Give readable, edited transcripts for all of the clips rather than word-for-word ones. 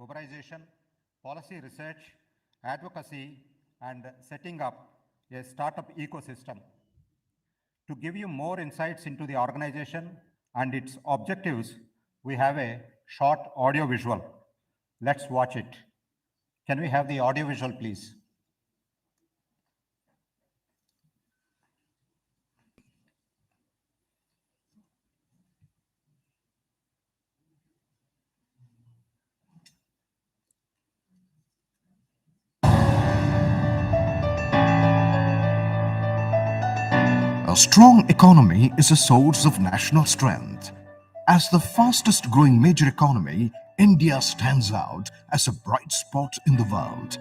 urbanization, policy research, advocacy, and setting up a startup ecosystem. To give you more insights into the organization and its objectives, we have a short audio visual. Let's watch it. Can we have the audio visual, please? A strong economy is a source of national strength. As the fastest growing major economy, India stands out as a bright spot in the world.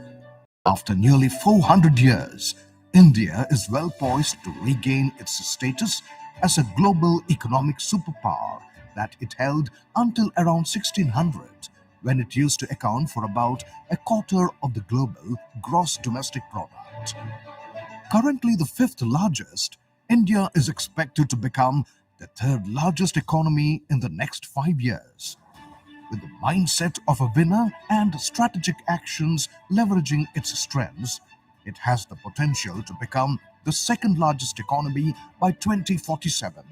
After nearly 400 years, India is well poised to regain its status as a global economic superpower that it held until around 1600, when it used to account for about a quarter of the global gross domestic product. Currently the fifth largest, India is expected to become the third largest economy in the next 5 years. With the mindset of a winner and strategic actions leveraging its strengths, it has the potential to become the second largest economy by 2047.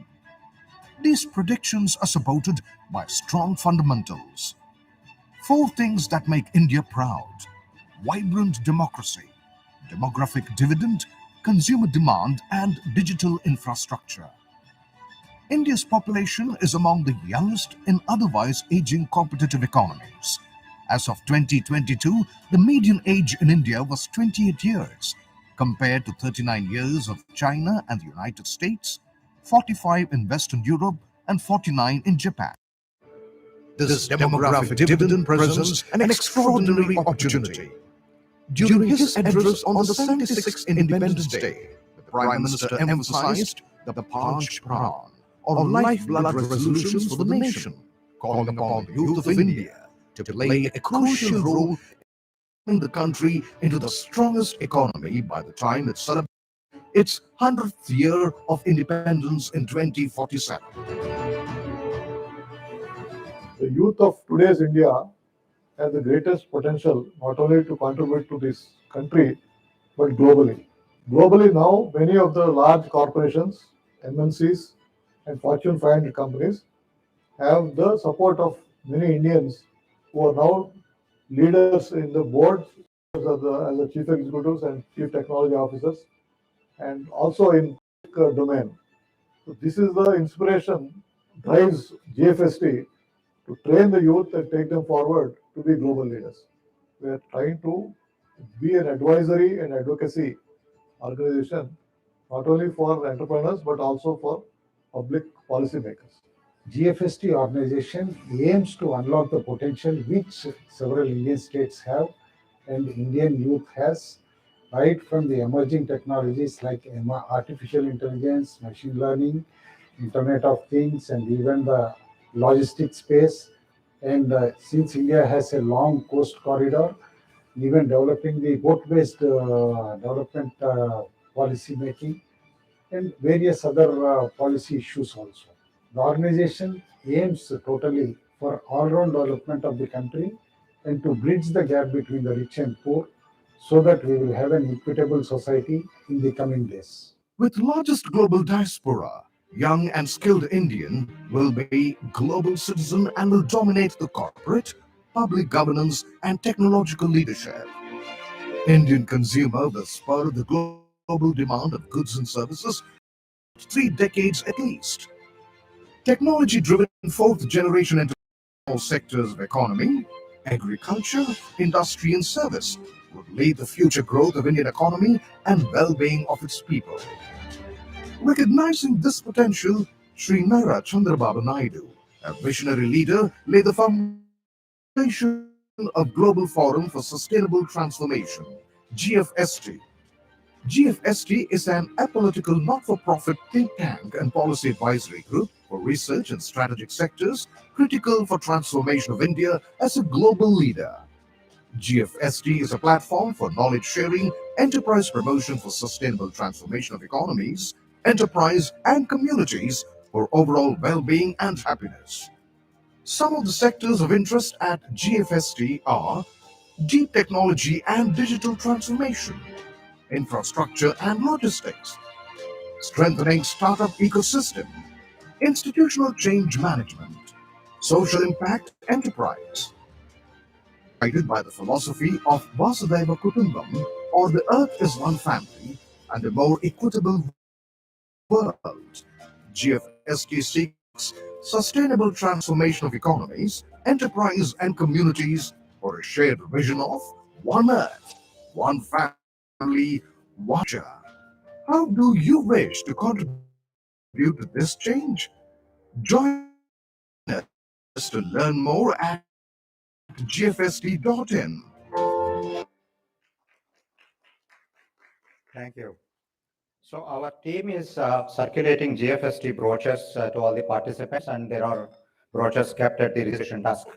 These predictions are supported by strong fundamentals. 4 things that make India proud: vibrant democracy, demographic dividend, consumer demand, and digital infrastructure. India's population is among the youngest in otherwise aging competitive economies. As of 2022, the median age in India was 28 years, compared to 39 years of China and the United States, 45 in Western Europe, and 49 in Japan. This demographic dividend presents an extraordinary opportunity. During his address on the 76th Independence Day, the Prime Minister emphasized the Panch Pran, or lifeblood resolutions for the nation, calling upon the youth of India to play a crucial role in the country into the strongest economy by the time it celebrates its 100th year of independence in 2047. The youth of today's India has the greatest potential not only to contribute to this country, but globally. Globally now, many of the large corporations, MNCs, and Fortune 500 companies have the support of many Indians who are now leaders in the boards as the chief executives and chief technology officers, and also in domain. So this is the inspiration drives GFST to train the youth and take them forward to be global leaders. We are trying to be an advisory and advocacy organization, not only for entrepreneurs, but also for public policy makers. GFST organization aims to unlock the potential which several Indian states have and Indian youth has, right from the emerging technologies like artificial intelligence, machine learning, Internet of Things, and even the logistics space. And since India has a long coast corridor, even developing the port-based development policy making and various other policy issues also. The organization aims totally for all-round development of the country and to bridge the gap between the rich and poor so that we will have an equitable society in the coming days. With largest global diaspora, young and skilled Indian will be global citizen and will dominate the corporate, public governance, and technological leadership. Indian consumer will spur the global demand of goods and services 3 decades at least. Technology-driven fourth-generation into all sectors of economy, agriculture, industry, and service would lead the future growth of Indian economy and well-being of its people. Recognizing this potential, Sri Nara Chandrababu Naidu, a visionary leader, laid the foundation of Global Forum for Sustainable Transformation, GFST. GFST is an apolitical not-for-profit think tank and policy advisory group for research in strategic sectors critical for transformation of India as a global leader. GFST is a platform for knowledge sharing, enterprise promotion for sustainable transformation of economies, enterprise and communities for overall well-being and happiness. Some of the sectors of interest at GFST are deep technology and digital transformation, infrastructure and logistics, strengthening startup ecosystem, institutional change management, social impact enterprise, guided by the philosophy of Vasudhaiva Kutumbam, or the Earth is one family, and a more equitable world. GFST seeks sustainable transformation of economies, enterprise, and communities for a shared vision of one Earth, one family, one future. How do you wish to contribute to this change? Join us to learn more at gfst.in. Thank you. So our team is circulating GFST brochures to all the participants, and there are brochures kept at the registration desk.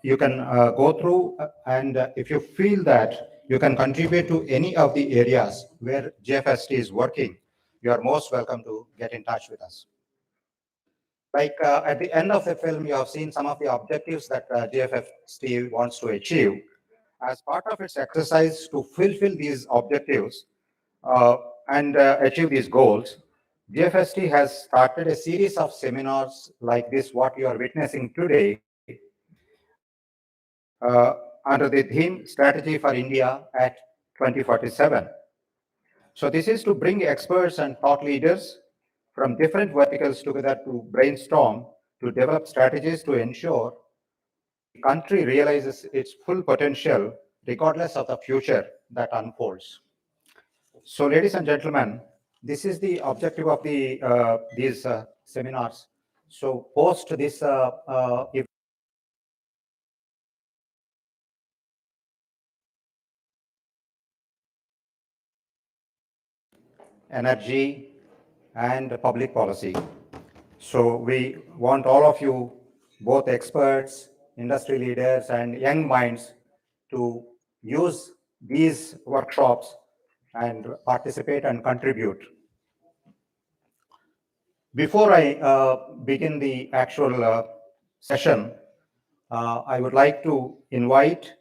You can go through and if you feel that you can contribute to any of the areas where GFST is working, you are most welcome to get in touch with us. Like at the end of the film, you have seen some of the objectives that GFST wants to achieve. As part of its exercise to fulfill these objectives uh, and achieve these goals, GFST has started a series of seminars like this, what you are witnessing today, under the theme Strategy for India at 2047. So this is to bring experts and thought leaders from different verticals together to brainstorm, to develop strategies to ensure the country realizes its full potential regardless of the future that unfolds. So ladies and gentlemen, this is the objective of these seminars. So post this energy and public policy. So we want all of you, both experts, industry leaders, and young minds to use these workshops and participate and contribute. Before I begin the actual session, I would like to invite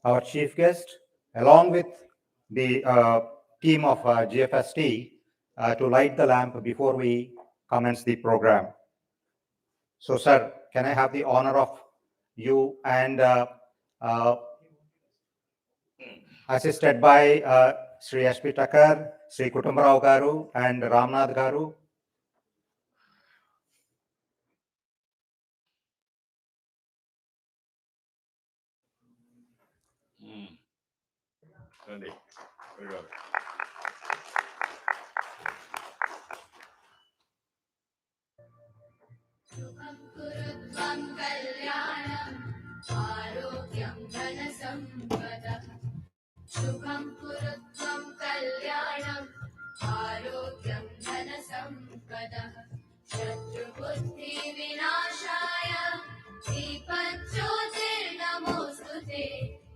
our chief guest, along with the team of GFST, to light the lamp before we commence the program. So, sir, can I have the honor of you and uh, assisted by Sri S.P. Thakkar, Sri Kutumbarao Garu, and Ramnath Garu. Randy, very good. शुभं कुरुत्वं कल्याणम् आरोग्यं धनसम्पदः शुभं कुरुत्वं कल्याणम् आरोग्यं धनसम्पदः शत्रुबुद्धिविनाशाय दीपज्योतिर्नमोऽस्तु ते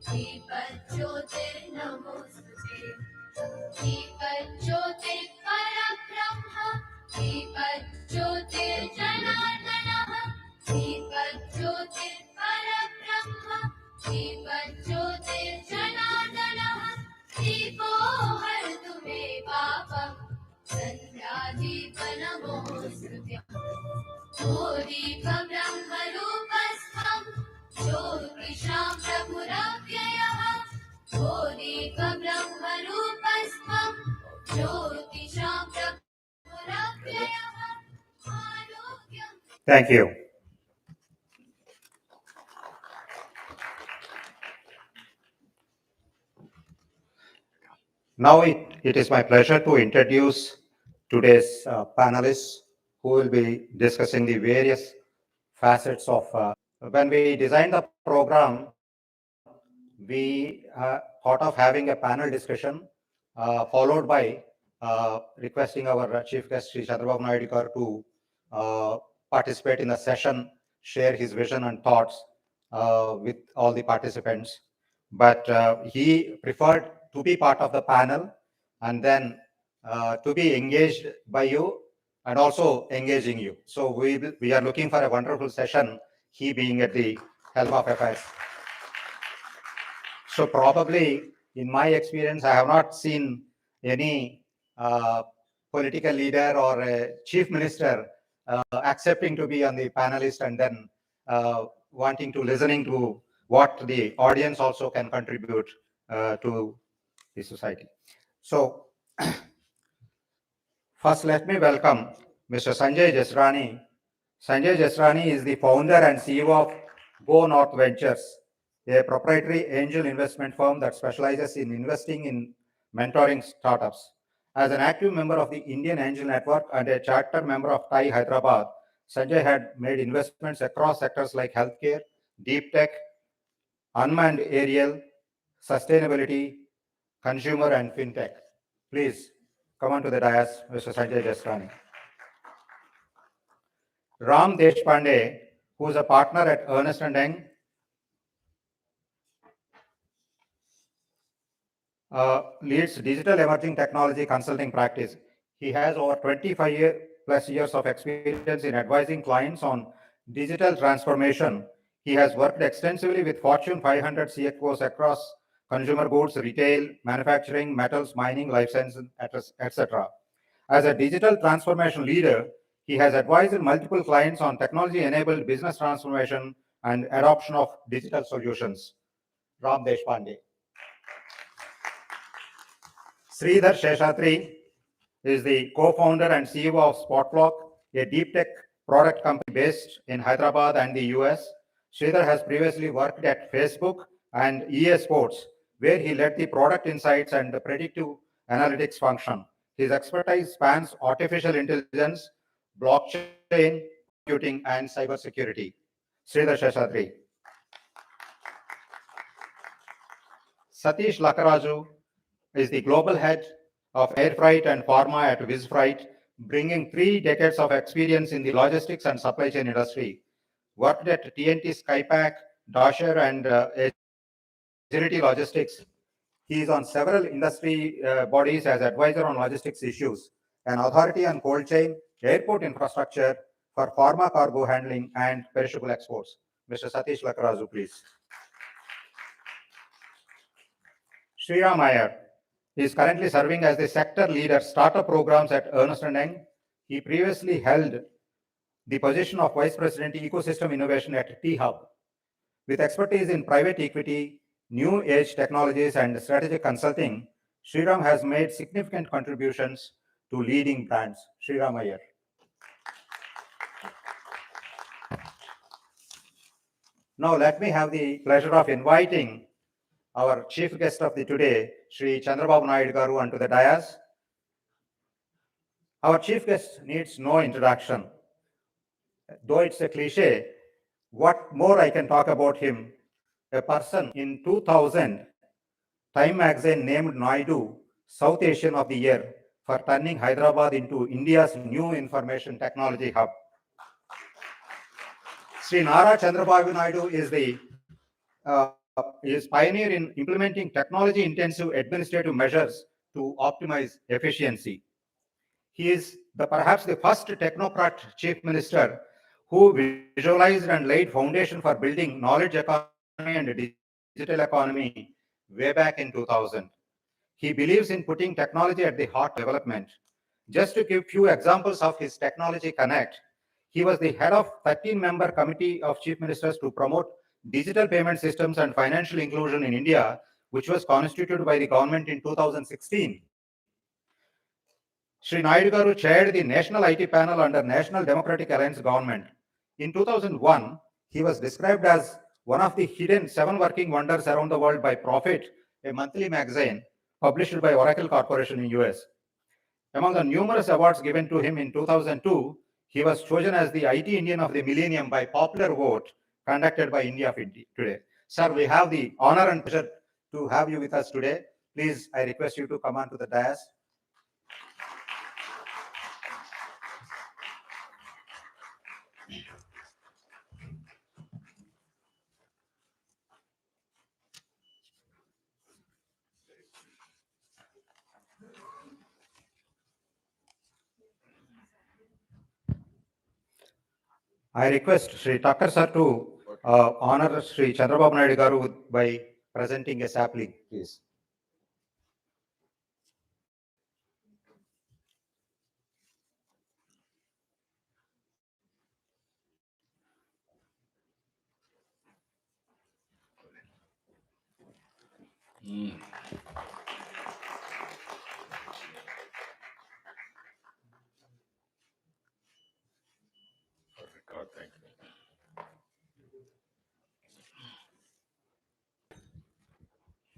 दीपज्योतिर्नमोऽस्तु ते दीपज्योतिः परब्रह्म दीपज्योतिर्जनार्दनः दीपज्योतिः परब्रह्म दीपज्योतिर्जनार्दनः दीपो हरतु मे पापम् सन्ध्यादीपनमोऽस्तु ते ओ दीपब्रह्मरूपस्थं ज्योतिषां प्रभुरव्ययः ओ दीपब्रह्मरूपस्थं ज्योतिषां प्रभुरव्ययः आरोग्यं. Thank you. Now it is my pleasure to introduce today's panelists who will be discussing the various facets of. When we designed the program, we thought of having a panel discussion followed by requesting our chief guest, Sri Chandrababu Naidu Garu, to participate in the session, share his vision and thoughts with all the participants. But he preferred to be part of the panel and then to be engaged by you and also engaging you. So we are looking for a wonderful session he being at the helm of affairs. So probably, in my experience, I have not seen any political leader or a chief minister accepting to be on the panelist and then wanting to listening to what the audience also can contribute to the society. So first, let me welcome Mr. Sanjay Jasrani. Sanjay Jasrani is the founder and CEO of Go North Ventures, a proprietary angel investment firm that specializes in investing in mentoring startups. As an active member of the Indian Angel Network and a charter member of TAI Hyderabad, Sanjay had made investments across sectors like healthcare, deep tech, unmanned aerial, sustainability, consumer, and fintech. Please come on to the dais, Mr. Sanjay Jasrani. Ram Deshpande, who is a partner at Ernst & Young, leads digital emerging technology consulting practice. He has over 25 plus years of experience in advising clients on digital transformation. He has worked extensively with Fortune 500 CXOs across consumer goods, retail, manufacturing, metals, mining, life sciences, etc. As a digital transformation leader, he has advised multiple clients on technology-enabled business transformation and adoption of digital solutions. Ram Deshpande. Sridhar Sheshatri is the co-founder and CEO of Spotlock, a deep tech product company based in Hyderabad and the US. Sridhar has previously worked at Facebook and EA Sports, where he led the product insights and the predictive analytics function. His expertise spans artificial intelligence, blockchain, computing, and cybersecurity. Sridhar Sheshatri. Satish Lakaraju is the global head of air freight and pharma at Wizfreight, bringing 3 decades of experience in the logistics and supply chain industry. Worked at TNT Skypack, Dasher, and Agility Logistics. He is on several industry bodies as advisor on logistics issues, an authority on cold chain, airport infrastructure for pharma cargo handling and perishable exports. Mr. Satish Lakaraju, please. Sriram Iyer is currently serving as the sector leader startup programs at Ernst & Young. He previously held the position of Vice President Ecosystem Innovation at T-Hub. With expertise in private equity, new age technologies, and strategic consulting, Sriram has made significant contributions to leading brands. Sriram Iyer. Now let me have the pleasure of inviting our chief guest of the today, Sri Chandrababu Naidu Garu, onto the dais. Our chief guest needs no introduction. Though it's a cliche, what more I can talk about him? A person in 2000, Time magazine named Naidu South Asian of the Year for turning Hyderabad into India's new information technology hub. Sri Nara Chandrababu Naidu is pioneer in implementing technology-intensive administrative measures to optimize efficiency. He is perhaps the first technocrat chief minister who visualized and laid foundation for building knowledge economy and digital economy way back in 2000. He believes in putting technology at the heart of development. Just to give few examples of his Technology Connect, he was the head of 13-member committee of chief ministers to promote digital payment systems and financial inclusion in India, which was constituted by the government in 2016. Sri Naidu Garu chaired the National IT Panel under National Democratic Alliance government. In 2001, he was described as one of the hidden 7 working wonders around the world by Profit, a monthly magazine published by Oracle Corporation in US. Among the numerous awards given to him in 2002, he was chosen as the IT Indian of the Millennium by popular vote conducted by India Today. Sir, we have the honor and pleasure to have you with us today. Please, I request you to come on to the dais. I request Sri Thakkar sir to honor Sri Chandrababu Naidu garu by presenting a sapling, please.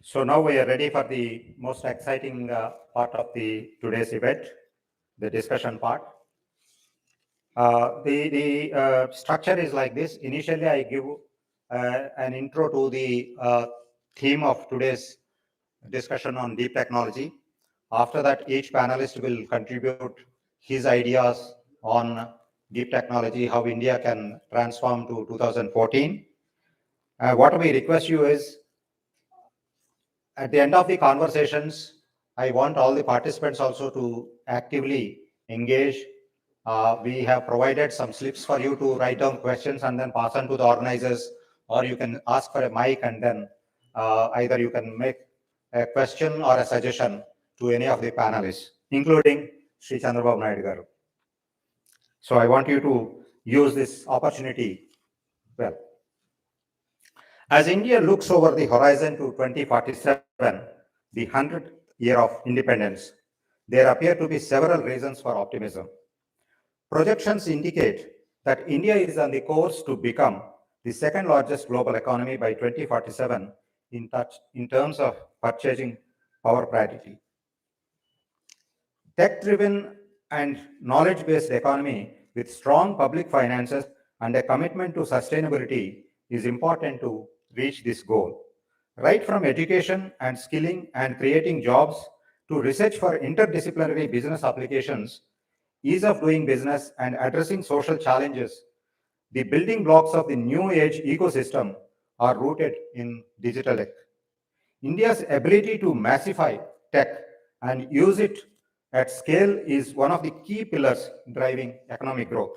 So now we are ready for the most exciting part of the today's event, the discussion part. The structure is like this. Initially, I give an intro to the theme of today's discussion on deep technology. After that, each panelist will contribute his ideas on deep technology, how India can transform to 2014. What we request you is, at the end of the conversations, I want all the participants also to actively engage. We have provided some slips for you to write down questions and then pass on to the organizers, or you can ask for a mic and then either you can make a question or a suggestion to any of the panelists, including Sri Chandrababu Naidu garu. So I want you to use this opportunity well. As India looks over the horizon to 2047, the 100th year of independence, there appear to be several reasons for optimism. Projections indicate that India is on the course to become the second largest global economy by 2047 in terms of purchasing power parity. Tech-driven and knowledge-based economy with strong public finances and a commitment to sustainability is important to reach this goal. Right from education and skilling and creating jobs to research for interdisciplinary business applications, ease of doing business and addressing social challenges, the building blocks of the new age ecosystem are rooted in digital tech. India's ability to massify tech and use it at scale is one of the key pillars driving economic growth.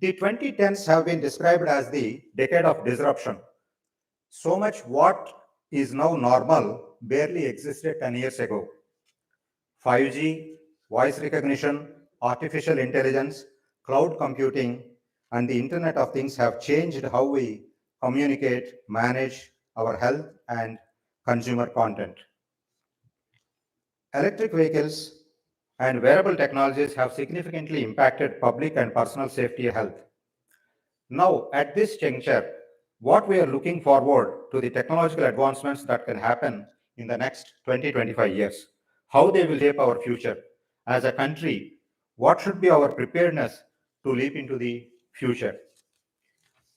The 2010s have been described as the decade of disruption. So much what is now normal barely existed 10 years ago. 5G, voice recognition, artificial intelligence, cloud computing, and the Internet of Things have changed how we communicate, manage our health, and consumer content. Electric vehicles and wearable technologies have significantly impacted public and personal safety and health. Now, at this juncture, what we are looking forward to the technological advancements that can happen in the next 20-25 years, how they will shape our future. As a country, what should be our preparedness to leap into the future?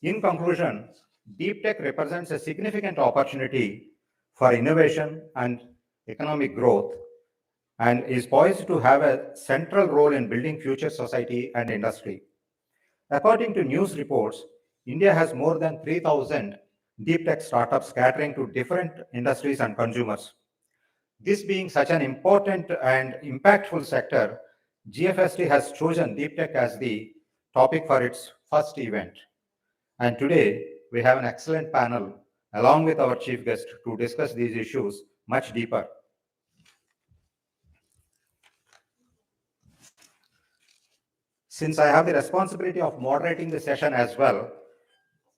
In conclusion, deep tech represents a significant opportunity for innovation and economic growth and is poised to have a central role in building future society and industry. According to news reports, India has more than 3,000 deep tech startups catering to different industries and consumers. This being such an important and impactful sector, GFST has chosen deep tech as the topic for its first event. And today, we have an excellent panel along with our chief guest to discuss these issues much deeper. Since I have the responsibility of moderating the session as well,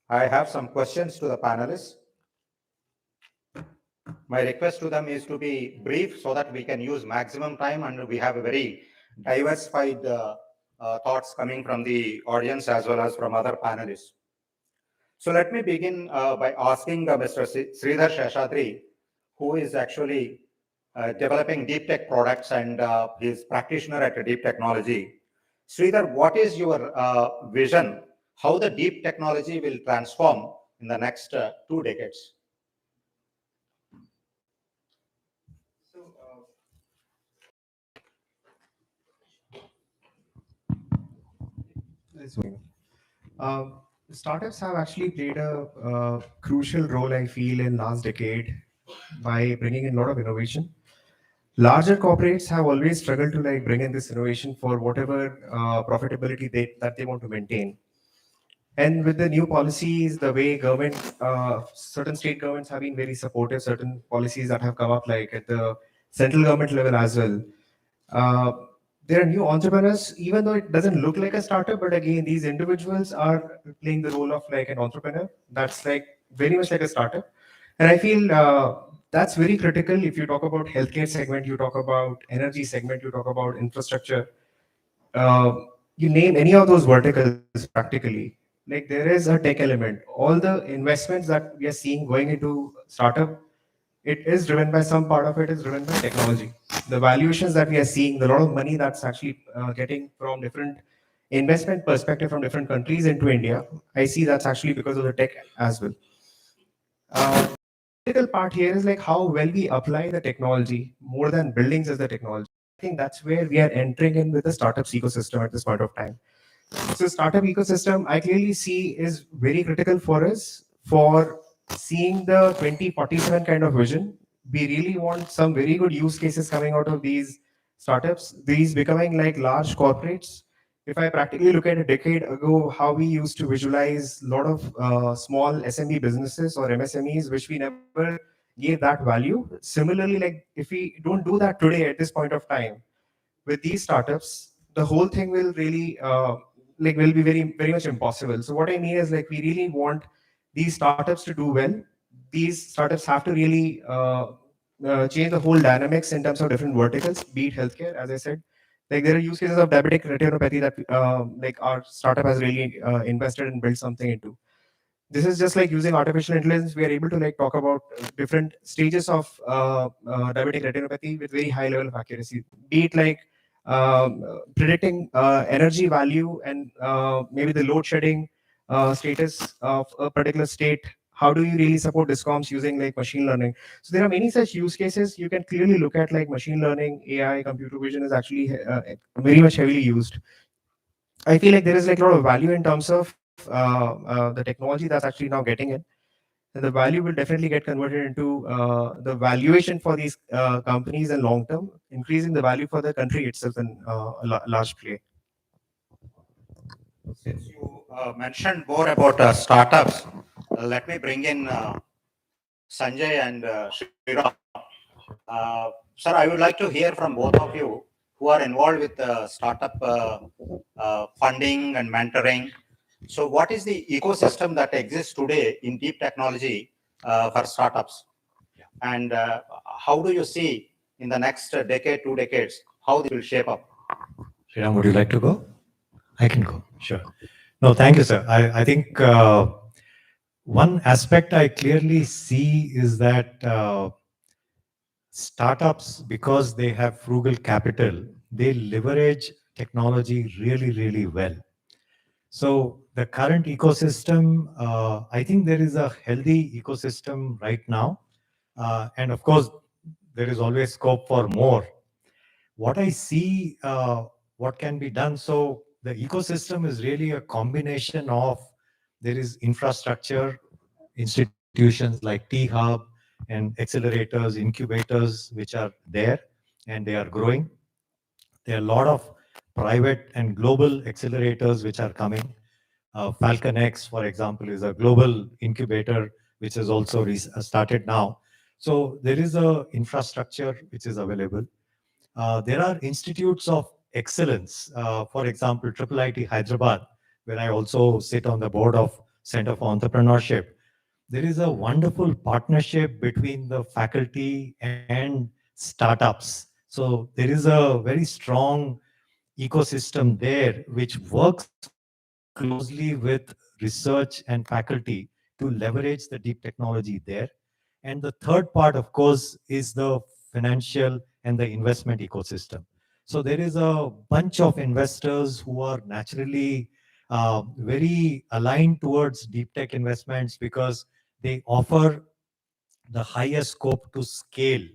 I have some questions to the panelists. My request to them is to be brief so that we can use maximum time and we have a very diversified thoughts coming from the audience as well as from other panelists. So let me begin by asking Mr. Sridhar Sheshadri, who is actually developing deep tech products and he is practitioner at deep technology. Sridhar, what is your vision, how the deep technology will transform in the next 2 decades? Startups have actually played a crucial role, I feel, in last decade by bringing in a lot of innovation. Larger corporates have always struggled to bring in this innovation for whatever profitability that they want to maintain. And with the new policies, the way government, certain state governments have been very supportive, certain policies that have come up, like at the central government level as well. Uh, there are new entrepreneurs, even though it doesn't look like a startup, but again, these individuals are playing the role of like an entrepreneur. That's like very much like a startup. And I feel that's very critical. If you talk about healthcare segment, you talk about energy segment, you talk about infrastructure, uh, you name any of those verticals practically, like there is a tech element. All the investments that we are seeing going into startup, it is driven by, some part of it is driven by technology. The valuations that we are seeing, the lot of money that's actually getting from different investment perspective from different countries into India, I see that's actually because of the tech as well. Critical part here is like how well we apply the technology more than buildings as the technology. I think that's where we are entering in with the startups ecosystem at this point of time. So startup ecosystem, I clearly see is very critical for us for seeing the 2047 kind of vision. We really want some very good use cases coming out of these startups, these becoming like large corporates. If I practically look at a decade ago, how we used to visualize a lot of small SME businesses or MSMEs, which we never gave that value. Similarly, like if we don't do that today at this point of time, with these startups, the whole thing will really like will be very much impossible. So what I mean is like we really want these startups to do well. These startups have to really change the whole dynamics in terms of different verticals, be it healthcare, as I said. Like there are use cases of diabetic retinopathy that like our startup has really invested and built something into. This is just like using artificial intelligence. We are able to like talk about different stages of diabetic retinopathy with very high level of accuracy, be it like predicting energy value and maybe the load shedding status of a particular state. How do you really support discoms using like machine learning? So there are many such use cases. You can clearly look at like machine learning, AI, computer vision is actually very much heavily used. I feel like there is like a lot of value in terms of the technology that's actually now getting in, and the value will definitely get converted into the valuation for these companies in long term, increasing the value for the country itself in a large play. Since you mentioned more about startups, let me bring in Sanjay and Sriram. Sir, I would like to hear from both of you who are involved with startup funding and mentoring. So, what is the ecosystem that exists today in deep technology for startups? And how do you see in the next decade, 2 decades, how this will shape up? Sriram, would you like to go? I can go. Sure. No, thank you, sir. I think one aspect I clearly see is that startups, because they have frugal capital, they leverage technology really, really well. So the current ecosystem, I think there is a healthy ecosystem right now. And of course, there is always scope for more. What I see, what can be done. So the ecosystem is really a combination of, there is infrastructure, institutions like T-Hub and accelerators, incubators, which are there and they are growing. There are a lot of private and global accelerators which are coming. Falcon X, for example, is a global incubator which has also started now. So there is a infrastructure which is available. There are institutes of excellence. For example, IIIT Hyderabad, where I also sit on the board of Center for Entrepreneurship. There is a wonderful partnership between the faculty and startups. So there is a very strong ecosystem there which works closely with research and faculty to leverage the deep technology there. And the third part, of course, is the financial and the investment ecosystem. So there is a bunch of investors who are naturally very aligned towards deep tech investments because they offer the highest scope to scale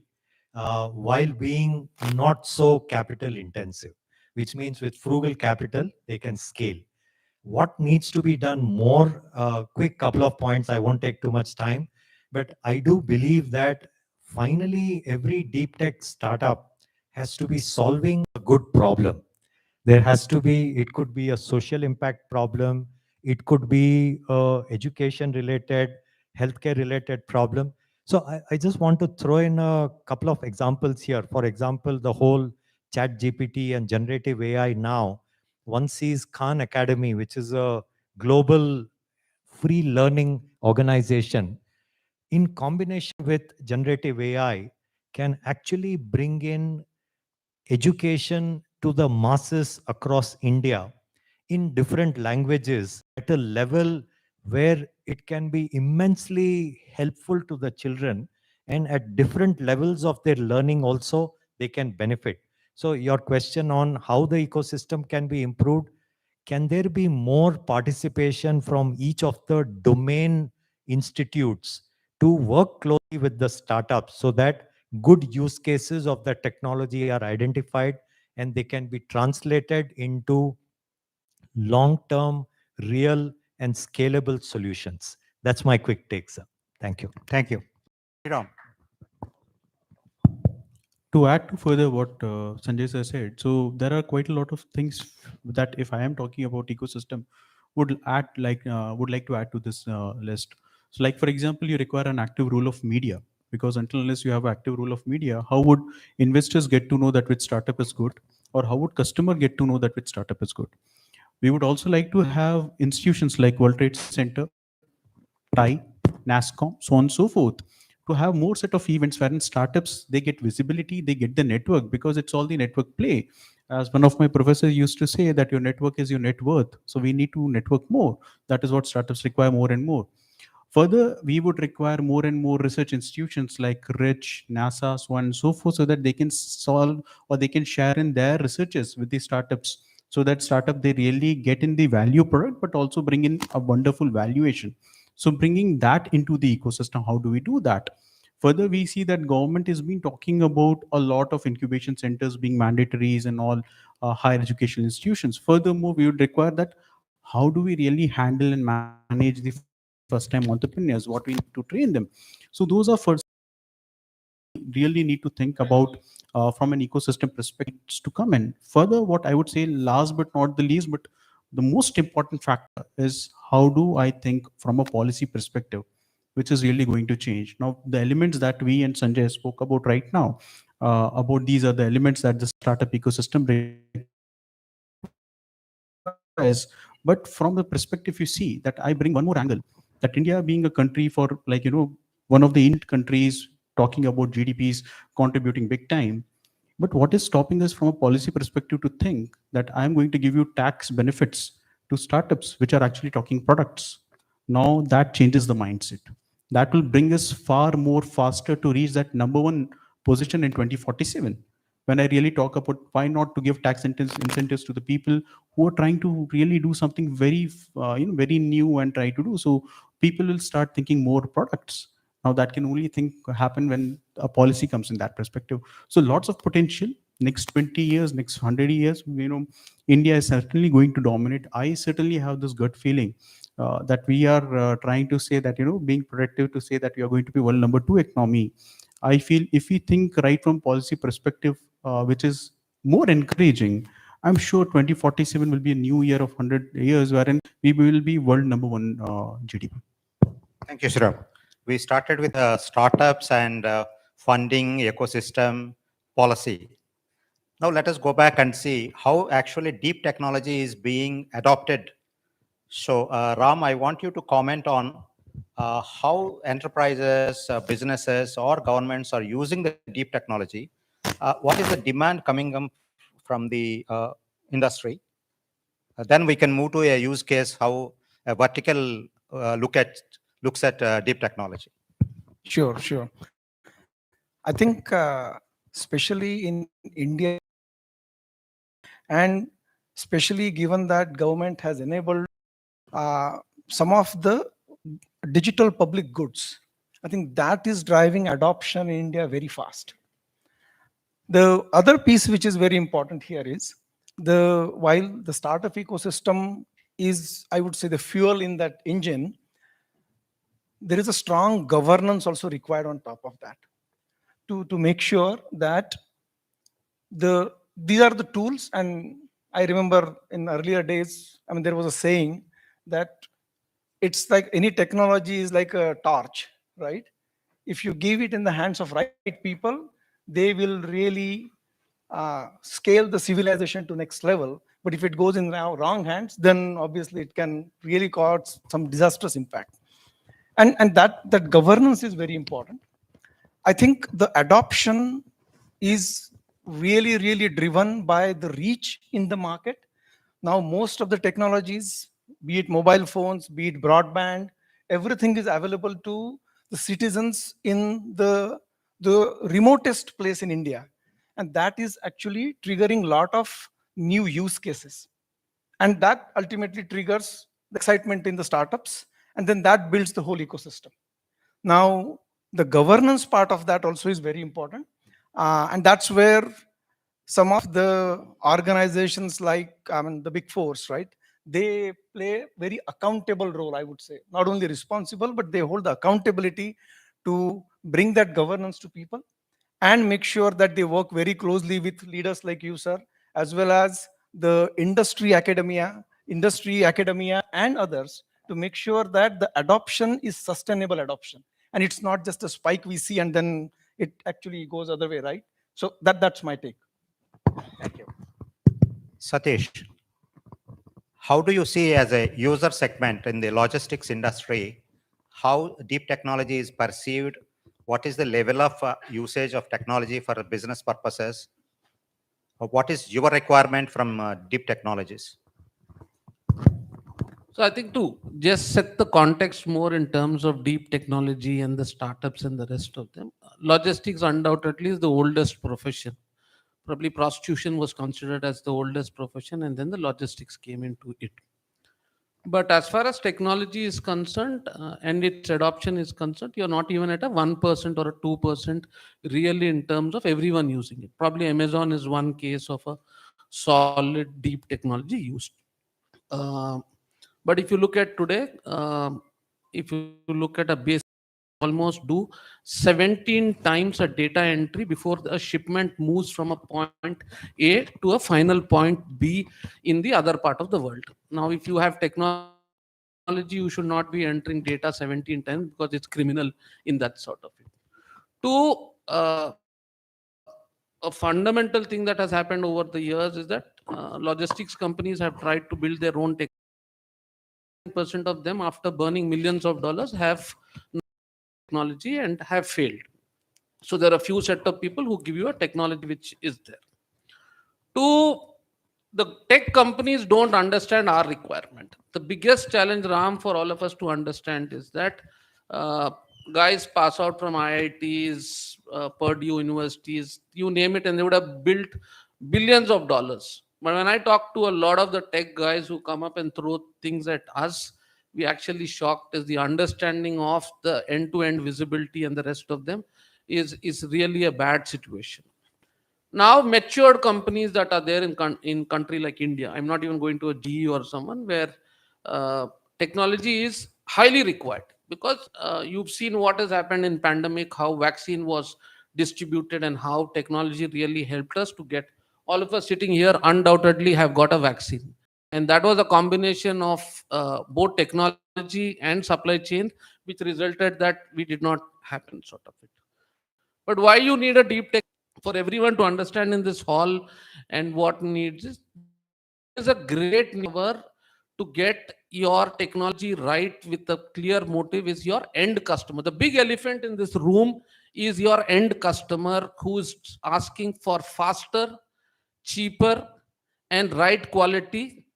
while being not so capital intensive, which means with frugal capital, they can scale. What needs to be done more? Quick couple of points. I won't take too much time, but I do believe that finally every deep tech startup has to be solving a good problem. There has to be, it could be a social impact problem, it could be education related, healthcare related problem. So I just want to throw in a couple of examples here. For example, the whole chat GPT and generative AI now, one sees Khan Academy, which is a global free learning organization, in combination with generative AI, can actually bring in education to the masses across India in different languages at a level where it can be immensely helpful to the children, and at different levels of their learning also they can benefit. So your question on how the ecosystem can be improved, can there be more participation from each of the domain institutes to work closely with the startups so that good use cases of the technology are identified and they can be translated into long-term, real, and scalable solutions? That's my quick take, sir. Thank you. Thank you. Ram. To add to further what Sanjay sir said, so there are quite a lot of things that if I am talking about ecosystem, would like to add to this list. So, like for example, you require an active role of media, because until unless you have active role of media, how would investors get to know that which startup is good, or how would customer get to know that which startup is good? We would also like to have institutions like World Trade Center, TRI, NASCOM, so on and so forth, to have more set of events wherein startups, they get visibility, they get the network, because it's all the network play. As one of my professors used to say, that your network is your net worth. So we need to network more. That is what startups require more and more. Further, we would require more and more research institutions like Rich, NASA, so on and so forth, so that they can solve or they can share in their researches with the startups, so that startup they really get in the value product, but also bring in a wonderful valuation. So bringing that into the ecosystem, how do we do that? Further, we see that government has been talking about a lot of incubation centers being mandatories and all higher educational institutions. Furthermore, we would require that how do we really handle and manage the first time entrepreneurs, what we need to train them. So those are first really need to think about from an ecosystem perspective to come in. Further, what I would say, last but not the least, but the most important factor is how do I think from a policy perspective, which is really going to change. Now, the elements that we and Sanjay spoke about right now, about these are the elements that the startup ecosystem requires. But from the perspective, you see that I bring one more angle, that India being a country for, one of the Indian countries talking about GDPs contributing big time. But what is stopping us from a policy perspective to think that I'm going to give you tax benefits to startups which are actually talking products? Now that changes the mindset. That will bring us far more faster to reach that number one position in 2047. When I really talk about why not to give tax incentives to the people who are trying to really do something very, very new and try to do. So people will start thinking more products. Now that can only think happen when a policy comes in that perspective. So lots of potential. Next 20 years, next 100 years, India is certainly going to dominate. I certainly have this gut feeling that we are trying to say that, being productive to say that we are going to be world number two economy. I feel if we think right from policy perspective, which is more encouraging, I'm sure 2047 will be a new year of 100 years wherein we will be world number one GDP. Thank you, Shriram. We started with startups and funding, ecosystem, policy. Now let us go back and see how actually deep technology is being adopted. So Ram, I want you to comment on how enterprises, businesses, or governments are using the deep technology. What is the demand coming from the industry? Then we can move to a use case, how a vertical looks at deep technology. Sure, sure. I think, especially in India, and especially given that government has enabled some of the digital public goods, I think that is driving adoption in India very fast. The other piece which is very important here is while the startup ecosystem is, I would say, the fuel in that engine, there is a strong governance also required on top of that to make sure that these are the tools. And I remember in earlier days, I mean, there was a saying that it's like any technology is like a torch, right? If you give it in the hands of right people, they will really scale the civilization to next level. But if it goes in wrong hands, then obviously it can really cause some disastrous impact. And that governance is very important. I think the adoption is really driven by the reach in the market. Now, most of the technologies, be it mobile phones, be it broadband, everything is available to the citizens in the remotest place in India. And that is actually triggering a lot of new use cases. And that ultimately triggers the excitement in the startups. And then that builds the whole ecosystem. Now, the governance part of that also is very important. And that's where some of the organizations like, I mean, the big fours, right? They play very accountable role, I would say. Not only responsible, but they hold the accountability to bring that governance to people and make sure that they work very closely with leaders like you, sir, as well as the industry academia and others, to make sure that the adoption is sustainable adoption. And it's not just a spike we see and then it actually goes other way, right? So that's my take. Thank you. Satish, how do you see as a user segment in the logistics industry, how deep technology is perceived? What is the level of usage of technology for business purposes? What is your requirement from deep technologies? So I think to just set the context more in terms of deep technology and the startups and the rest of them, logistics undoubtedly is the oldest profession. Probably prostitution was considered as the oldest profession, and then the logistics came into it. But as far as technology is concerned and its adoption is concerned, you're not even at a 1% or a 2% really in terms of everyone using it. Probably Amazon is one case of a solid deep technology used. Uh, but if you look at today, if you look at a base, almost do 17 times a data entry before a shipment moves from a point A to a final point B in the other part of the world. Now, if you have technology, you should not be entering data 17 times because it's criminal in that sort of it. Two, a fundamental thing that has happened over the years is that logistics companies have tried to build their own tech. Percent of them, after burning millions of dollars, have technology and have failed. So there are a few set of people who give you a technology which is there. Two, the tech companies don't understand our requirement. The biggest challenge, Ram, for all of us to understand is that guys pass out from IITs, Purdue universities, you name it, and they would have built billions of dollars. But when I talk to a lot of the tech guys who come up and throw things at us, we actually shocked is the understanding of the end-to-end visibility and the rest of them is really a bad situation. Now matured companies that are there in country like India, I'm not even going to a GE or someone where technology is highly required, because you've seen what has happened in pandemic, how vaccine was distributed and how technology really helped us to get, all of us sitting here undoubtedly have got a vaccine, and that was a combination of both technology and supply chain, which resulted that we did not happen sort of it. But why you need a deep tech, for everyone to understand in this hall, and what needs is a great number to get your technology right with a clear motive is your end customer. The big elephant in this room is your end customer, who is asking for faster, cheaper, and right quality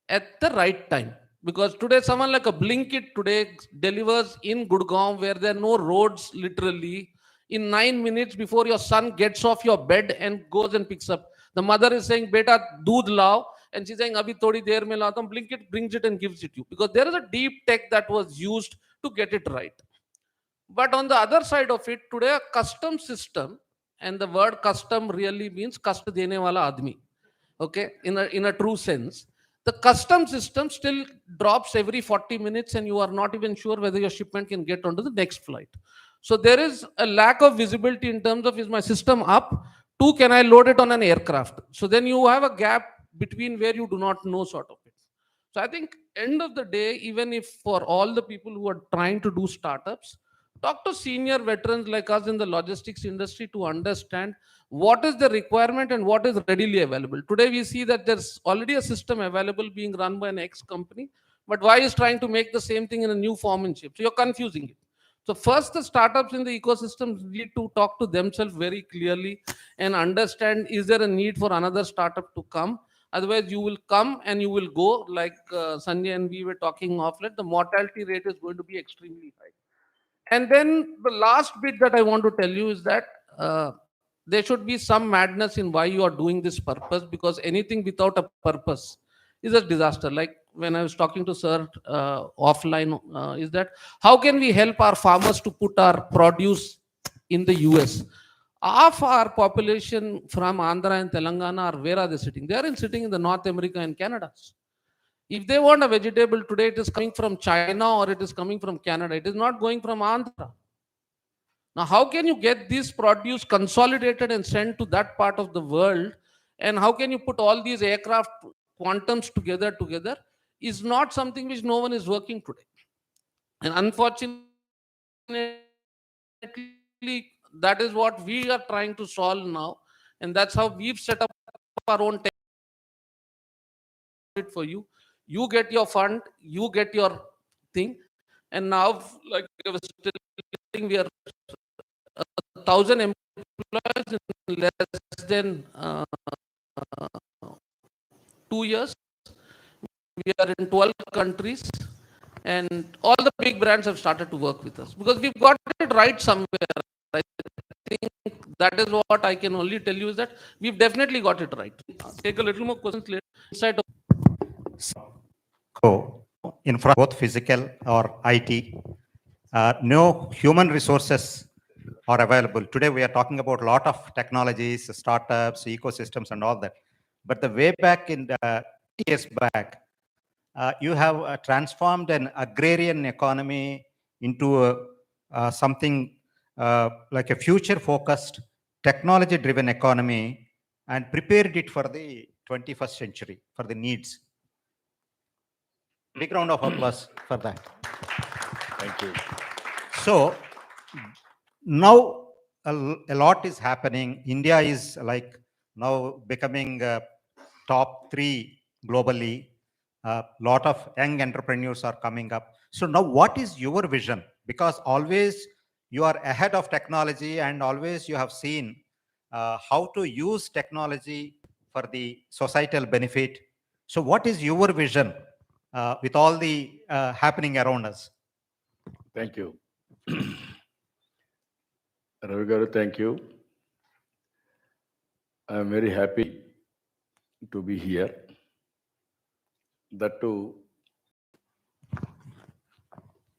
at the right time. Because today someone like a Blinkit today delivers in Gurgaon, where there are no roads literally, in 9 minutes before your son gets off your bed and goes and picks up. The mother is saying, beta, doodh lao. And she's saying, abhi thodi der mein lata hu. Blinkit brings it and gives it you. Because there is a deep tech that was used to get it right. But on the other side of it, today a custom system, and the word custom really means custom dene wala admi. Okay, in a true sense. The custom system still drops every 40 minutes and you are not even sure whether your shipment can get onto the next flight. So there is a lack of visibility in terms of, is my system up? Two, can I load it on an aircraft? So then you have a gap between where you do not know sort of it. So I think end of the day, even if for all the people who are trying to do startups, talk to senior veterans like us in the logistics industry to understand what is the requirement and what is readily available. Today we see that there's already a system available being run by an X company, but Y is trying to make the same thing in a new form and shape. So you're confusing it. So first, the startups in the ecosystem need to talk to themselves very clearly and understand, is there a need for another startup to come? Otherwise, you will come and you will go, like Sanjay and we were talking offline, the mortality rate is going to be extremely high. And then the last bit that I want to tell you is that there should be some madness in why you are doing this purpose, because anything without a purpose is a disaster. Like when I was talking to Sir offline, is that how can we help our farmers to put our produce in the US? Half our population from Andhra and Telangana are, where are they sitting? They are sitting in the North America and Canada. If they want a vegetable today, it is coming from China or it is coming from Canada. It is not going from Andhra. Now, how can you get this produce consolidated and sent to that part of the world? And how can you put all these aircraft quantums together is not something which no one is working today. And unfortunately, that is what we are trying to solve now. And that's how we've set up our own tech for you. You get your fund, you get your thing. And now, like I was telling, we are 1,000 employees in less than 2 years. We are in 12 countries, and all the big brands have started to work with us because we've got it right somewhere. I think that is what I can only tell you, is that we've definitely got it right. Take a little more questions later. Inside of So, infra, both physical or IT, no human resources are available. Today we are talking about a lot of technologies, startups, ecosystems and all that. But the way back in the years back, you have transformed an agrarian economy into something like a future-focused, technology-driven economy and prepared it for the 21st century, for the needs. Big round of applause for that. Thank you. So now a lot is happening. India is like now becoming top 3 globally. A lot of young entrepreneurs are coming up. So now what is your vision? Because always you are ahead of technology and always you have seen how to use technology for the societal benefit. So what is your vision with all the happening around us? Thank you. Ravi garu, thank you. I am very happy to be here. That too,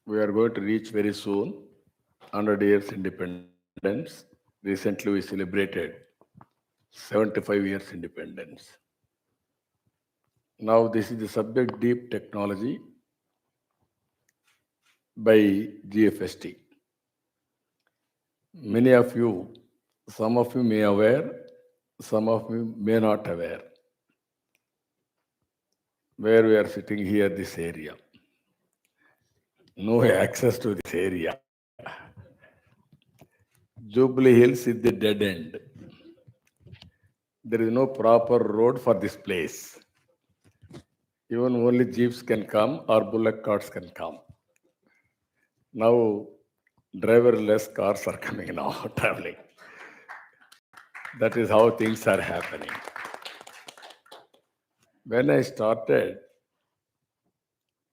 we are going to reach very soon 100 years independence. Recently, we celebrated 75 years independence. Now, this is the subject deep technology by GFST. Many of you, some of you may aware, some of you may not aware, where we are sitting here, this area. No access to this area. Jubilee Hills is the dead end. There is no proper road for this place. Even only jeeps can come or bullock carts can come. Now, driverless cars are coming now, traveling. That is how things are happening. When I started,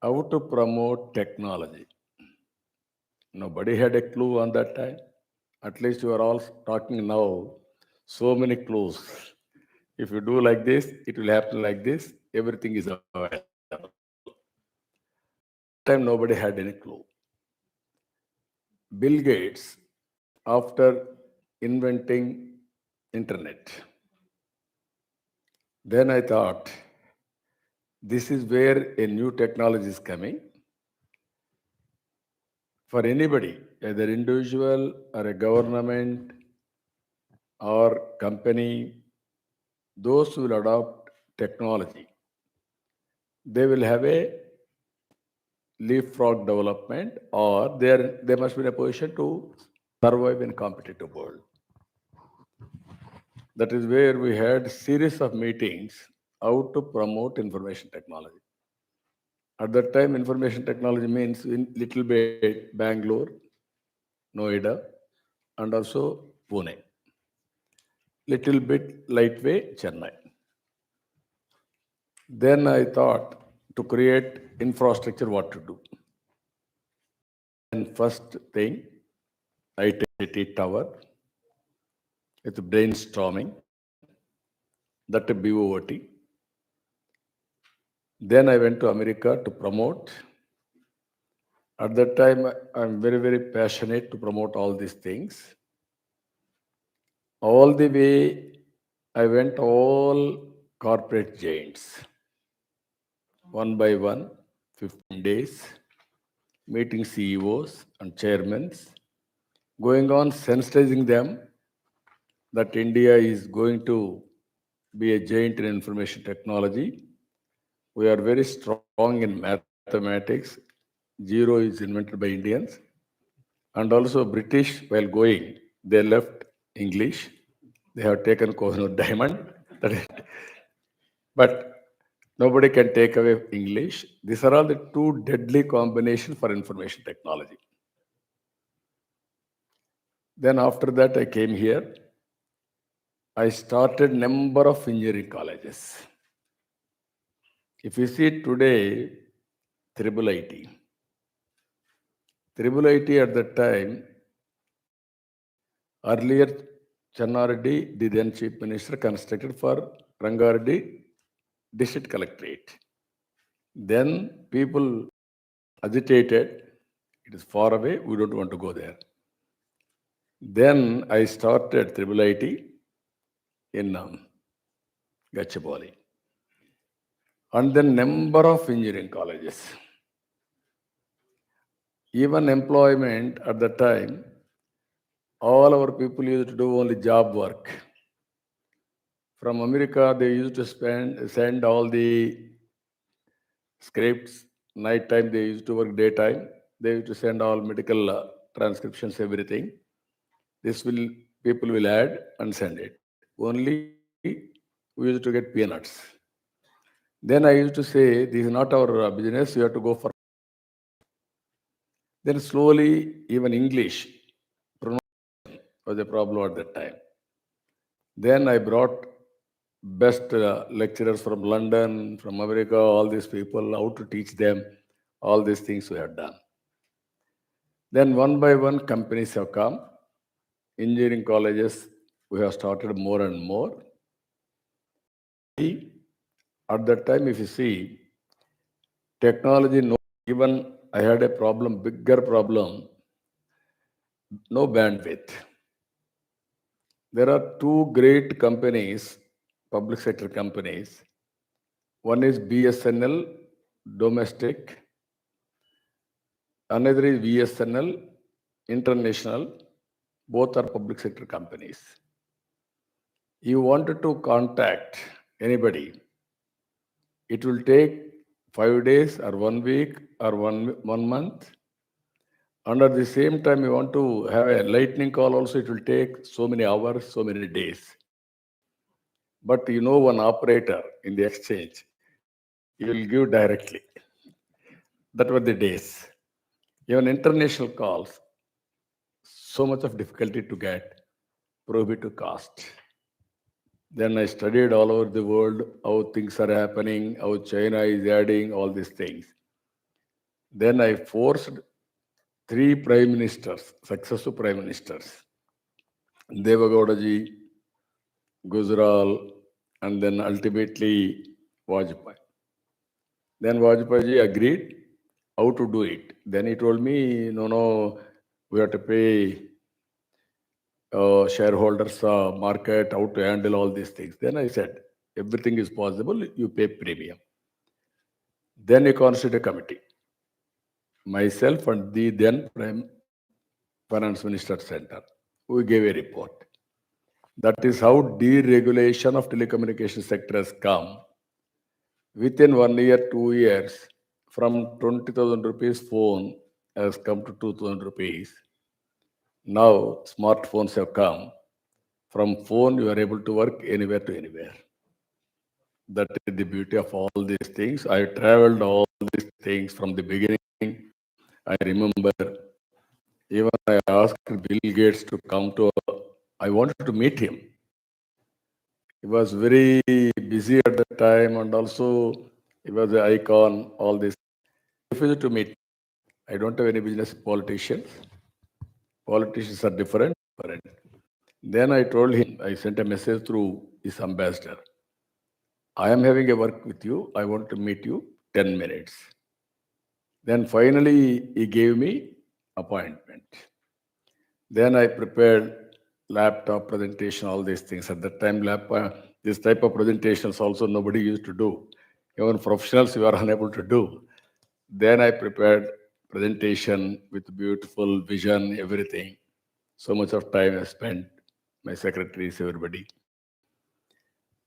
how to promote technology, nobody had a clue on that time. At least you are all talking now, so many clues. If you do like this, it will happen like this. Everything is available. Time nobody had any clue. Bill Gates, after inventing internet, then I thought, this is where a new technology is coming. For anybody, either individual or a government or company, those who will adopt technology, they will have a leapfrog development, or they must be in a position to survive in competitive world. That is where we had series of meetings how to promote information technology. At that time, information technology means in little bit Bangalore, Noida, and also Pune. Little bit lightweight Chennai. Then I thought to create infrastructure, what to do. And first thing, ITT tower with brainstorming, that BOOT. Then I went to America to promote. At that time, I'm very, very passionate to promote all these things. All the way, I went all corporate giants, one by one, 15 days, meeting CEOs and chairmen, going on sensitizing them that India is going to be a giant in information technology. We are very strong in mathematics. Zero is invented by Indians. And also British, while going, they left English. They have taken Kohinoor diamond. But nobody can take away English. These are all the two deadly combinations for information technology. Then after that, I came here. I started number of engineering colleges. If you see today, Triple IT. Triple IT at that time, earlier Channareddy, the then Chief Minister, constructed for Rangareddy District Collectorate. Then people agitated, it is far away, we don't want to go there. Then I started Triple IT in Gachibowli. And then number of engineering colleges. Even employment at the time, all our people used to do only job work. From America, they used to send all the scripts. Night time, they used to work daytime. They used to send all medical transcriptions, everything. People will add and send it. Only we used to get peanuts. Then I used to say, this is not our business, you have to go for. Then slowly, even English pronunciation was a problem at that time. Then I brought best lecturers from London, from America, all these people, how to teach them, all these things we have done. Then one by one, companies have come. Engineering colleges, we have started more and more. At that time, if you see, technology, no, even I had a problem, bigger problem, no bandwidth. There are two great companies, public sector companies. One is BSNL, domestic. Another is VSNL, international. Both are public sector companies. You wanted to contact anybody, it will take 5 days or 1 week or one month. And at the same time, you want to have a lightning call also, it will take so many hours, so many days. But you know one operator in the exchange, you will give directly. That were the days. Even international calls, so much of difficulty to get, prohibitive cost. Then I studied all over the world, how things are happening, how China is adding all these things. Then I forced 3 prime ministers, successive prime ministers, Devagowdaji, Gujral, and then ultimately Vajpayee. Then Vajpayee agreed how to do it. Then he told me, no, we have to pay shareholders market, how to handle all these things. Then I said, everything is possible, you pay premium. Then he constituted a committee. Myself and the then Prime Finance Minister Center, we gave a report. That is how deregulation of telecommunication sector has come within 1 year, 2 years, from 20,000 rupees phone has come to 2,000 rupees. Now smartphones have come. From phone, you are able to work anywhere to anywhere. That is the beauty of all these things. I traveled all these things from the beginning. I remember even I asked Bill Gates to come to, I wanted to meet him. He was very busy at the time, and also he was an icon, all this. He refused to meet. I don't have any business with politicians. Politicians are different. Then I told him, I sent a message through his ambassador. I am having a work with you. I want to meet you 10 minutes. Then finally he gave me appointment. Then I prepared laptop presentation, all these things. At that time, this type of presentations also nobody used to do. Even professionals were unable to do. Then I prepared presentation with beautiful vision, everything. So much of time I spent, my secretaries, everybody.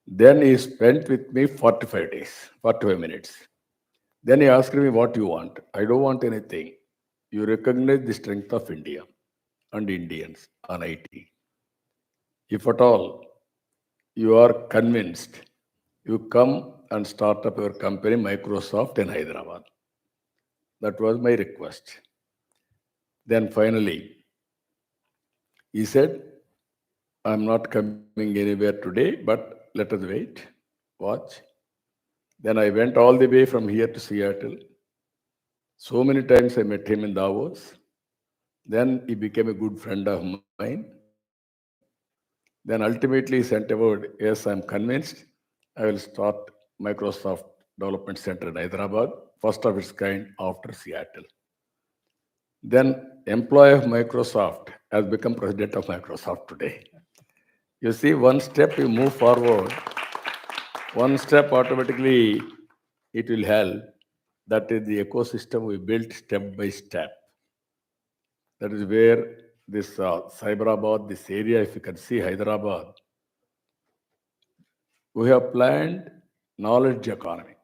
Then he spent with me 45 days, 45 minutes. Then he asked me, what you want? I don't want anything. You recognize the strength of India and Indians on IT. If at all you are convinced, you come and start up your company, Microsoft in Hyderabad. That was my request. Then finally, he said, I'm not coming anywhere today, but let us wait, watch. Then I went all the way from here to Seattle. So many times I met him in Davos. Then he became a good friend of mine. Then ultimately he sent a word, yes, I'm convinced I will start Microsoft Development Center in Hyderabad, first of its kind after Seattle. Then employee of Microsoft has become president of Microsoft today. You see, one step you move forward, one step automatically it will help. That is the ecosystem we built step by step. That is where this Cyberabad, this area, if you can see Hyderabad, we have planned knowledge economy.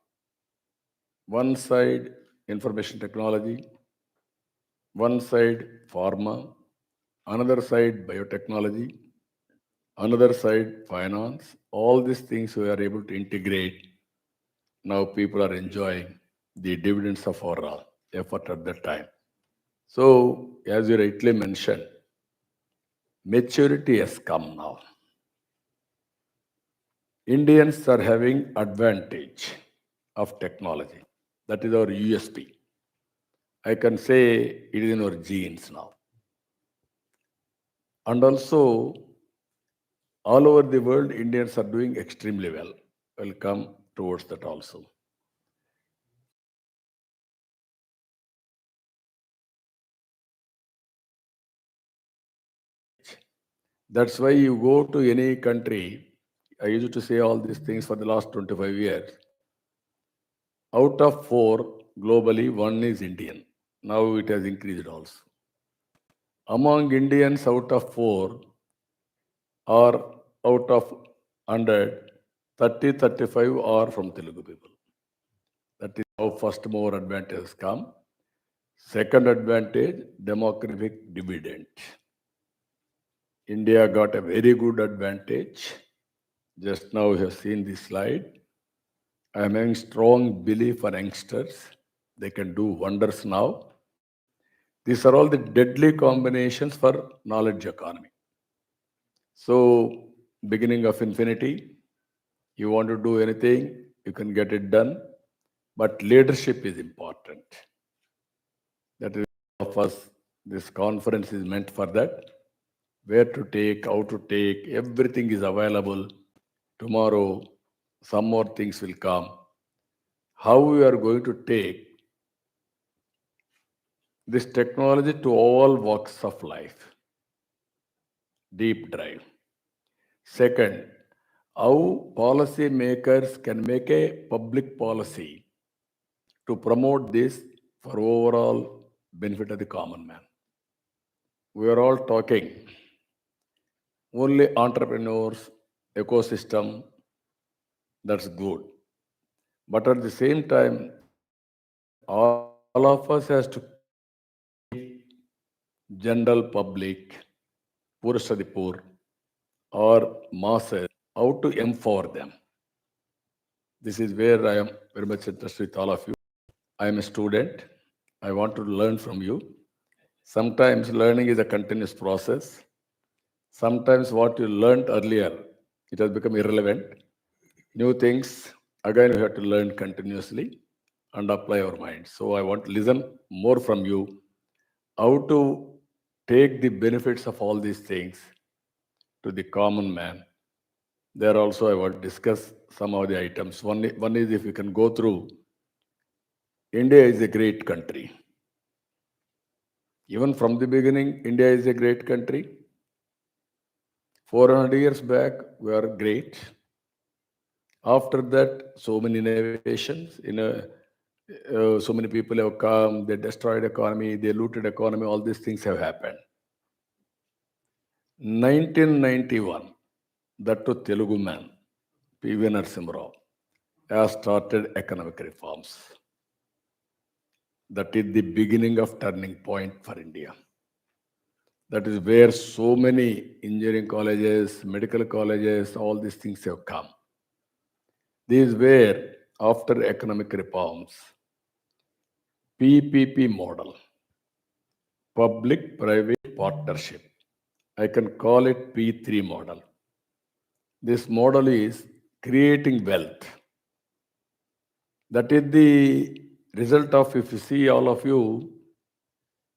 One side information technology, one side pharma, another side biotechnology, another side finance. All these things we are able to integrate. Now people are enjoying the dividends of our effort at that time. So, as you rightly mentioned, maturity has come now. Indians are having advantage of technology. That is our USP. I can say it is in our genes now. And also, all over the world, Indians are doing extremely well. We'll come towards that also. That's why you go to any country, I used to say all these things for the last 25 years. Out of 4, globally, 1 is Indian. Now it has increased also. Among Indians, out of 4, or out of 100, 30, 35 are from Telugu people. That is how first more advantage has come. Second advantage, demographic dividend. India got a very good advantage. Just now you have seen this slide. I am having strong belief for youngsters. They can do wonders now. These are all the deadly combinations for knowledge economy. So, beginning of infinity, you want to do anything, you can get it done, but leadership is important. That is of us, this conference is meant for that. Where to take, how to take, everything is available. Tomorrow, some more things will come. How we are going to take this technology to all walks of life. Deep dive. Second, how policy makers can make a public policy to promote this for overall benefit of the common man. We are all talking only entrepreneurs, ecosystem, that's good. But at the same time, all of us has to general public, poorest of the poor, or masses, how to empower them. This is where I am very much interested with all of you. I am a student. I want to learn from you. Sometimes learning is a continuous process. Sometimes what you learned earlier, it has become irrelevant. New things, again, we have to learn continuously and apply our mind. So I want to listen more from you, how to take the benefits of all these things to the common man. There also I want to discuss some of the items. One is if you can go through, India is a great country. Even from the beginning, India is a great country. 400 years back, we are great. After that, so many innovations, so many people have come, they destroyed economy, they looted economy, all these things have happened. 1991, that to Telugu man, P.V. Narasimha Rao, has started economic reforms. That is the beginning of turning point for India. That is where so many engineering colleges, medical colleges, all these things have come. These were after economic reforms, PPP model, public-private partnership. I can call it P3 model. This model is creating wealth. That is the result of, if you see all of you,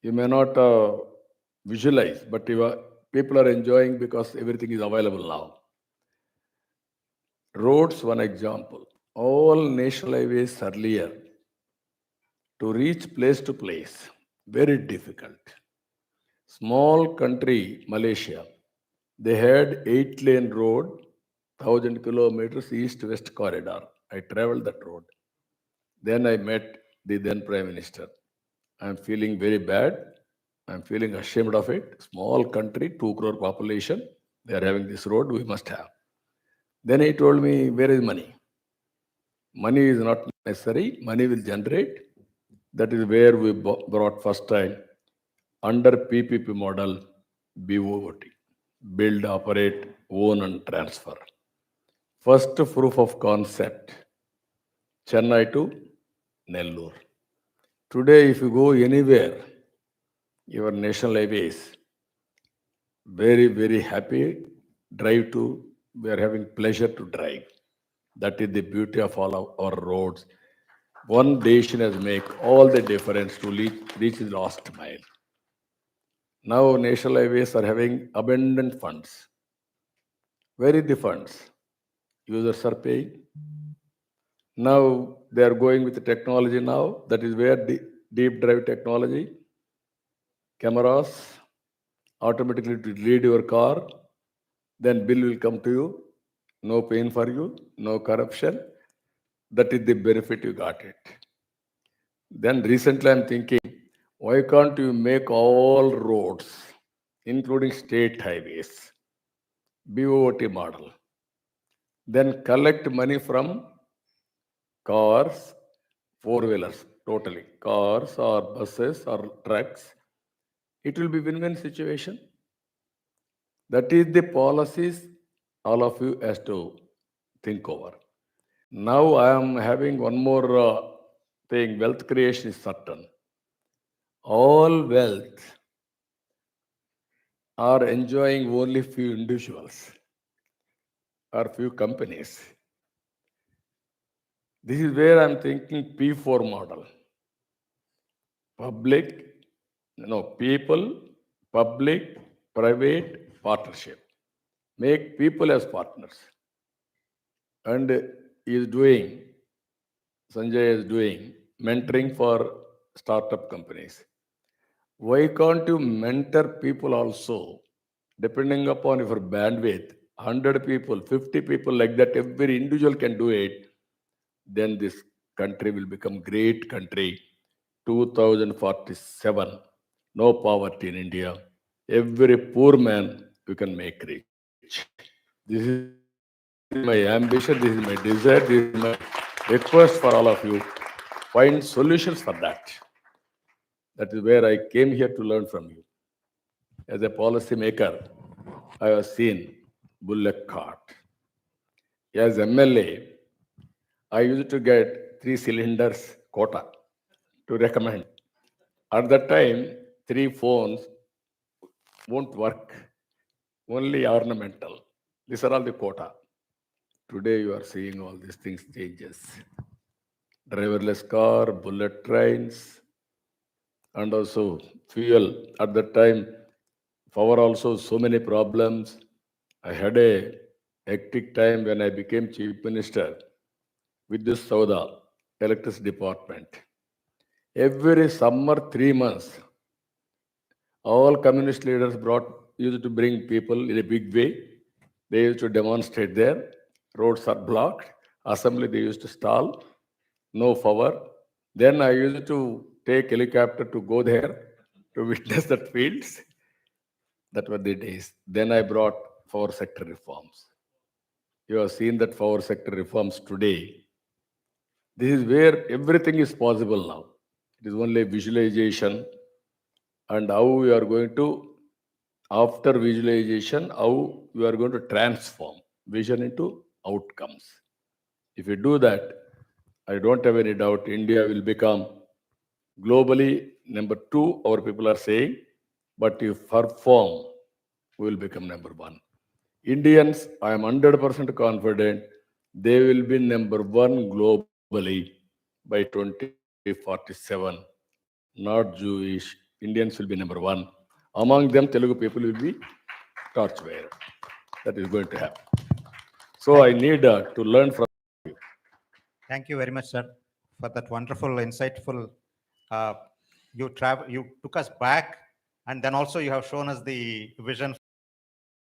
you may not visualize, but people are enjoying because everything is available now. Roads, one example. All national highways earlier, to reach place to place, very difficult. Small country, Malaysia, they had 8-lane road, 1,000 kilometers east-west corridor. I traveled that road. Then I met the then Prime Minister. I'm feeling very bad. I'm feeling ashamed of it. Small country, 2 crore population. They are having this road, we must have. Then he told me, where is money? Money is not necessary. Money will generate. That is where we brought first time under PPP model, BOT, build, operate, own and transfer. First proof of concept, Chennai to Nellore. Today, if you go anywhere, your national highways, very, very happy drive to, we are having pleasure to drive. That is the beauty of all our roads. One decision has made all the difference to reach the last mile. Now national highways are having abundant funds. Where is the funds? Users are paying. Now they are going with the technology now. That is where the deep drive technology, cameras, automatically to lead your car, then bill will come to you, no pain for you, no corruption. That is the benefit you got it. Then recently I'm thinking, why can't you make all roads, including state highways, BOT model? Then collect money from cars, four-wheelers, totally, cars or buses or trucks. It will be win-win situation. That is the policies all of you has to think over. Now I am having one more thing, wealth creation is certain. All wealth are enjoying only few individuals or few companies. This is where I'm thinking P4 model. People, public, private partnership. Make people as partners. And Sanjay is doing mentoring for startup companies. Why can't you mentor people also, depending upon your bandwidth, 100 people, 50 people like that, every individual can do it, then this country will become great country. 2047, no poverty in India. Every poor man you can make rich. This is my ambition, this is my desire, this is my request for all of you, find solutions for that. That is where I came here to learn from you. As a policy maker, I have seen bullock cart. As MLA, I used to get 3 cylinders quota to recommend. At that time, 3 phones won't work, only ornamental. These are all the quota. Today you are seeing all these things changes. Driverless car, bullet trains, and also fuel. At that time, power also so many problems. I had a hectic time when I became chief minister with this Sauda, electricity department. Every summer, 3 months, all communist leaders used to bring people in a big way. They used to demonstrate there. Roads are blocked. Assembly they used to stall. No power. Then I used to take helicopter to go there to witness the fields. That were the days. Then I brought power sector reforms. You have seen that power sector reforms today. This is where everything is possible now. It is only visualization and how we are going to, after visualization, how we are going to transform vision into outcomes. If you do that, I don't have any doubt India will become globally number 2, our people are saying, but if perform, we will become number 1. Indians, I am 100% confident they will be number 1 globally by 2047. Not Jewish, Indians will be number 1. Among them, Telugu people will be torchbearer. That is going to happen. So I need to learn from you. Thank you very much, sir, for that wonderful, insightful. You took us back, and then also you have shown us the vision.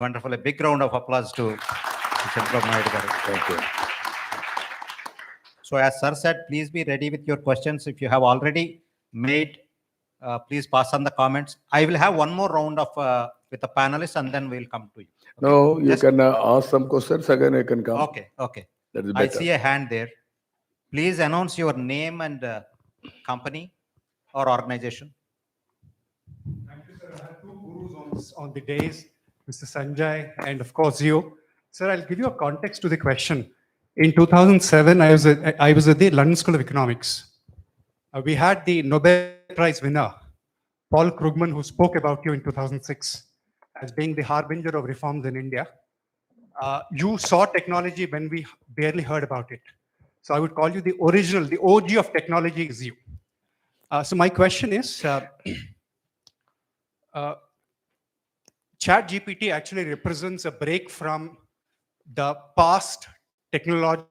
Wonderful. A big round of applause to Chandrababu Naidu garu. Thank you. So, as sir said, please be ready with your questions. If you have already made, please pass on the comments. I will have one more round of with the panelists, and then we'll come to you. Okay? No, you Just- can ask some questions again. I can come. Okay. That is I better. see a hand there. Please announce your name and company or organization. Thank you, sir. I have two gurus on the days, Mr. Sanjay and of course you. Sir, I'll give you a context to the question. In 2007, I was at the London School of Economics. We had the Nobel Prize winner, Paul Krugman, who spoke about you in 2006 as being the harbinger of reforms in India. You saw technology when we barely heard about it. So I would call you the original, the OG of technology is you. So my question is, ChatGPT actually represents a break from the past technological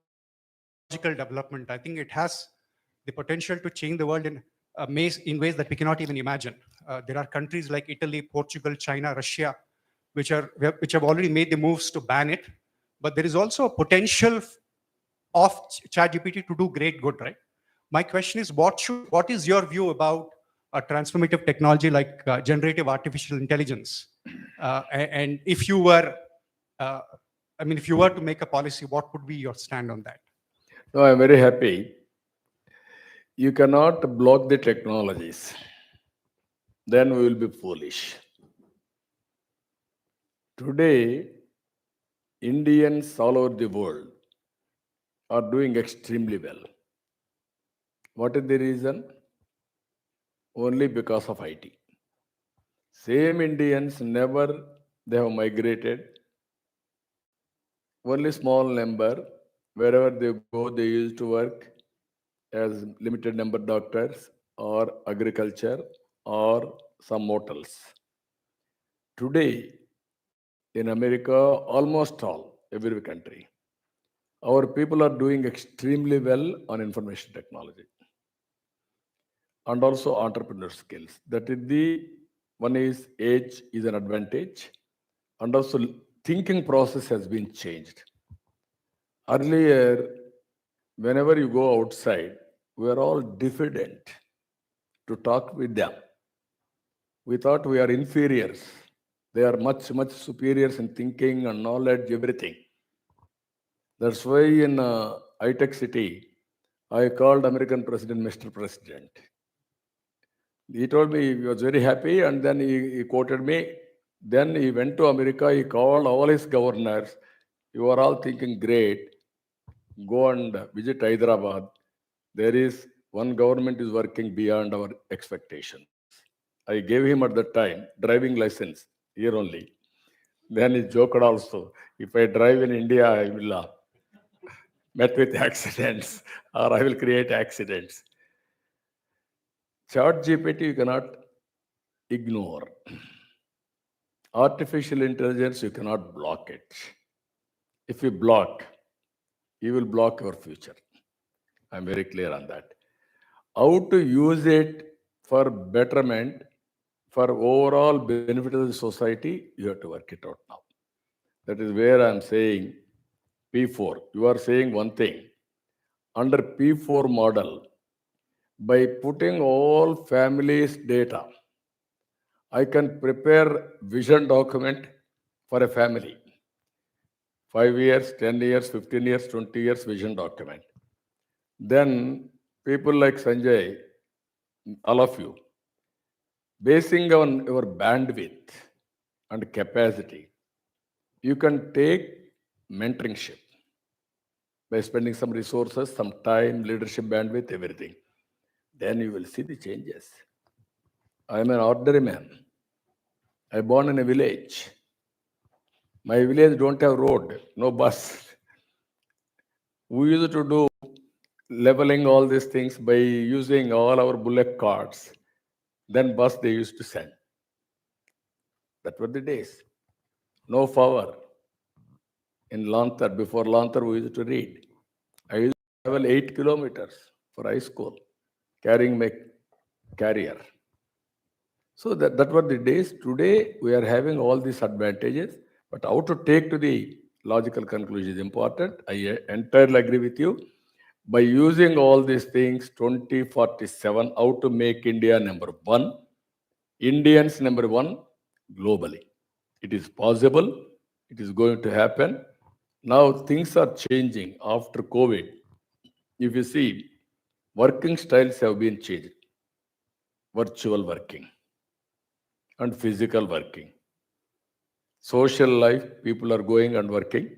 development. I think it has the potential to change the world in ways that we cannot even imagine. There are countries like Italy, Portugal, China, Russia, which have already made the moves to ban it. But there is also a potential of ChatGPT to do great good, right? My question is, what is your view about a transformative technology like generative artificial intelligence? And if you were, if you were to make a policy, what would be your stand on that? No, I'm very happy. You cannot block the technologies. Then we will be foolish. Today, Indians all over the world are doing extremely well. What is the reason? Only because of IT. Same Indians they have migrated. Only small number, wherever they go, they used to work as limited number doctors or agriculture or some motels. Today, in America, almost all, every country, our people are doing extremely well on information technology and also entrepreneur skills. That is the one is age is an advantage, and also thinking process has been changed. Earlier, whenever you go outside, we are all diffident to talk with them. We thought we are inferiors. They are much, much superiors in thinking and knowledge, everything. That's why in high-tech city, I called American president, Mr. President. He told me he was very happy, and then he quoted me. Then he went to America, he called all his governors. You are all thinking great. Go and visit Hyderabad. There is one government is working beyond our expectations. I gave him at that time driving license here only. Then he joked also, if I drive in India, I will met with accidents or I will create accidents. Chat GPT you cannot ignore. Artificial intelligence, you cannot block it. If you block, you will block your future. I'm very clear on that. How to use it for betterment, for overall benefit of the society, you have to work it out now. That is where I'm saying P4. You are saying one thing. Under P4 model, by putting all families' data, I can prepare vision document for a family. 5 years, 10 years, 15 years, 20 years vision document. Then people like Sanjay, all of you, basing on your bandwidth and capacity, you can take mentoringship by spending some resources, some time, leadership bandwidth, everything. Then you will see the changes. I am an ordinary man. I born in a village. My village don't have road, no bus. We used to do leveling all these things by using all our bullock carts. Then bus they used to send. That were the days. No power. In Lantar, before Lantar we used to read. I used to travel 8 kilometers for high school, carrying my carrier. So that were the days. Today we are having all these advantages, but how to take to the logical conclusion is important. I entirely agree with you. By using all these things, 2047, how to make India number one, Indians number one globally. It is possible. It is going to happen. Now things are changing after COVID. If you see, working styles have been changed. Virtual working and physical working. Social life, people are going and working,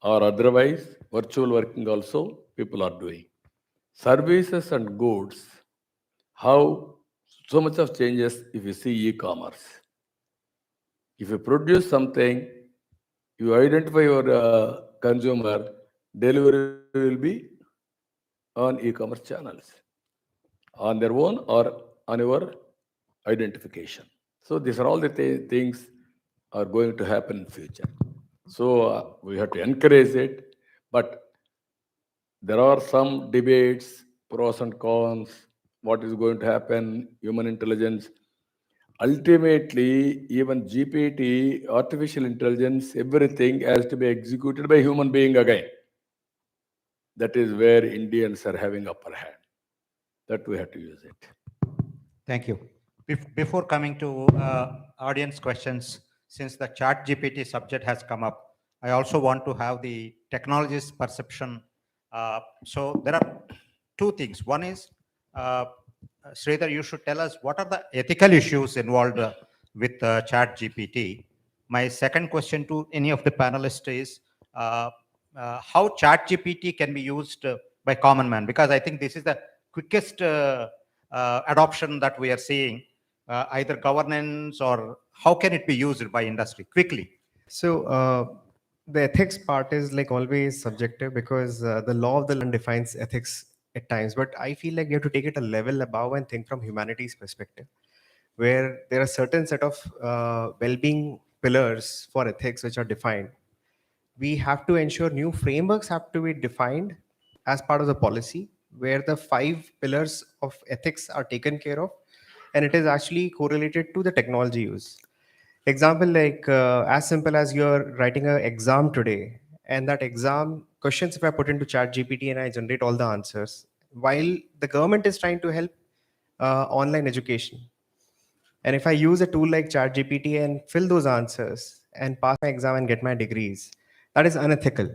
or otherwise, virtual working also, people are doing. Services and goods, how so much of changes if you see e-commerce. If you produce something, you identify your consumer, delivery will be on e-commerce channels, on their own or on your identification. So these are all the things are going to happen in future. So we have to encourage it, but there are some debates, pros and cons, what is going to happen, human intelligence. Ultimately, even GPT, artificial intelligence, everything has to be executed by human being again. That is where Indians are having upper hand. That we have to use it. Thank you. Before coming to audience questions, since the chat GPT subject has come up, I also want to have the technologist perception. So there are two things. One is, Sridhar, you should tell us what are the ethical issues involved with chat GPT. My second question to any of the panelists is how chat GPT can be used by common man, because I think this is the quickest adoption that we are seeing, either governance or how can it be used by industry quickly? So the ethics part is like always subjective because the law of the land defines ethics at times. But I feel like we have to take it a level above and think from humanity's perspective, where there are certain set of well-being pillars for ethics which are defined. We have to ensure new frameworks have to be defined as part of the policy, where the 5 pillars of ethics are taken care of, and it is actually correlated to the technology use. Example like as simple as you're writing an exam today, and that exam questions, if I put into chat GPT and I generate all the answers, while the government is trying to help online education, and if I use a tool like chat GPT and fill those answers and pass my exam and get my degrees, that is unethical.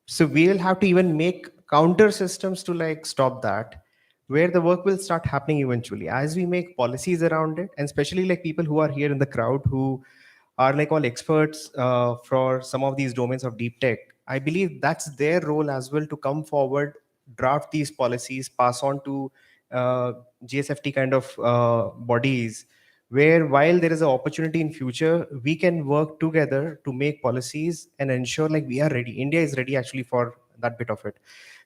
So we'll have to even make counter systems to like stop that, where the work will start happening eventually as we make policies around it, and especially like people who are here in the crowd who are like all experts for some of these domains of deep tech. I believe that's their role as well to come forward, draft these policies, pass on to GSFT kind of bodies, where while there is an opportunity in future, we can work together to make policies and ensure like we are ready. India is ready actually for that bit of it.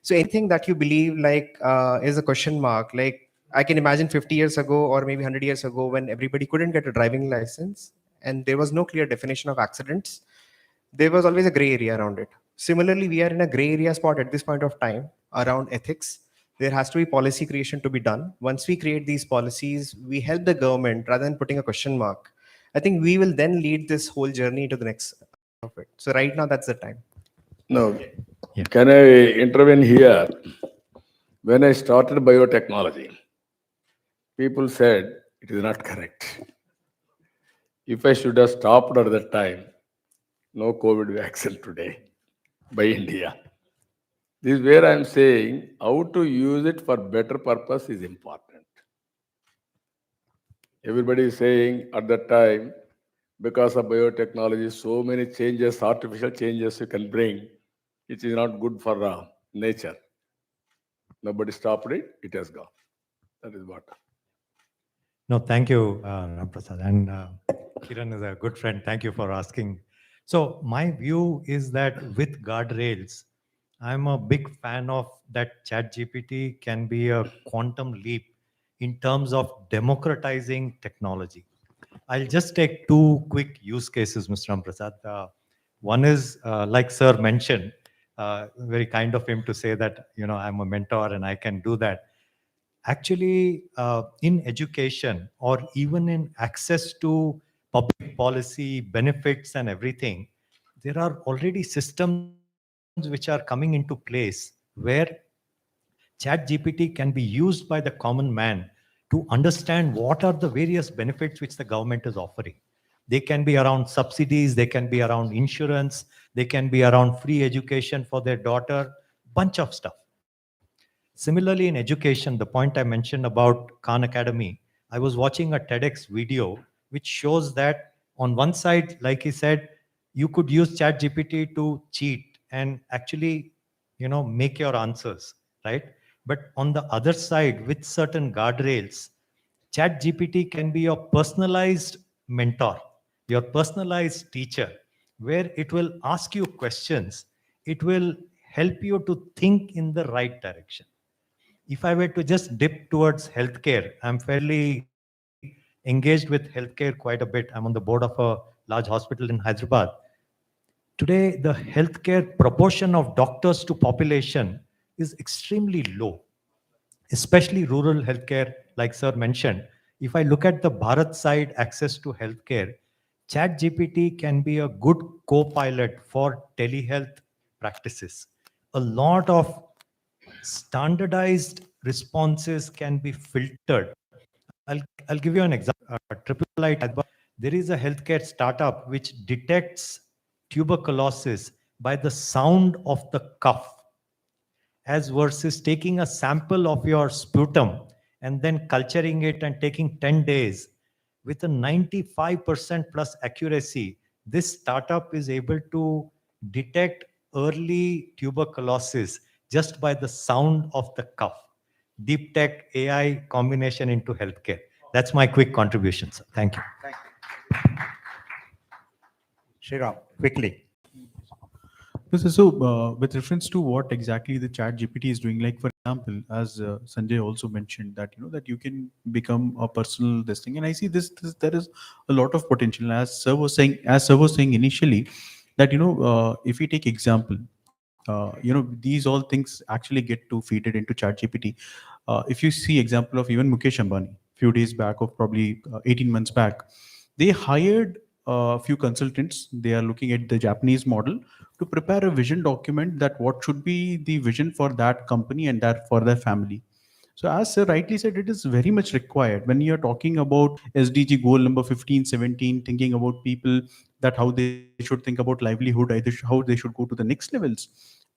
So anything that you believe like is a question mark, like I can imagine 50 years ago or maybe 100 years ago when everybody couldn't get a driving license and there was no clear definition of accidents, there was always a gray area around it. Similarly, we are in a gray area spot at this point of time around ethics. There has to be policy creation to be done. Once we create these policies, we help the government rather than putting a question mark. I think we will then lead this whole journey to the next of it. So right now, that's the time. No, can I intervene here? When I started biotechnology, people said it is not correct. If I should have stopped at that time, no COVID vaccine today by India. This is where I'm saying how to use it for better purpose is important. Everybody is saying at that time, because of biotechnology, so many changes, artificial changes you can bring, which is not good for nature. Nobody stopped it, it has gone. That is what. No, thank you, Ramprasad. And Kiran is a good friend. Thank you for asking. So my view is that with guardrails, I'm a big fan of that ChatGPT can be a quantum leap in terms of democratizing technology. I'll just take two quick use cases, Mr. Ramprasad. One is, like Sir mentioned, very kind of him to say that, I'm a mentor and I can do that. Actually, in education or even in access to public policy benefits and everything, there are already systems which are coming into place where ChatGPT can be used by the common man to understand what are the various benefits which the government is offering. They can be around subsidies, they can be around insurance, they can be around free education for their daughter, bunch of stuff. Similarly, in education, the point I mentioned about Khan Academy, I was watching a TEDx video which shows that on one side, like he said, you could use ChatGPT to cheat and actually, make your answers, right? But on the other side, with certain guardrails, ChatGPT can be your personalized mentor, your personalized teacher, where it will ask you questions. It will help you to think in the right direction. If I were to just dip towards healthcare, I'm fairly engaged with healthcare quite a bit. I'm on the board of a large hospital in Hyderabad. Today, the healthcare proportion of doctors to population is extremely low, especially rural healthcare, like Sir mentioned. If I look at the Bharat side access to healthcare, ChatGPT can be a good co-pilot for telehealth practices. A lot of standardized responses can be filtered. I'll give you an example. Triple I, there is a healthcare startup which detects tuberculosis by the sound of the cough, as versus taking a sample of your sputum and then culturing it and taking 10 days with a 95% plus accuracy. This startup is able to detect early tuberculosis just by the sound of the cough. Deep tech AI combination into healthcare. That's my quick contribution, sir. Thank you. Shriram, quickly. With reference to what exactly the Chat GPT is doing, like for example, as Sanjay also mentioned that that you can become a personal this thing, and I see this there is a lot of potential. As Sir was saying initially, that if we take example, these all things actually get to feed it into Chat GPT. If you see example of even Mukesh Ambani, few days back, or probably 18 months back, they hired a few consultants. They are looking at the Japanese model to prepare a vision document, that what should be the vision for that company and that for their family. So as Sir rightly said, it is very much required when you're talking about SDG goal number 15, 17, thinking about people, that how they should think about livelihood, either how they should go to the next levels.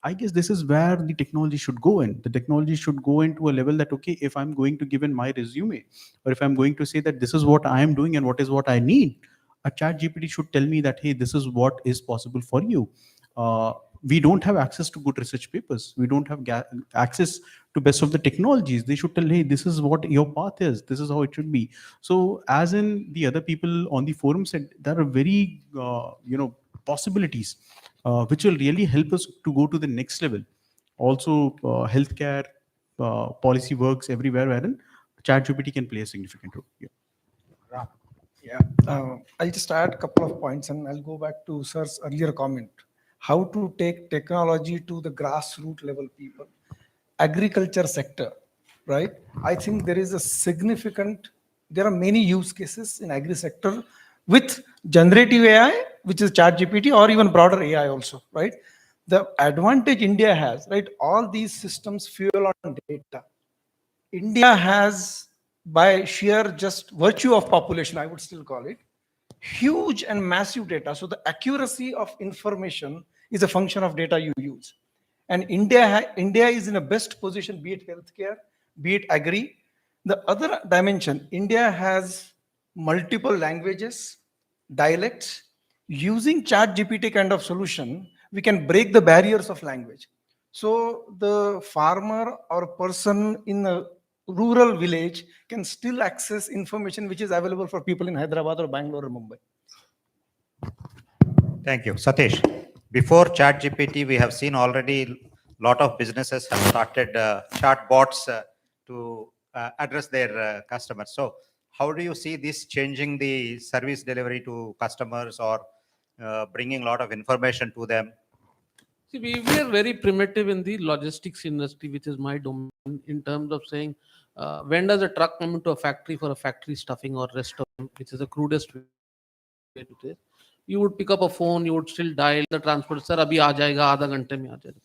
I guess this is where the technology should go in. The technology should go into a level that, okay, if I'm going to give in my resume, or if I'm going to say that this is what I am doing and what is what I need, a chat GPT should tell me that, hey, this is what is possible for you. We don't have access to good research papers. We don't have access to best of the technologies. They should tell, hey, this is what your path is. This is how it should be. So as in the other people on the forum said, there are very, possibilities which will really help us to go to the next level. Also, healthcare policy works everywhere wherein ChatGPT can play a significant role. Yeah. Yeah, I'll just add a couple of points and I'll go back to sir's earlier comment. How to take technology to the grassroots level people. Agriculture sector, right? I think there is a significant, there are many use cases in agri sector with generative AI, which is ChatGPT, or even broader AI also, right? The advantage India has, right? All these systems fuel on data. India has, by sheer just virtue of population, I would still call it, huge and massive data. So the accuracy of information is a function of data you use. And India is in a best position, be it healthcare, be it agri. The other dimension, India has multiple languages, dialects. Using chat GPT kind of solution, we can break the barriers of language. So the farmer or person in a rural village can still access information which is available for people in Hyderabad or Bangalore or Mumbai. Thank you. Satish, before ChatGPT, we have seen already a lot of businesses have started chatbots to address their customers. So how do you see this changing the service delivery to customers or bringing a lot of information to them? See, we are very primitive in the logistics industry, which is my domain, in terms of saying, when does a truck come into a factory for a factory stuffing or rest of them, which is the crudest way to say. You would pick up a phone, you would still dial the transport, sir, abhi aa jayega, aadha ghante mein aa jayega.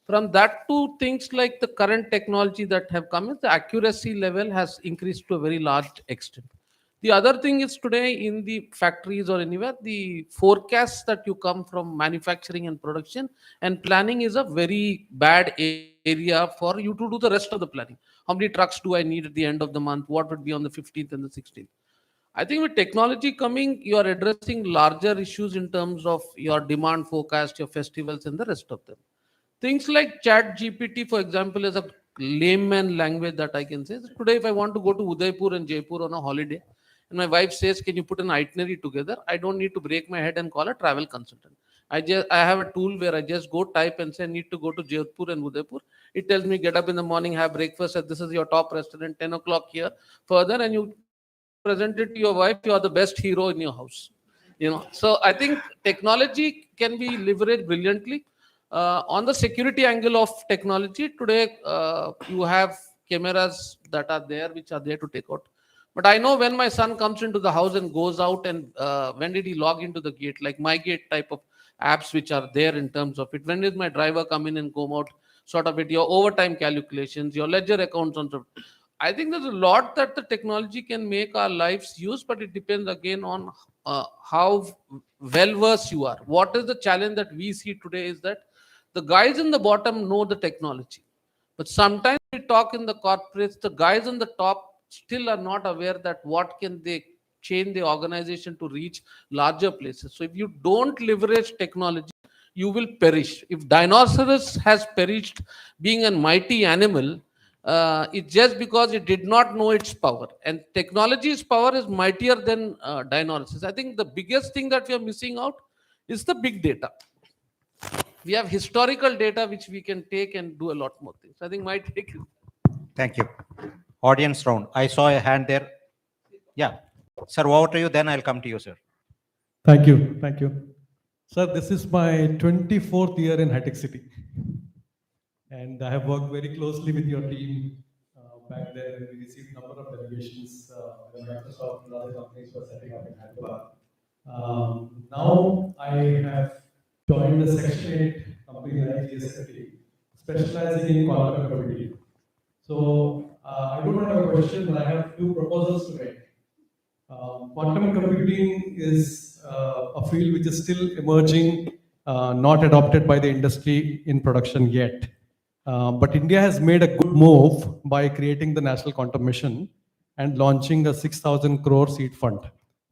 From that to things like the current technology that have come in, the accuracy level has increased to a very large extent. The other thing is today in the factories or anywhere, the forecasts that you come from manufacturing and production and planning is a very bad area for you to do the rest of the planning. How many trucks do I need at the end of the month? What would be on the 15th and the 16th? I think with technology coming, you are addressing larger issues in terms of your demand forecast, your festivals, and the rest of them. Things like Chat GPT, for example, is a layman language that I can say. Today, if I want to go to Udaipur and Jaipur on a holiday, and my wife says, "Can you put an itinerary together?" I don't need to break my head and call a travel consultant. I have a tool where I just go type and say, "I need to go to Jaipur and Udaipur." It tells me, "Get up in the morning, have breakfast, and this is your top restaurant, 10 o'clock here." Further, and you present it to your wife, you are the best hero in your house. So I think technology can be leveraged brilliantly. On the security angle of technology, today you have cameras that are there, which are there to take out. But I know when my son comes into the house and goes out, and when did he log into the gate, like my gate type of apps which are there in terms of it. When did my driver come in and go out, sort of it, your overtime calculations, your ledger accounts on. I think there's a lot that the technology can make our lives use, but it depends again on how well versed you are. What is the challenge that we see today is that the guys in the bottom know the technology, but sometimes we talk in the corporates, the guys on the top still are not aware that what can they change the organization to reach larger places. So if you don't leverage technology, you will perish. If dinosaurs has perished being a mighty animal, it's just because it did not know its power. And technology's power is mightier than dinosaurs. I think the biggest thing that we are missing out is the big data. We have historical data which we can take and do a lot more things. I think my take is. Thank you. Audience round. I saw a hand there. Yeah. Sir, over to you, then I'll come to you, sir. Thank you. Thank you. Sir, this is my 24th year in High-Tech City. And I have worked very closely with your team back there. We received a number of delegations when Microsoft and other companies were setting up in Hyderabad. Now I have joined the Section 8 company like GSFT, specializing in quantum computing. So I don't have a question, but I have two proposals to make. Quantum computing is a field which is still emerging not adopted by the industry in production yet. But India has made a good move by creating the National Quantum Mission and launching a 6,000 crore seed fund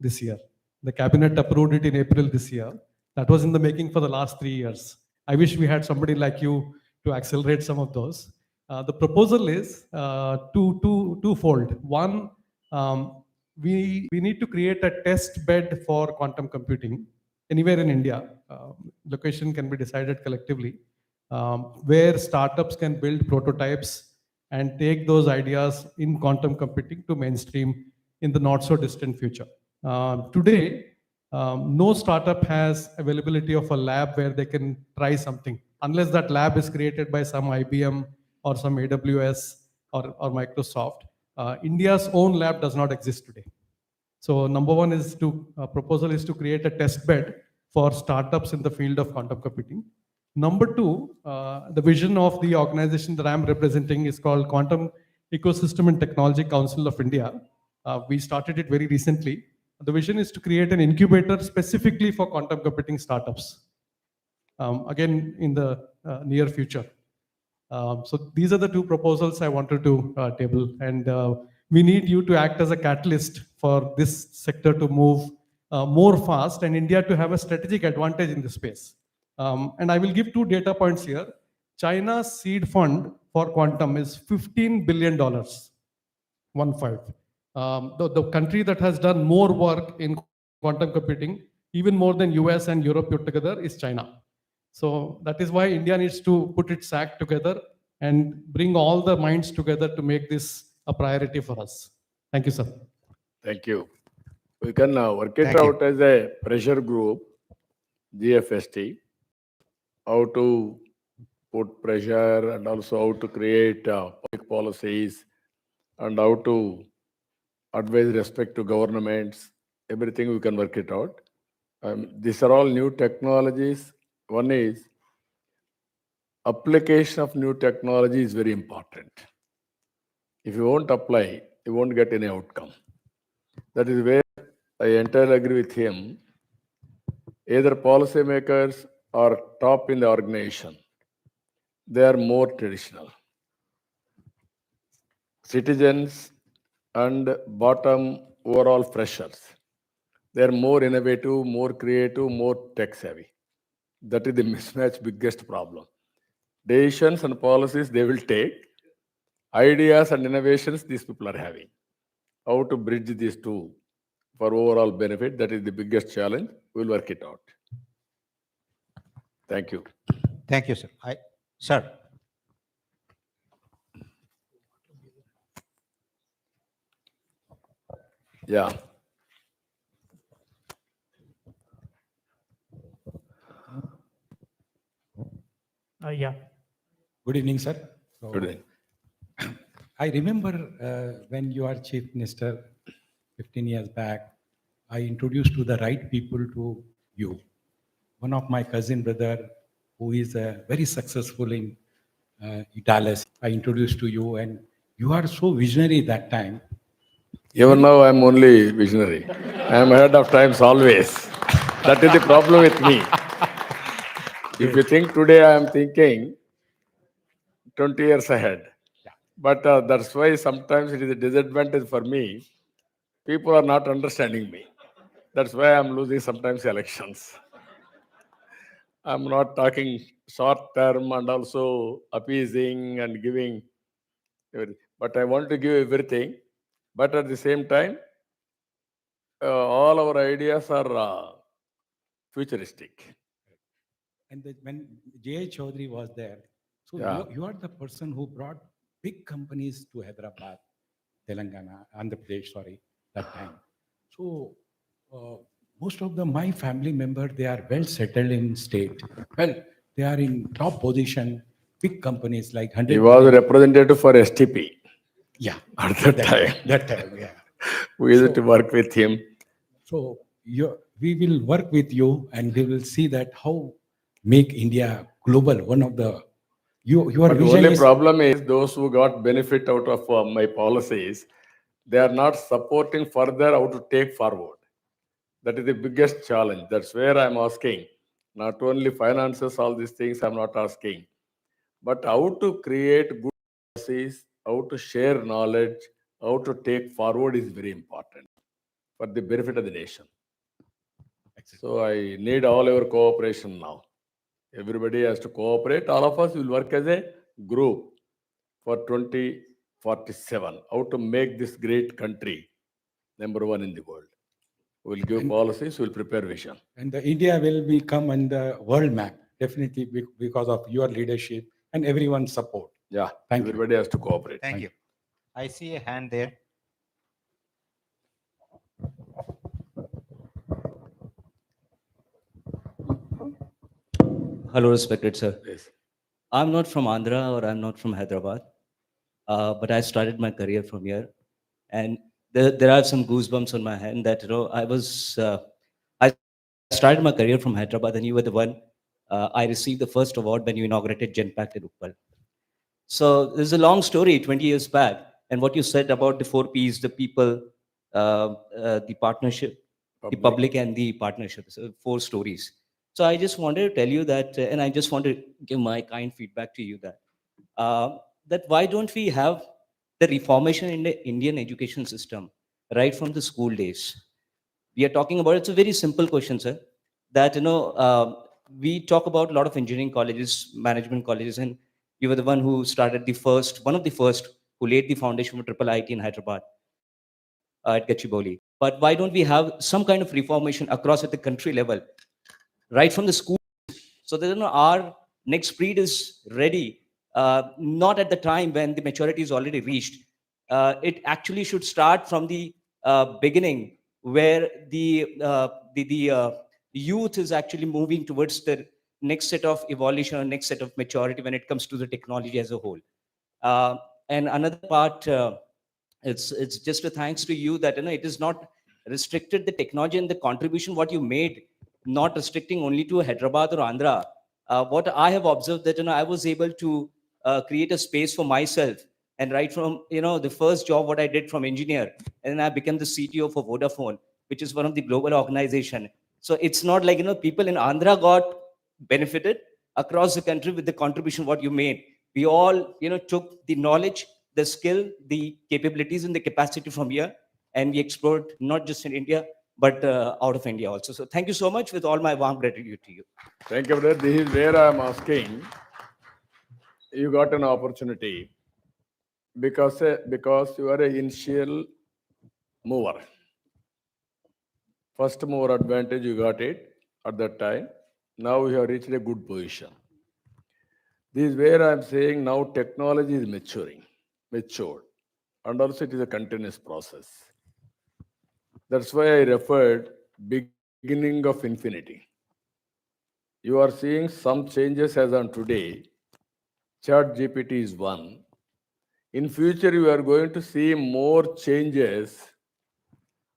this year. The cabinet approved it in April this year. That was in the making for the last 3 years. I wish we had somebody like you to accelerate some of those. The proposal is twofold. One, we need to create a test bed for quantum computing anywhere in India. Location can be decided collectively, where startups can build prototypes and take those ideas in quantum computing to mainstream in the not so distant future. Today, no startup has availability of a lab where they can try something unless that lab is created by some IBM or some AWS or Microsoft. India's own lab does not exist today. So number one is proposal is to create a test bed for startups in the field of quantum computing. Number two, the vision of the organization that I'm representing is called Quantum Ecosystem and Technology Council of India. We started it very recently. The vision is to create an incubator specifically for quantum computing startups, again, in the near future. So these are the two proposals I wanted to table, and we need you to act as a catalyst for this sector to move more fast and India to have a strategic advantage in this space. And I will give 2 data points here. China's seed fund for quantum is $15 billion, 1-5. The country that has done more work in quantum computing, even more than US and Europe put together, is China. So that is why India needs to put its act together and bring all the minds together to make this a priority for us. Thank you, sir. Thank you. We can work it Thank you. out as a pressure group, GFST, how to put pressure and also how to create public policies and how to advise respect to governments, everything we can work it out. These are all new technologies. One is application of new technology is very important. If you won't apply, you won't get any outcome. That is where I entirely agree with him. Either policymakers or top in the organization, they are more traditional. Citizens and bottom overall freshers, they are more innovative, more creative, more tech savvy. That is the mismatch biggest problem. Decisions and policies they will take, ideas and innovations these people are having. How to bridge these two for overall benefit, that is the biggest challenge. We'll work it out. Thank you. Thank you, sir. Sir. Yeah. Yeah. Good evening, sir. Good evening. I remember when you are chief minister 15 years back, I introduced to the right people to you. One of my cousin brother, who is very successful in dialysis, I introduced to you, and you are so visionary that time. Even now, I'm only visionary. I'm ahead of times always. That is the problem with me. If you think today, I'm thinking 20 years ahead. Yeah. But that's why sometimes it is a disadvantage for me. People are not understanding me. That's why I'm losing sometimes elections. I'm not talking short term and also appeasing and giving everything. But I want to give everything. But at the same time, all our ideas are futuristic. And when J.A. Chaudhary was there, so Yeah. you are the person who brought big companies to Hyderabad, Telangana, Andhra Pradesh, sorry, that time. So most of my family members, they are well settled in state. Well, they are in top position, big companies like 100. He was a representative for STP. Yeah. At that time. That time, yeah. We used to work with him. So we will work with you, and we will see that how make India global. One of the your But the vision only is problem is those who got benefit out of my policies, they are not supporting further how to take forward. That is the biggest challenge. That's where I'm asking Not only finances, all these things I'm not asking, but how to create good policies, how to share knowledge, how to take forward is very important for the benefit of the nation. So I need all your cooperation now. Everybody has to cooperate. All of us will work as a group for 2047. How to make this great country number one in the world. We'll give And- policies, we'll prepare vision. And the India will become on the world map, definitely because of your leadership and everyone's support. Yeah, Thank you. everybody has to cooperate. Thank you. I see a hand there. Hello, respected sir. Yes. I'm not from Andhra or I'm not from Hyderabad, but I started my career from here, and there are some goosebumps on my hand that I started my career from Hyderabad, and you were the one I received the first award when you inaugurated Genpact in Uppal. So there's a long story, 20 years back, and what you said about the 4 Ps, the people, the partnership, the public and the partnership, so 4 stories. So I just wanted to tell you that, and I just want to give my kind feedback to you that why don't we have the reformation in the Indian education system right from the school days? We are talking about, it's a very simple question, sir, that, we talk about a lot of engineering colleges, management colleges, and you were the one who started one of the first who laid the foundation for triple IT in Hyderabad at Gachibowli. But why don't we have some kind of reformation across at the country level, right from the school, so that our next breed is ready, not at the time when the maturity is already reached. It actually should start from the beginning, where the youth is actually moving towards the next set of evolution or next set of maturity when it comes to the technology as a whole. And another part, it's just a thanks to you that it is not restricted the technology and the contribution what you made, not restricting only to Hyderabad or Andhra. What I have observed that I was able to create a space for myself, and right from the first job what I did from engineer, and then I became the CTO for Vodafone, which is one of the global organization. So it's not like people in Andhra got benefited across the country with the contribution what you made. We all took the knowledge, the skill, the capabilities, and the capacity from here, and we explored not just in India but out of India also. So thank you so much, with all my warm gratitude to you. Thank you, brother. This is where I am asking. You got an opportunity because you are an initial mover. First mover advantage, you got it at that time. Now you have reached a good position. This is where I am saying now technology is matured, and also it is a continuous process. That's why I referred beginning of infinity. You are seeing some changes as on today. Chat GPT is one. In future, you are going to see more changes,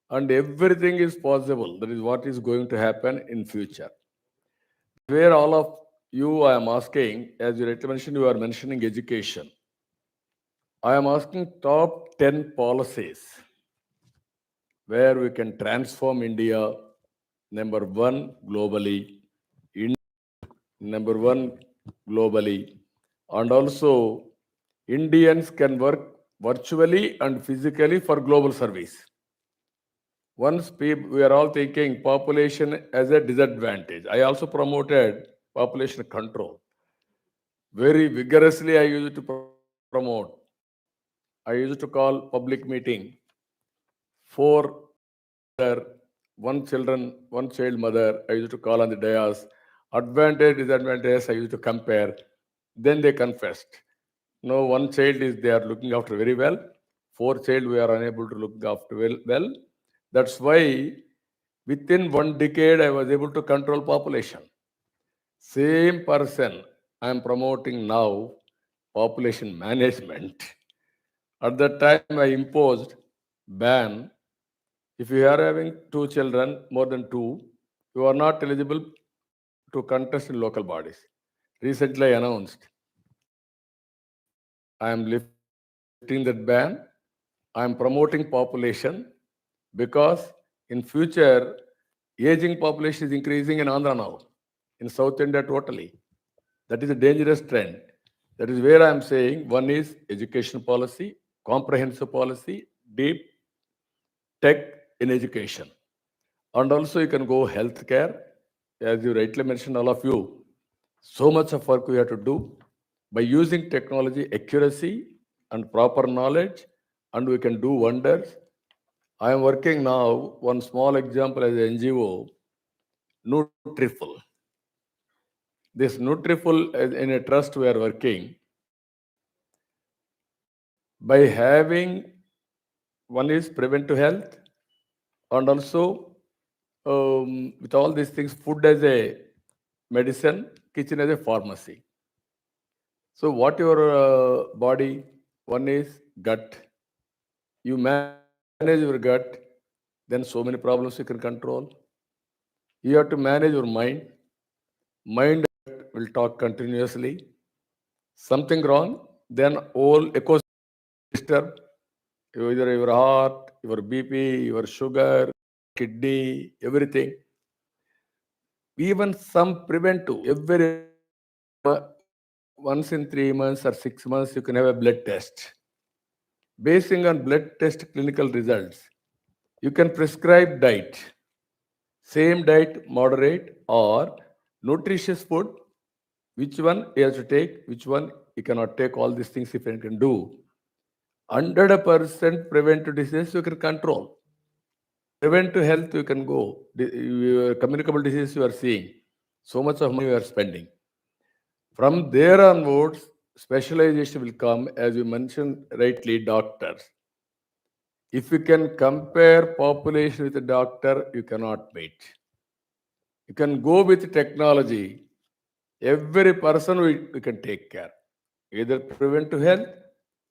and everything is possible. That is what is going to happen in future. Where all of you, I am asking, as you rightly mentioned, you are mentioning education. I am asking top 10 policies where we can transform India, number one globally, number one globally, and also Indians can work virtually and physically for global service. Once we are all thinking population as a disadvantage. I also promoted population control. Very vigorously I used to promote. I used to call public meeting for one child mother. I used to call on the dais. Advantage, disadvantage, I used to compare. Then they confessed. No, one child they are looking after very well. 4 child we are unable to look after well. That's why within 1 decade I was able to control population. Same person I am promoting now, population management. At that time I imposed ban. If you are having 2 children, more than 2, you are not eligible to contest in local bodies. Recently I announced I am lifting that ban. I am promoting population because in future, aging population is increasing in Andhra now. in South India totally. That is a dangerous trend. That is where I'm saying one is education policy, comprehensive policy, deep tech in education. And also you can go healthcare, as you rightly mentioned, all of you. So much of work we have to do by using technology, accuracy and proper knowledge, and we can do wonders. I am working now, one small example as an NGO, Nutriful. This Nutriful in a trust we are working by having one is preventive health and also with all these things, food as a medicine, kitchen as a pharmacy. So what your body, one is gut. You manage your gut, then so many problems you can control. You have to manage your mind. Mind will talk continuously. Something wrong, then whole ecosystem, either your heart, your BP, your sugar, kidney, everything. Even some preventive, every once in 3 months or 6 months, you can have a blood test. Basing on blood test clinical results, you can prescribe diet. Same diet, moderate or nutritious food. Which one he has to take, which one he cannot take, all these things if you can do. 100% preventive disease you can control. Preventive health you can go. Communicable disease you are seeing. So much of money you are spending. From there onwards, specialization will come, as you mentioned rightly, doctors. If you can compare population with a doctor, you cannot meet. You can go with technology. Every person we can take care. Either preventive health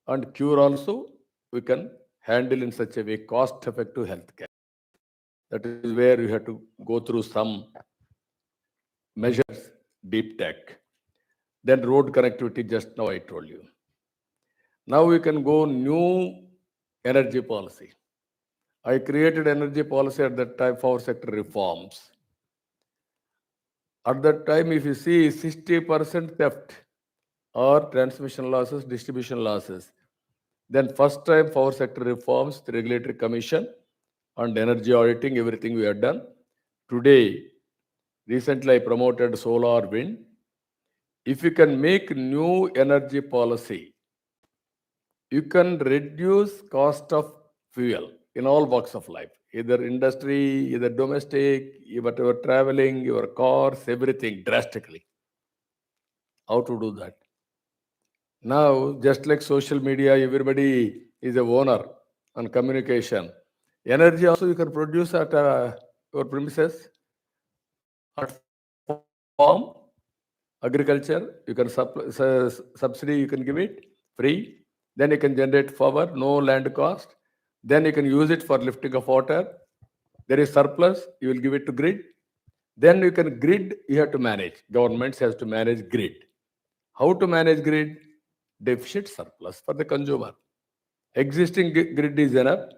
and cure also, we can handle in such a way, cost-effective healthcare. That is where you have to go through some measures, deep tech. Then road connectivity, just now I told you. Now we can go new energy policy. I created energy policy at that time, power sector reforms. At that time, if you see 60% theft or transmission losses, distribution losses, then first time power sector reforms, the regulatory commission and energy auditing, everything we have done. Today, recently I promoted solar wind. If you can make new energy policy, you can reduce cost of fuel in all walks of life, either industry, either domestic, whatever traveling, your cars, everything drastically. How to do that? Now, just like social media, everybody is a owner on communication. Energy also you can produce at your premises, at farm, agriculture, you can subsidy, you can give it free. Then you can generate power, no land cost. Then you can use it for lifting of water. There is surplus, you will give it to grid. Then you can grid, you have to manage. Governments has to manage grid. How to manage grid? Deficit surplus for the consumer. Existing grid is enough.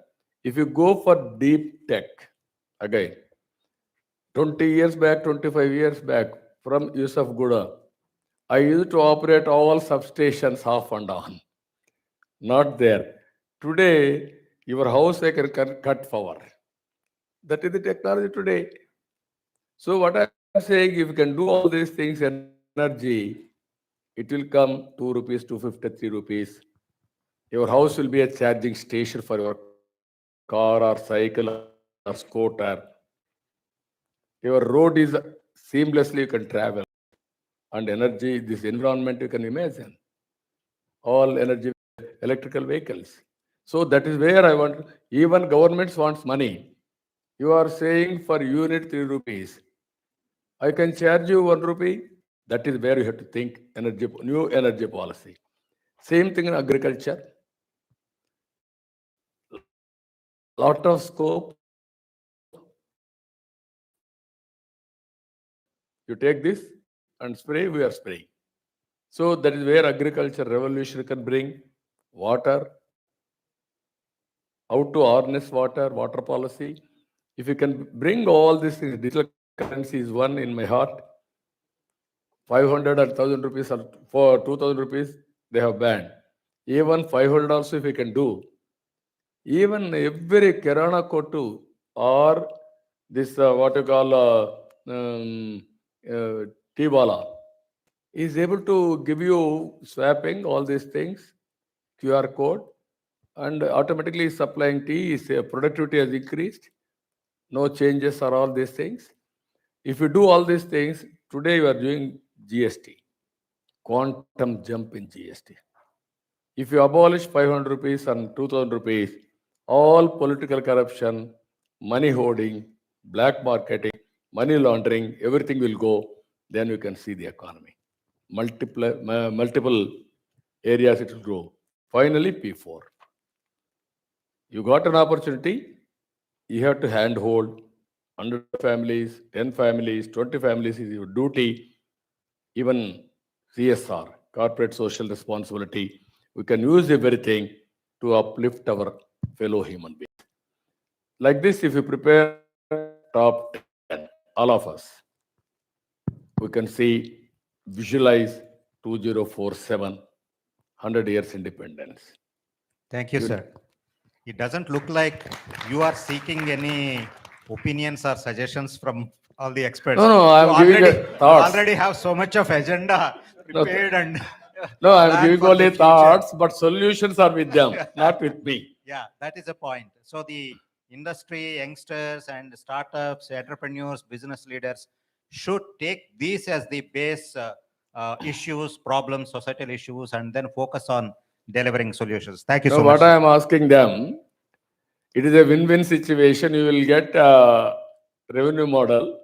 If you go for deep tech, again, 20 years back, 25 years back, from Yusuf Guda, I used to operate all substations off and on. Not there. Today, your house I can cut power. That is the technology today. So what I'm saying, if you can do all these things, energy, it will come 2 rupees, 250, 3 rupees. Your house will be a charging station for your car or cycle or scooter. Your road is seamlessly you can travel. And energy, this environment you can imagine. All energy, electrical vehicles. So that is where I want, even governments wants money. You are saying for unit 3 rupees. I can charge you 1 rupee. That is where you have to think energy, new energy policy. Same thing in agriculture. Lot of scope. You take this and spray, we are spraying. So that is where agriculture revolution can bring water, how to harness water, water policy. If you can bring all these things, digital currency is one in my heart. 500 or 1,000 rupees or for 2,000 rupees, they have banned. Even 500 also, if we can do, even every Kirana Kotu or this what you call T-Bala is able to give you swapping all these things, QR code, and automatically supplying tea. Is productivity has increased. No changes or all these things. If you do all these things, today you are doing GST, quantum jump in GST. If you abolish 500 rupees and 2,000 rupees, all political corruption, money hoarding, black marketing, money laundering, everything will go. Then you can see the economy. Multiple areas it will grow. Finally, P4. You got an opportunity, you have to handhold 100 families, 10 families, 20 families is your duty. Even CSR, corporate social responsibility, we can use everything to uplift our fellow human beings. Like this, if you prepare top 10, all of us, we can see, visualize 2047, 100 years independence. Thank you, sir. It doesn't look like you are seeking any opinions or suggestions from all the experts. No, I'm giving thoughts. You already have so much of agenda prepared and no, I'm planned giving for the only future. thoughts, but solutions are with them, not with me. Yeah, that is a point. So the industry, youngsters and startups, entrepreneurs, business leaders should take these as the base issues, problems, societal issues, and then focus on delivering solutions. Thank you No, so what much. I am asking them, it is a win-win situation. You will get a revenue model,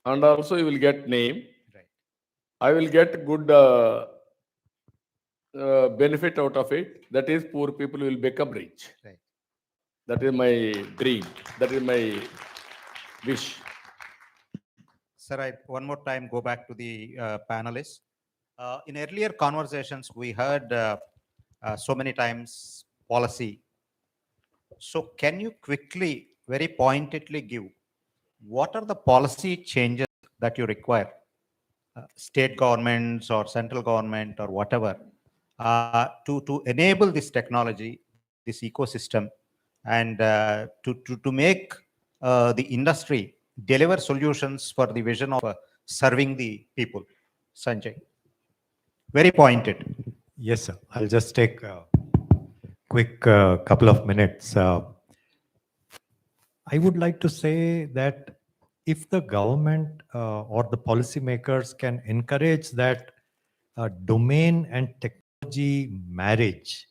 and also you will get name. Right. I will get good benefit out of it. That is, poor people will become rich. Right. That is my dream. That is my wish. Sir, I one more time go back to the panelists. In earlier conversations, we heard so many times policy. So can you quickly, very pointedly give what are the policy changes that you require, state governments or central government or whatever, to enable this technology, this ecosystem, and to make the industry deliver solutions for the vision of serving the people? Sanjay, very pointed. Yes, sir. I'll just take a quick couple of minutes. I would like to say that if the government or the policymakers can encourage that domain and technology marriage,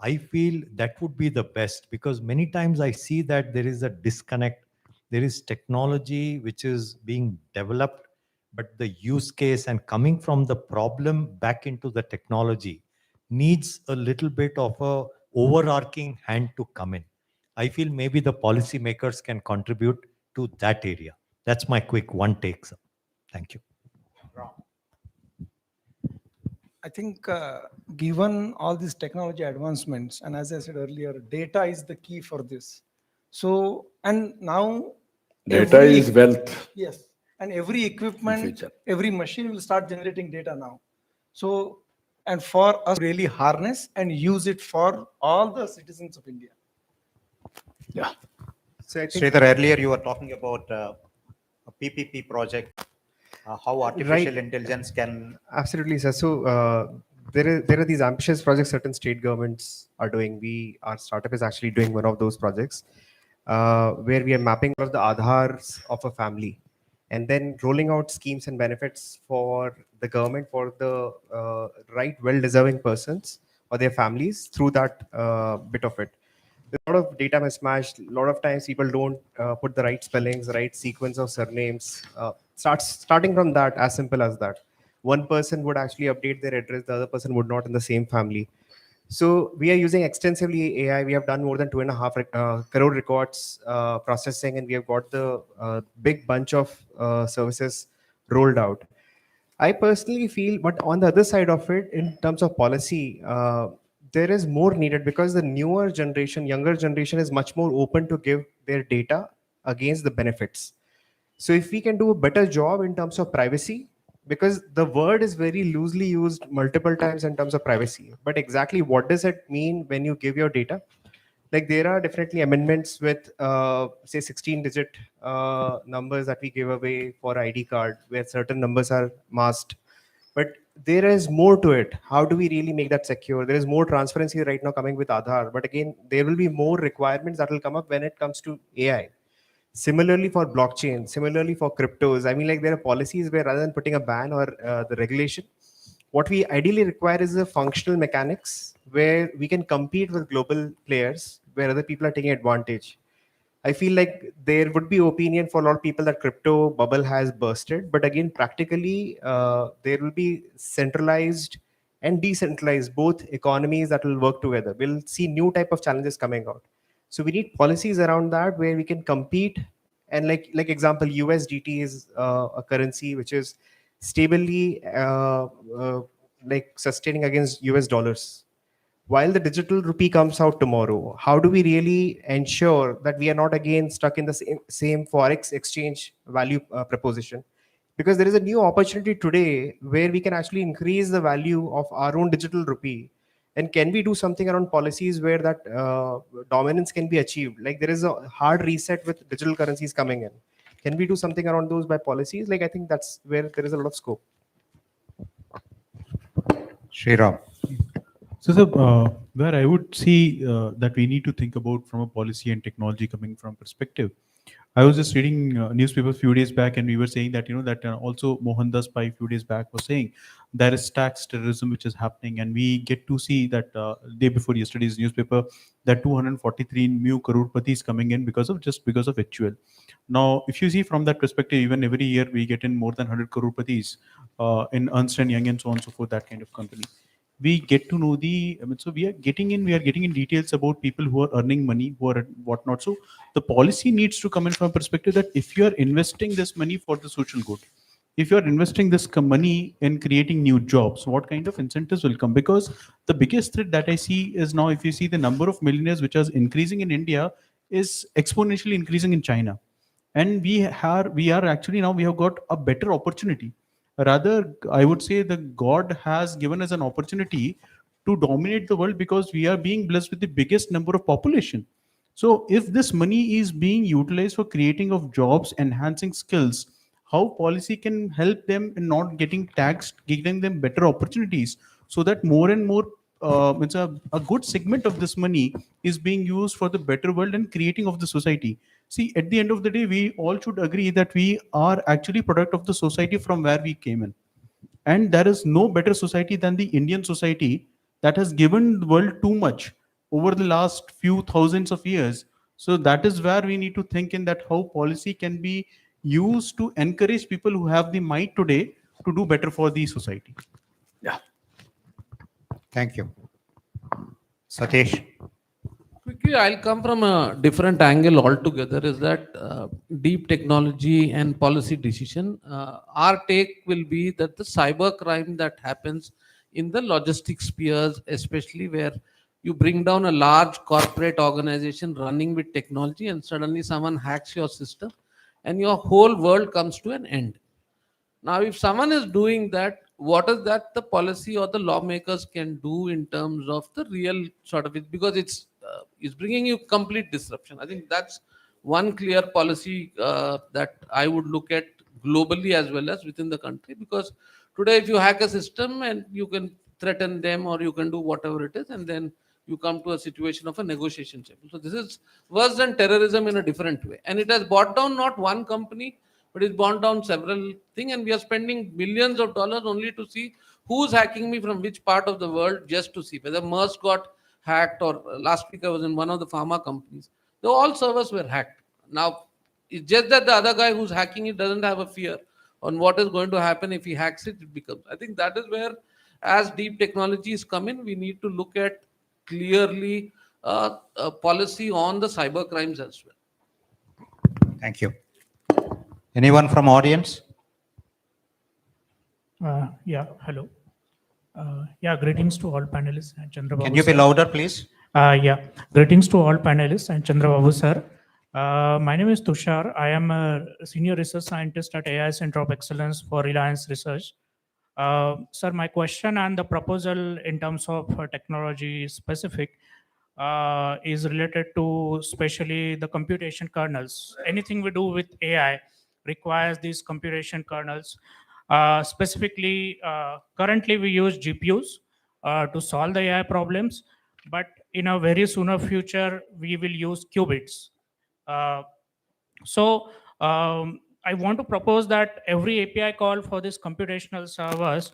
I feel that would be the best, because many times I see that there is a disconnect. There is technology which is being developed, but the use case and coming from the problem back into the technology needs a little bit of a overarching hand to come in. I feel maybe the policymakers can contribute to that area. That's my quick one take, sir. Thank you. I think given all these technology advancements, and as I said earlier, data is the key for this. So, and now Data is wealth. Yes, and every equipment, future. every machine will start generating data now. So, and for us to really harness and use it for all the citizens of India. Yeah. So Sridhar, earlier you were talking about a PPP project, how artificial intelligence can... Absolutely, sir. So there are these ambitious projects certain state governments are doing. Our startup is actually doing one of those projects where we are mapping all of the Aadhars of a family and then rolling out schemes and benefits for the government for the right well-deserving persons or their families through that bit of it. There's a lot of data mismatch. A lot of times people don't put the right spellings, the right sequence of surnames. Starting from that, as simple as that. One person would actually update their address, the other person would not in the same family. So we are using extensively AI. We have done more than 2.5 crore records processing, and we have got the big bunch of services rolled out. I personally feel, but on the other side of it, in terms of policy, there is more needed because the newer generation, younger generation is much more open to give their data against the benefits. So if we can do a better job in terms of privacy, because the word is very loosely used multiple times in terms of privacy. But exactly what does it mean when you give your data? Like there are definitely amendments with say 16-digit numbers that we give away for ID card, where certain numbers are masked. But there is more to it. How do we really make that secure? There is more transparency right now coming with Aadhaar. But again, there will be more requirements that will come up when it comes to AI. Similarly for blockchain, similarly for cryptos. I mean, like there are policies where rather than putting a ban or the regulation, what we ideally require is a functional mechanics where we can compete with global players where other people are taking advantage. I feel like there would be opinion for a lot of people that crypto bubble has bursted, but again, practically, there will be centralized and decentralized both economies that will work together. We'll see new type of challenges coming out. So we need policies around that where we can compete. And like example, USDT is a currency which is stably like sustaining against US dollars. While the digital rupee comes out tomorrow, how do we really ensure that we are not again stuck in the same forex exchange value proposition? Because there is a new opportunity today where we can actually increase the value of our own digital rupee. And can we do something around policies where that dominance can be achieved? Like there is a hard reset with digital currencies coming in. Can we do something around those by policies? Like I think that's where there is a lot of scope. Sriram. So, where I would see that we need to think about from a policy and technology coming from perspective. I was just reading newspaper a few days back, and we were saying that that also Mohandas Pai a few days back was saying there is tax terrorism which is happening, and we get to see that day before yesterday's newspaper that 243 new crorepati coming in because of HUL. Now, if you see from that perspective, even every year we get in more than 100 crorepati in Ernst and Young and so on and so forth, that kind of company. We get to know so we are getting in details about people who are earning money, who are whatnot. So the policy needs to come in from a perspective that if you are investing this money for the social good, if you are investing this money in creating new jobs, what kind of incentives will come? Because the biggest threat that I see is now, if you see the number of millionaires which is increasing in India is exponentially increasing in China. And we are actually, now we have got a better opportunity. Rather, I would say the God has given us an opportunity to dominate the world because we are being blessed with the biggest number of population. So if this money is being utilized for creating of jobs, enhancing skills, how policy can help them in not getting taxed, giving them better opportunities, so that more and more it's a good segment of this money is being used for the better world and creating of the society. See, at the end of the day, we all should agree that we are actually product of the society from where we came in. And there is no better society than the Indian society that has given the world too much over the last few thousands of years. So that is where we need to think in that how policy can be used to encourage people who have the might today to do better for the society. Yeah. Thank you. Satish. Quickly, I'll come from a different angle altogether. Is that deep technology and policy decision? Our take will be that the cyber crime that happens in the logistics spheres, especially where you bring down a large corporate organization running with technology, and suddenly someone hacks your system, and your whole world comes to an end. Now, if someone is doing that, what is that the policy or the lawmakers can do in terms of the real sort of it? Because it's bringing you complete disruption. I think that's one clear policy that I would look at globally as well as within the country. Because today, if you hack a system and you can threaten them or you can do whatever it is, and then you come to a situation of a negotiation table. So this is worse than terrorism in a different way, and it has brought down not one company, but it's brought down several things, and we are spending billions of dollars only to see who's hacking me from which part of the world, just to see whether Merck got hacked, or last week I was in one of the pharma companies. All servers were hacked. Now, it's just that the other guy who's hacking it doesn't have a fear on what is going to happen if he hacks it. It becomes. I think that is where, as deep technologies come in, we need to look at clearly a policy on the cyber crimes as well. Thank you. Anyone from audience? Yeah, hello. Yeah, greetings to all panelists and Chandrababu. Can you be louder, please? Yeah, greetings to all panelists and Chandrababu sir. My name is Tushar. I am a senior research scientist at AI Center of Excellence for Reliance Research. Sir, my question and the proposal in terms of technology specific is related to especially the computation kernels. Anything we do with AI requires these computation kernels. Specifically, currently we use GPUs to solve the AI problems, but in a very sooner future, we will use qubits. Uh, so I want to propose that every API call for this computational servers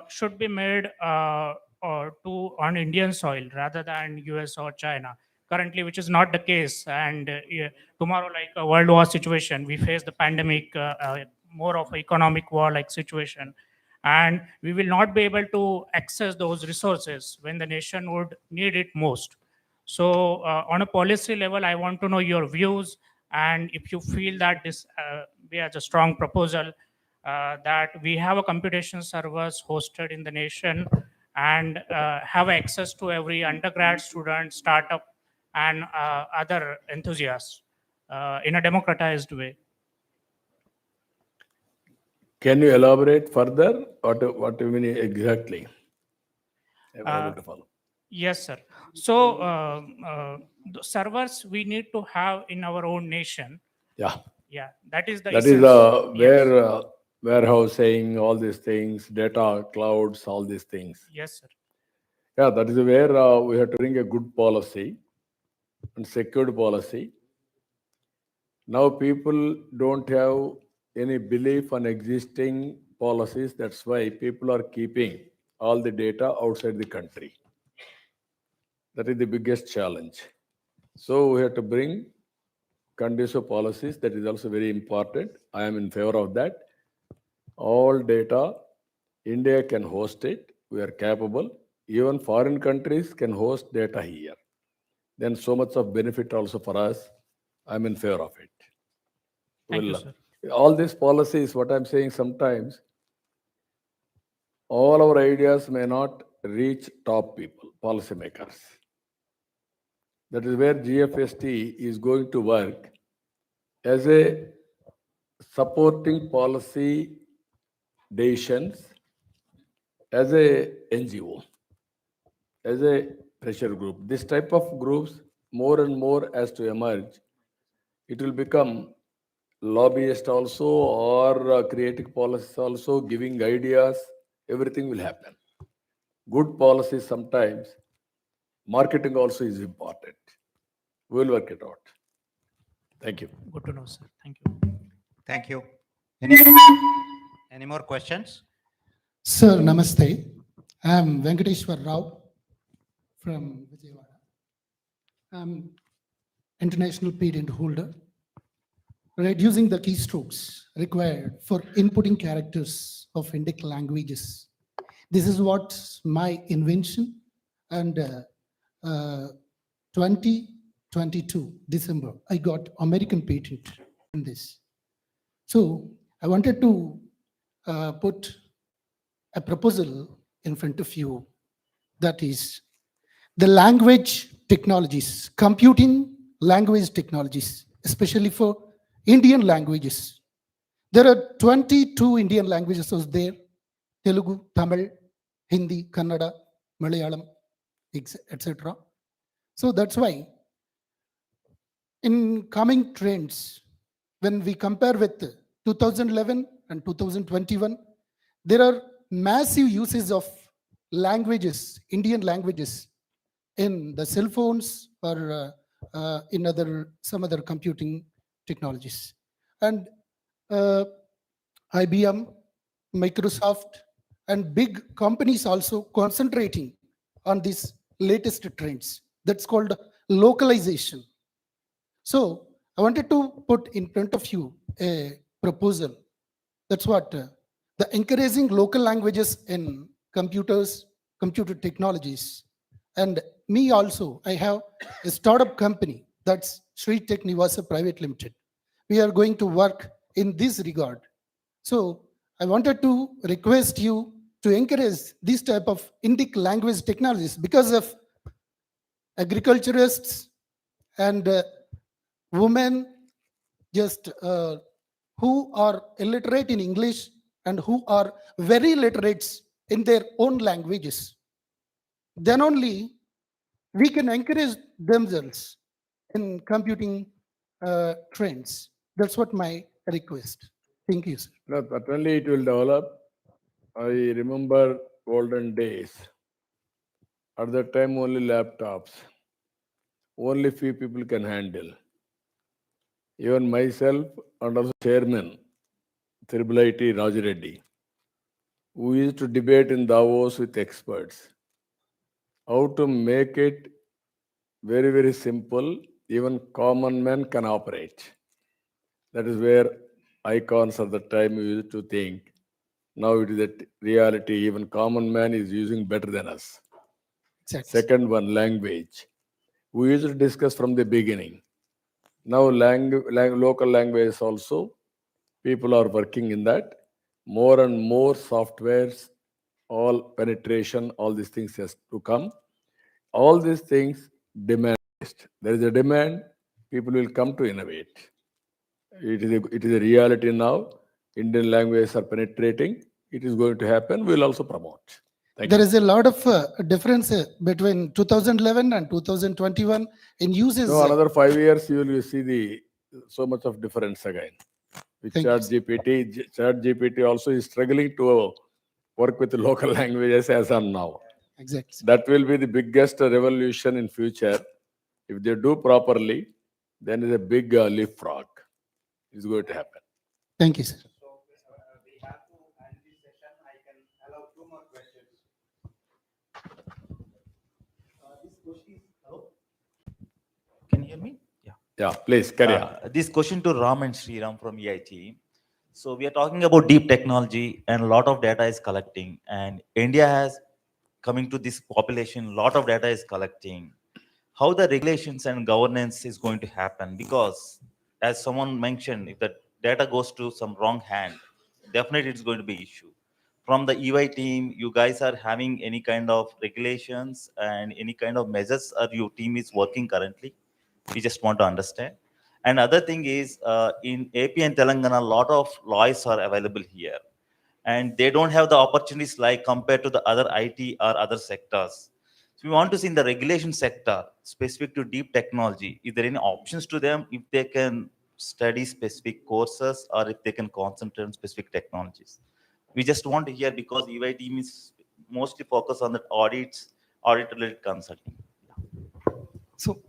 should be made on Indian soil rather than US or China. Currently, which is not the case, and yeah, tomorrow, like a world war situation, we face the pandemic, more of an economic war like situation, and we will not be able to access those resources when the nation would need it most. So, on a policy level, I want to know your views, and if you feel that this we has a strong proposal that we have a computation servers hosted in the nation and have access to every undergrad student, startup, and other enthusiasts in a democratized way. Can you elaborate further? What do you mean exactly? I'm able to follow. Yes, sir. So, the servers we need to have in our own nation. Yeah. Yeah, that is the That is essence. where warehousing, all these things, data, clouds, all these things. Yes, sir. Yeah, that is where we have to bring a good policy and secured policy. Now people don't have any belief on existing policies. That's why people are keeping all the data outside the country. That is the biggest challenge. So we have to bring conducive policies. That is also very important. I am in favor of that. All data, India can host it. We are capable. Even foreign countries can host data here. Then so much of benefit also for us. I'm in favor of it. Thank you, sir. All these policies, what I'm saying sometimes, all our ideas may not reach top people, policymakers. That is where GFST is going to work as a supporting policy decisions, as a NGO, as a pressure group. This type of groups more and more as to emerge. It will become lobbyist also, or creating policies also, giving ideas, everything will happen. Good policies sometimes, marketing also is important. We will work it out. Thank you. Good to know, sir. Thank you. Thank you. Any more questions? Sir, namaste. I am Venkateshwar Rao from Vijayawada. I am international patent holder. Reducing the keystrokes required for inputting characters of Indic languages. This is what my invention, and 2022 December, I got American patent in this. So I wanted to put a proposal in front of you, that is the language technologies, computing language technologies, especially for Indian languages. There are 22 Indian languages out there: Telugu, Tamil, Hindi, Kannada, Malayalam, etc. So that's why in coming trends, when we compare with 2011 and 2021, there are massive uses of languages, Indian languages, in the cell phones or in some other computing technologies. And IBM, Microsoft, and big companies also concentrating on these latest trends. That's called localization. So I wanted to put in front of you a proposal. That's what the encouraging local languages in computers, computer technologies. And me also, I have a startup company, that's Sri Tech Nivasa Private Limited. We are going to work in this regard. So I wanted to request you to encourage this type of Indic language technologies, because of agriculturists and women just who are illiterate in English and who are very literate in their own languages. Then only we can encourage themselves in computing trends. That's what my request. Thank you, sir. No, certainly it will develop. I remember olden days. At that time, only laptops. Only few people can handle. Even myself and also chairman, Triple IT Raju Reddy, we used to debate in Davos with experts how to make it very, very simple. Even common man can operate. That is where icons at the time we used to think. Now it is a reality. Even common man is using better than us. Exactly. Second one, language. We used to discuss from the beginning. Now local languages also, people are working in that. More and more softwares, all penetration, all these things has to come. All these things demand. There is a demand, people will come to innovate. It is a reality now. Indian languages are penetrating. It is going to happen. We'll also promote. Thank There you. is a lot of difference between 2011 and 2021 in uses. No, another 5 years, you will see so much of difference again. With Thank you, Chat GPT also is struggling to work with local languages as of now. Exactly. That will be the biggest revolution in future. If they do properly, then it's a big leapfrog. It's going to happen. Thank you, sir. Can you hear me? Yeah. Yeah, please carry on. This question to Ram and Sriram from EIT. So we are talking about deep technology and a lot of data is collecting, and India has coming to this population, lot of data is collecting. How the regulations and governance is going to happen? Because as someone mentioned, if the data goes to some wrong hand, definitely it's going to be issue. From the EY team, you guys are having any kind of regulations and any kind of measures or your team is working currently? We just want to understand. And other thing is in AP and Telangana, a lot of lawyers are available here and they don't have the opportunities like compared to the other IT or other sectors. So we want to see in the regulation sector, specific to deep technology, is there any options to them if they can study specific courses or if they can concentrate on specific technologies? We just want to hear because EY team is mostly focused on the audits, audit-related consulting. So,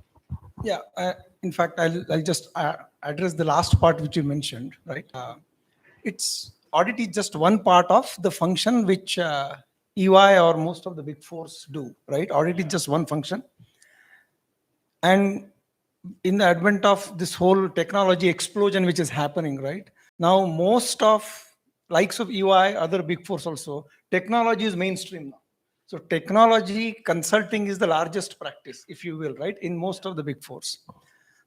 yeah, in fact, I'll just address the last part which you mentioned, right? It's audit is just one part of the function which EY or most of the big fours do, right? Audit is just one function. And in the advent of this whole technology explosion which is happening, right? Now, most of likes of EY, other big fours also, technology is mainstream now. So technology consulting is the largest practice, if you will, right? In most of the big fours.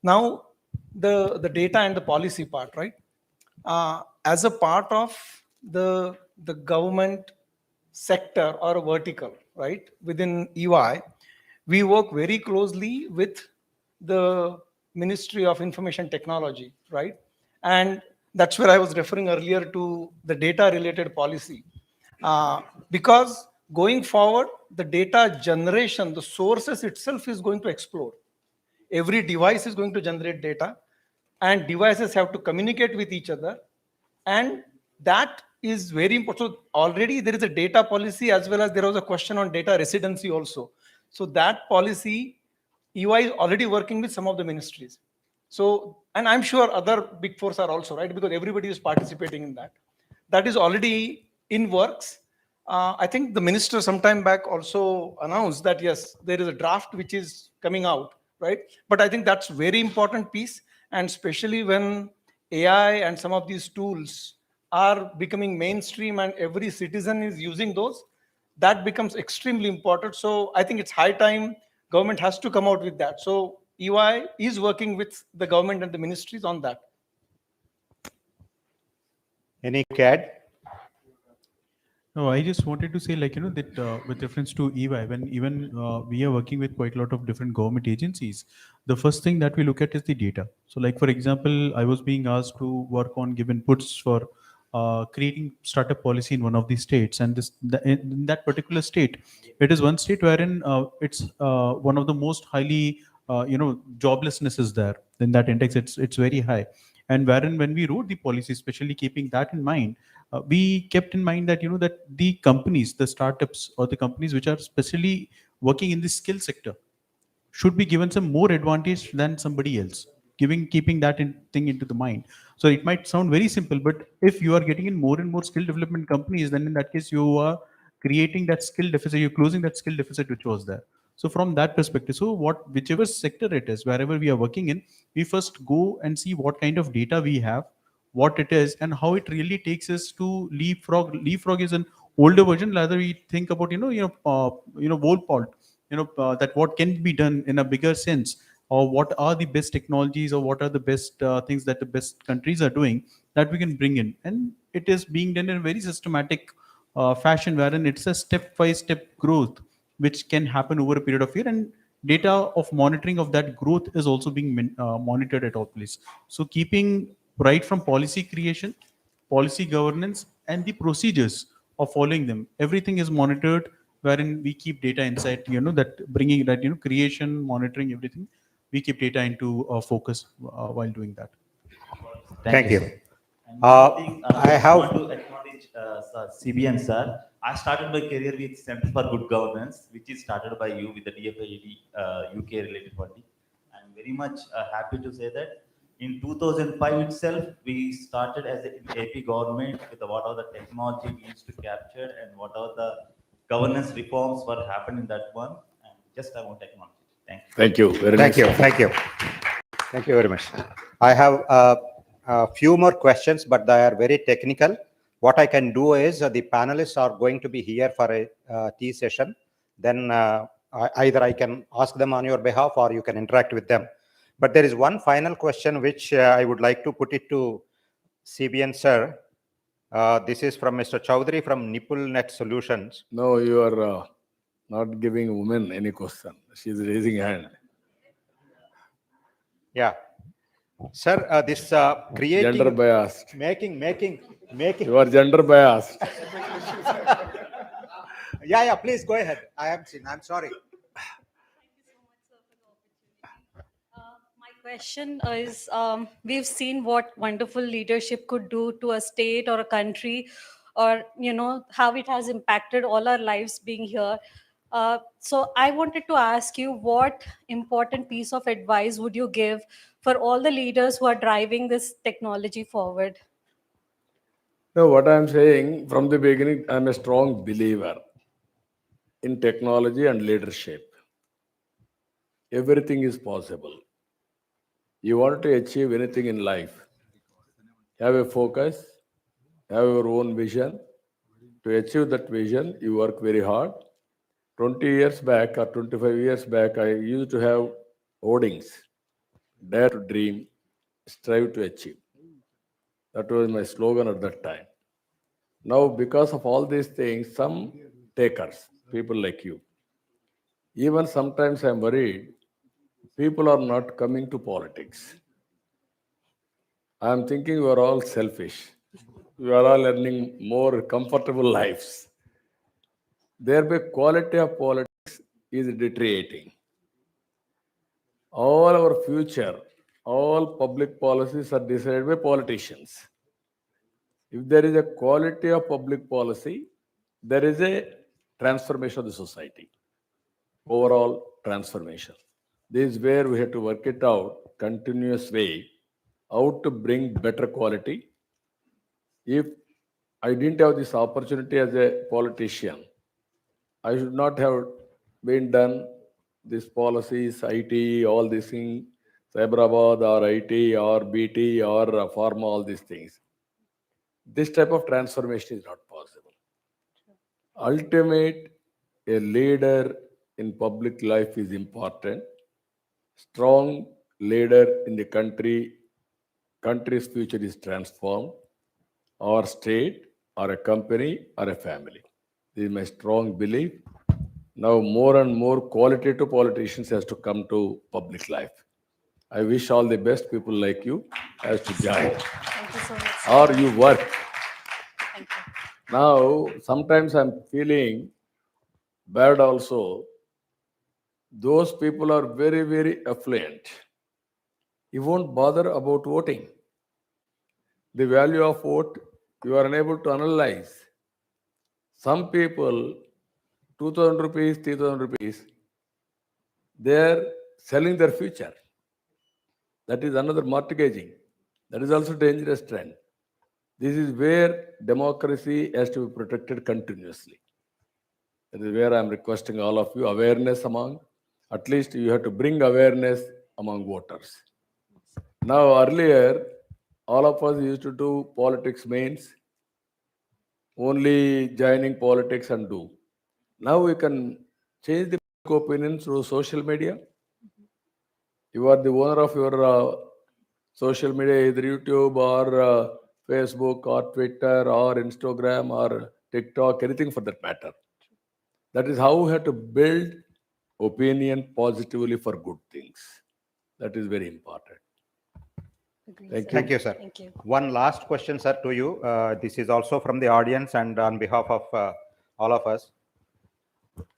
Now, the data and the policy part, right? As a part of the government sector or vertical, right? Within EY, we work very closely with the Ministry of Information Technology, right? And that's where I was referring earlier to the data related policy. Because going forward, the data generation, the sources itself is going to explode. Every device is going to generate data and devices have to communicate with each other. And that is very important. So already there is a data policy as well as there was a question on data residency also. So that policy, EY is already working with some of the ministries. So, and I'm sure other big fours are also, right? Because everybody is participating in that. That is already in works. I think the minister sometime back also announced that, yes, there is a draft which is coming out, right? But I think that's very important piece. And especially when AI and some of these tools are becoming mainstream and every citizen is using those, that becomes extremely important. So I think it's high time government has to come out with that. So EY is working with the government and the ministries on that. Any CAD? No, I just wanted to say, like, that with reference to EY, when even we are working with quite a lot of different government agencies, the first thing that we look at is the data. So, like, for example, I was being asked to work on give inputs for creating startup policy in one of the states. And in that particular state, it is one state wherein it's one of the most highly, joblessness is there. In that index, it's very high. And wherein when we wrote the policy, especially keeping that in mind, we kept in mind that that the companies, the startups or the companies which are specially working in the skill sector should be given some more advantage than somebody else, keeping that thing into the mind. So it might sound very simple, but if you are getting in more and more skill development companies, then in that case you are creating that skill deficit, you're closing that skill deficit which was there. So from that perspective, so whichever sector it is, wherever we are working in, we first go and see what kind of data we have, what it is, and how it really takes us to leapfrog. Leapfrog is an older version. Rather, we think about Volpalt, that what can be done in a bigger sense, or what are the best technologies, or what are the best things that the best countries are doing that we can bring in. And it is being done in a very systematic fashion, wherein it's a step by step growth which can happen over a period of year, and data of monitoring of that growth is also being monitored at all places. So keeping right from policy creation, policy governance, and the procedures of following them, everything is monitored, wherein we keep data inside, that bringing that, creation, monitoring, everything, we keep data into focus while doing that. Thank you. And one thing, I have. want to acknowledge CBN sir. I started my career with Center for Good Governance, which is started by you with the DFID UK related body. I'm very much happy to say that in 2005 itself, we started as an AP government with what are the technology we used to capture and what are the governance reforms were happened in that one. And just I want to acknowledge it. Thank you. Thank you. Very Thank nice. you. Thank you. Thank you very much. I have a few more questions, but they are very technical. What I can do is the panelists are going to be here for a tea session. Then either I can ask them on your behalf or you can interact with them. But there is one final question which I would like to put it to CBN sir. This is from Mr. Chowdhury from NippleNet Solutions. No, you are not giving women any question. She is raising hand. Yeah. Sir, this creating... Gender biased. Making... You are gender biased. Yeah, please go ahead. I have seen. I'm sorry. My question is, we've seen what wonderful leadership could do to a state or a country, or how it has impacted all our lives being here. So I wanted to ask you, what important piece of advice would you give for all the leaders who are driving this technology forward? No, what I'm saying from the beginning, I'm a strong believer in technology and leadership. Everything is possible. You want to achieve anything in life, have a focus, have your own vision. To achieve that vision, you work very hard. 20 years back or 25 years back, I used to have hoardings, dare to dream, strive to achieve. That was my slogan at that time. Now, because of all these things, some takers, people like you, even sometimes I'm worried, people are not coming to politics. I'm thinking you are all selfish. You are all earning more comfortable lives. Thereby, quality of politics is deteriorating. All our future, all public policies are decided by politicians. If there is a quality of public policy, there is a transformation of the society, overall transformation. This is where we have to work it out, continuous way, how to bring better quality. If I didn't have this opportunity as a politician, I should not have been done these policies, IT, all these things, Cyberabad or IT or BT or pharma, all these things. This type of transformation is not possible. Ultimate, a leader in public life is important. Strong leader in the country's future is transformed. Our state, or a company or a family. This is my strong belief. Now more and more qualitative politicians has to come to public life. I wish all the best people like you has to join. Thank you so much, Or sir. you work. Thank you. Now, sometimes I'm feeling bad also. Those people are very, very affluent. You won't bother about voting. The value of vote, you are unable to analyze. Some people, 2,000 rupees, 3,000 rupees, they are selling their future. That is another mortgaging. That is also dangerous trend. This is where democracy has to be protected continuously. That is where I'm requesting all of you awareness among, at least you have to bring awareness among voters. Now, earlier, all of us used to do politics means only joining politics and do. Now we can change the opinion through social media. You are the owner of your social media, either YouTube or Facebook or Twitter or Instagram or TikTok, anything for that matter. That is how we have to build opinion positively for good things. That is very important. Thank you. Thank you, sir. Thank you. One last question, sir, to you. This is also from the audience and on behalf of all of us.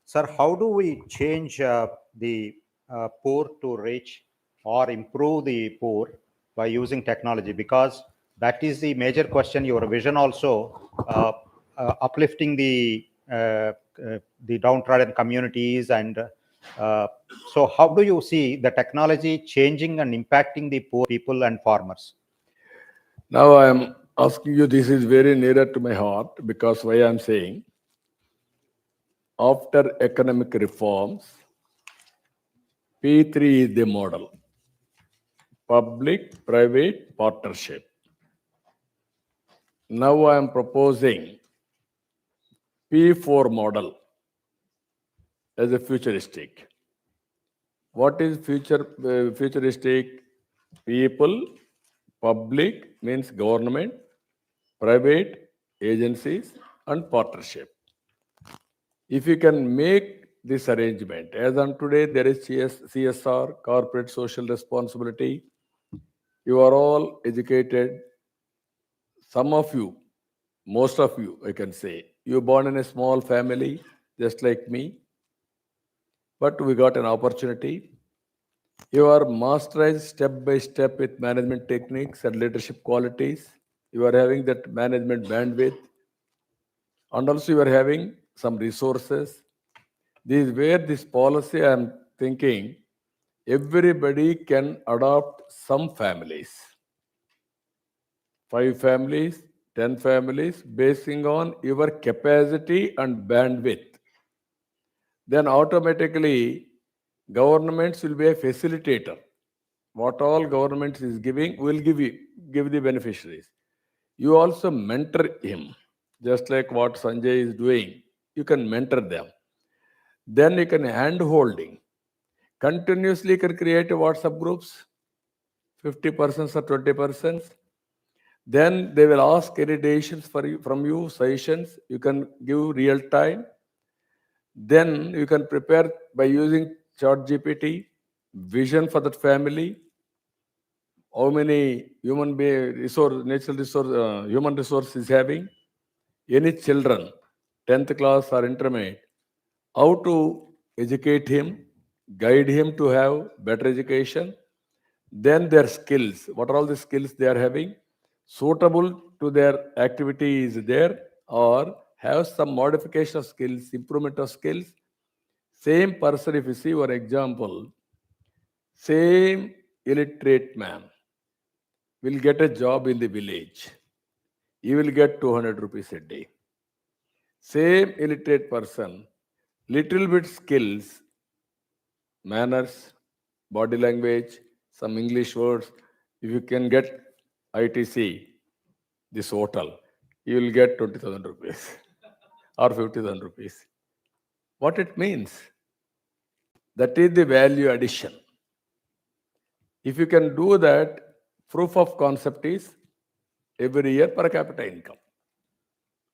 Sir, how do we change the poor to rich or improve the poor by using technology? Because that is the major question. Your vision also uplifting the downtrodden communities and so how do you see the technology changing and impacting the poor people and farmers? Now I am asking you, this is very nearer to my heart because why I am saying, after economic reforms, P3 is the model, public-private partnership. Now I am proposing P4 model as a futuristic. What is futuristic? People, public means government, private agencies, and partnership. If you can make this arrangement, as on today there is CSR, corporate social responsibility. You are all educated. Some of you, most of you, I can say, you born in a small family, just like me. But we got an opportunity. You are masterized step by step with management techniques and leadership qualities. You are having that management bandwidth. And also you are having some resources. This is where this policy I am thinking everybody can adopt some families. 5 families, 10 families, basing on your capacity and bandwidth. Then automatically governments will be a facilitator. What all government is giving will give the beneficiaries. You also mentor him, just like what Sanjay is doing. You can mentor them. Then you can hand holding. Continuously can create WhatsApp groups, 50% or 20%. Then they will ask any decisions from you, suggestions. You can give real time. Then you can prepare by using ChatGPT, vision for that family, how many human resource, natural resource, human resource is having, any children, 10th class or intermediate, how to educate him, guide him to have better education, then their skills, what are all the skills they are having, suitable to their activity is there, or have some modification of skills, improvement of skills. Same person, if you see one example, same illiterate man will get a job in the village. He will get 200 rupees a day. Same illiterate person, little bit skills, manners, body language, some English words. If you can get ITC, this hotel, you will get 20,000 rupees or 50,000 rupees. What it means? That is the value addition. If you can do that, proof of concept is every year per capita income.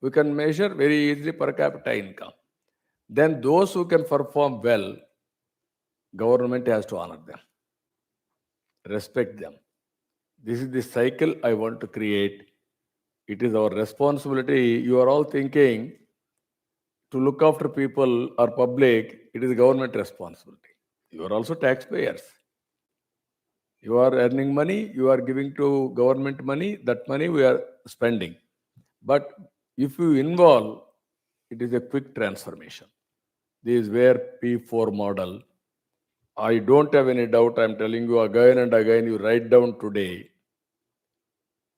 We can measure very easily per capita income. Then those who can perform well, government has to honor them, respect them. This is the cycle I want to create. It is our responsibility. You are all thinking to look after people or public, it is government responsibility. You are also taxpayers. You are earning money, you are giving to government money, that money we are spending. But if you involve, it is a quick transformation. This is where P4 model. I don't have any doubt, I'm telling you again and again, you write down today,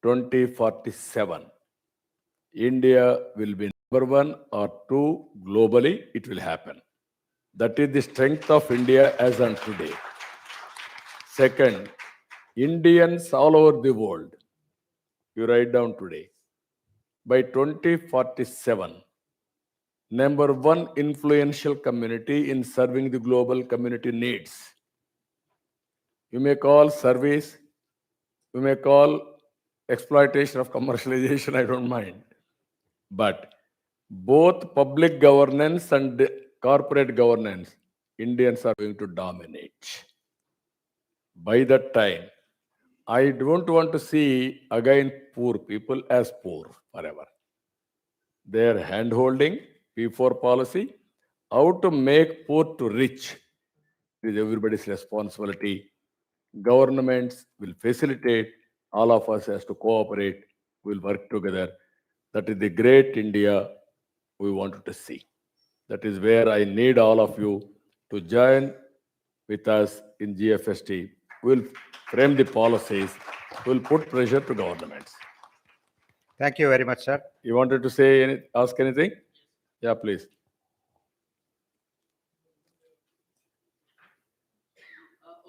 2047. India will be number 1 or 2 globally, it will happen. That is the strength of India as on today. Second, Indians all over the world, you write down today, by 2047, number 1 influential community in serving the global community needs. You may call service, you may call exploitation of commercialization, I don't mind. But both public governance and corporate governance, Indians are going to dominate. By that time, I don't want to see again poor people as poor forever. Their hand-holding, P4 policy, how to make poor to rich is everybody's responsibility. Governments will facilitate, all of us has to cooperate, we'll work together. That is the great India we wanted to see. That is where I need all of you to join with us in GFST. We'll frame the policies, we'll put pressure to governments. Thank you very much, sir. You wanted to say, ask anything? Yeah, please.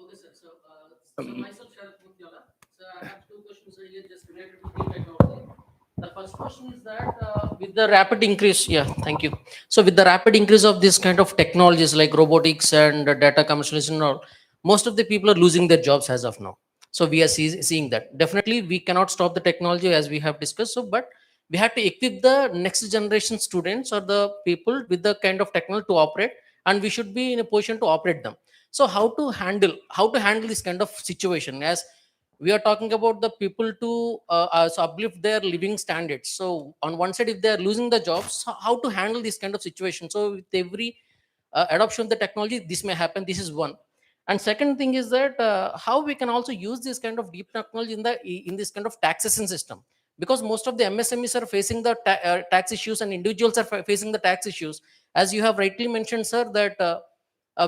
Okay, sir. So myself, Sharat Muthyala. So I have two questions here just related to the technology. The first question is that with the rapid increase, yeah, thank you. So with the rapid increase of this kind of technologies like robotics and data commercialization and all, most of the people are losing their jobs as of now. So we are seeing that. Definitely, we cannot stop the technology as we have discussed. So, but we have to equip the next generation students or the people with the kind of technology to operate, and we should be in a position to operate them. So how to handle this kind of situation, as we are talking about the people to so uplift their living standards. So on one side, if they are losing the jobs, how to handle this kind of situation? So with every adoption of the technology, this may happen. This is one. And second thing is that how we can also use this kind of deep technology in this kind of taxation system, because most of the MSMEs are facing the tax issues, and individuals are facing the tax issues. As you have rightly mentioned, sir, that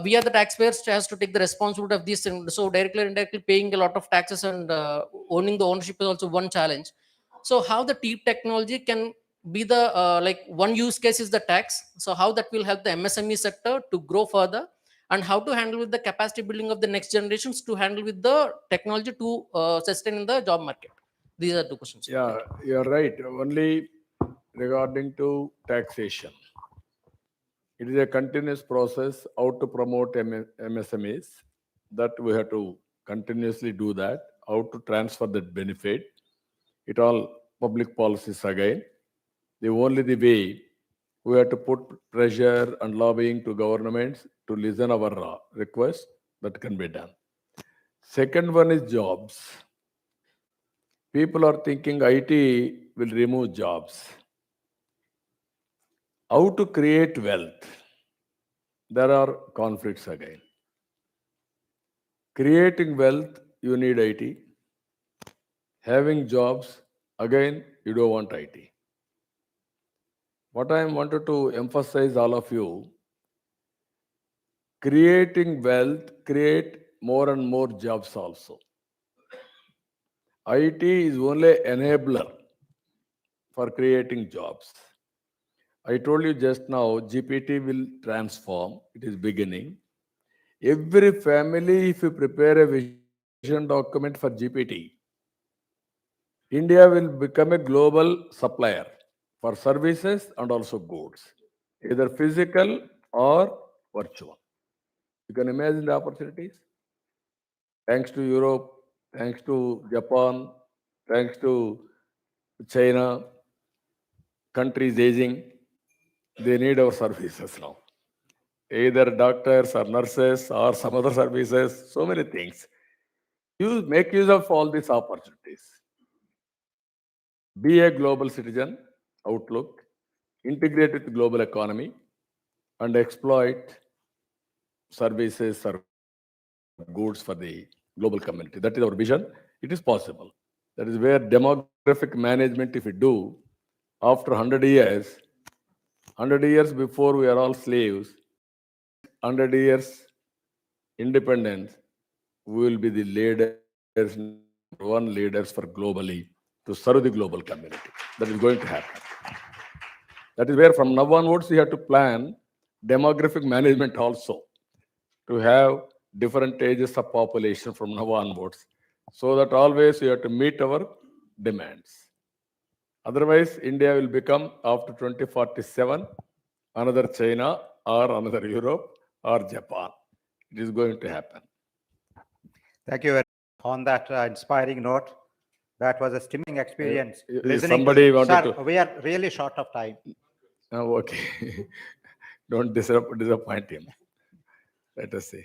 we are the taxpayers has to take the responsibility of this, and so directly or indirectly paying a lot of taxes and owning the ownership is also one challenge. So how the deep technology can be the like one use case is the tax. So how that will help the MSME sector to grow further, and how to handle with the capacity building of the next generations to handle with the technology to sustain in the job market. These are two questions. Yeah, you're right. Only regarding to taxation. It is a continuous process how to promote MSMEs, that we have to continuously do that, how to transfer that benefit. It all public policies again. The only the way we have to put pressure and lobbying to governments to listen our request, that can be done. Second one is jobs. People are thinking IT will remove jobs. How to create wealth? There are conflicts again. Creating wealth, you need IT. Having jobs, again, you don't want IT. What I wanted to emphasize all of you, creating wealth, create more and more jobs also. IT is only enabler for creating jobs. I told you just now, GPT will transform, it is beginning. Every family, if you prepare a vision document for GPT, India will become a global supplier for services and also goods, either physical or virtual. You can imagine the opportunities. Thanks to Europe, thanks to Japan, thanks to China, country is aging, they need our services now. Either doctors or nurses or some other services, so many things. Make use of all these opportunities. Be a global citizen, outlook, integrate with global economy, and exploit services or goods for the global community. That is our vision. It is possible. That is where demographic management, if we do, after 100 years before we are all slaves, 100 years independence, we will be the leaders, one leaders for globally to serve the global community. That is going to happen. That is where from now onwards we have to plan demographic management also to have different ages of population from now onwards, so that always we have to meet our demands. Otherwise, India will become after 2047 another China or another Europe or Japan. It is going to happen. Thank you very much. On that inspiring note, that was a stimulating experience. If Listening somebody to, wanted sir, to- we are really short of time. Oh, okay. Don't disappoint him. Let us see.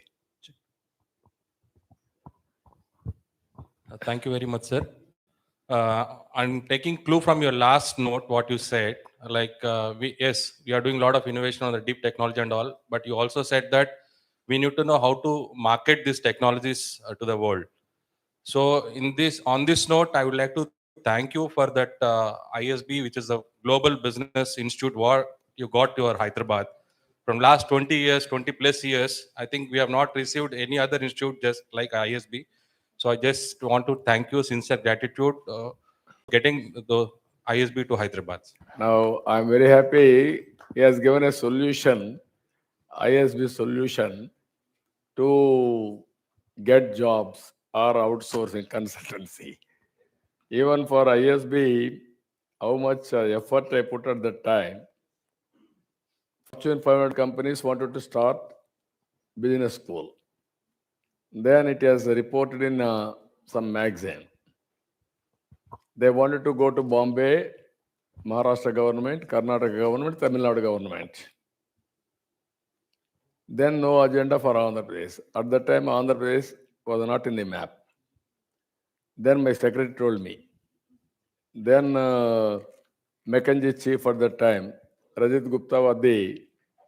Thank you very much, sir. I'm taking clue from your last note, what you said. Like, we are doing a lot of innovation on the deep technology and all, but you also said that we need to know how to market these technologies to the world. So, on this note, I would like to thank you for that ISB, which is a Global Business Institute, what you got to your Hyderabad. From last 20 years, 20 plus years, I think we have not received any other institute just like ISB. So I just want to thank you, sincere gratitude, getting the ISB to Hyderabad. Now, I'm very happy he has given a solution, ISB solution, to get jobs or outsourcing consultancy. Even for ISB, how much effort I put at that time. Fortune 500 companies wanted to start business school. Then it has reported in some magazine. They wanted to go to Bombay, Maharashtra government, Karnataka government, Tamil Nadu government. Then no agenda for Andhra Pradesh. At that time, Andhra Pradesh was not in the map. Then my secretary told me. Then McKinsey chief at that time, Rajit Gupta was the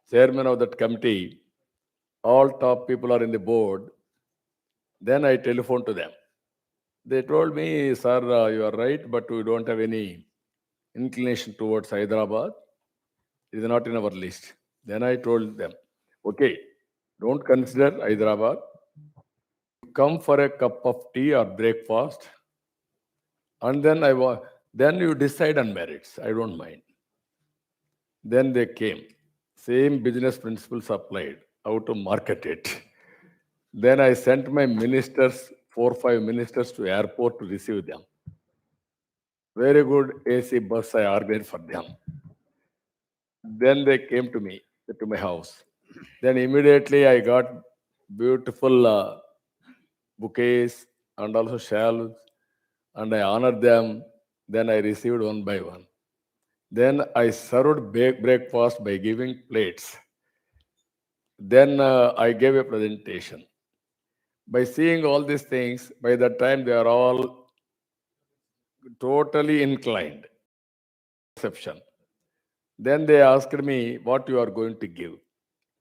chairman of that committee. All top people are in the board. Then I telephoned to them. They told me, sir, you are right, but we don't have any inclination towards Hyderabad. It is not in our list. Then I told them, okay, don't consider Hyderabad. Come for a cup of tea or breakfast, and then you decide on merits. I don't mind. Then they came. Same business principles applied. How to market it. Then I sent my ministers, 4 or 5 ministers, to airport to receive them. Very good AC bus I organized for them. Then they came to me, to my house. Then immediately I got beautiful bouquets and also shells, and I honored them. Then I received one by one. Then I served breakfast by giving plates. Then I gave a presentation. By seeing all these things, by that time they are all totally inclined. Exception. Then they asked me what you are going to give.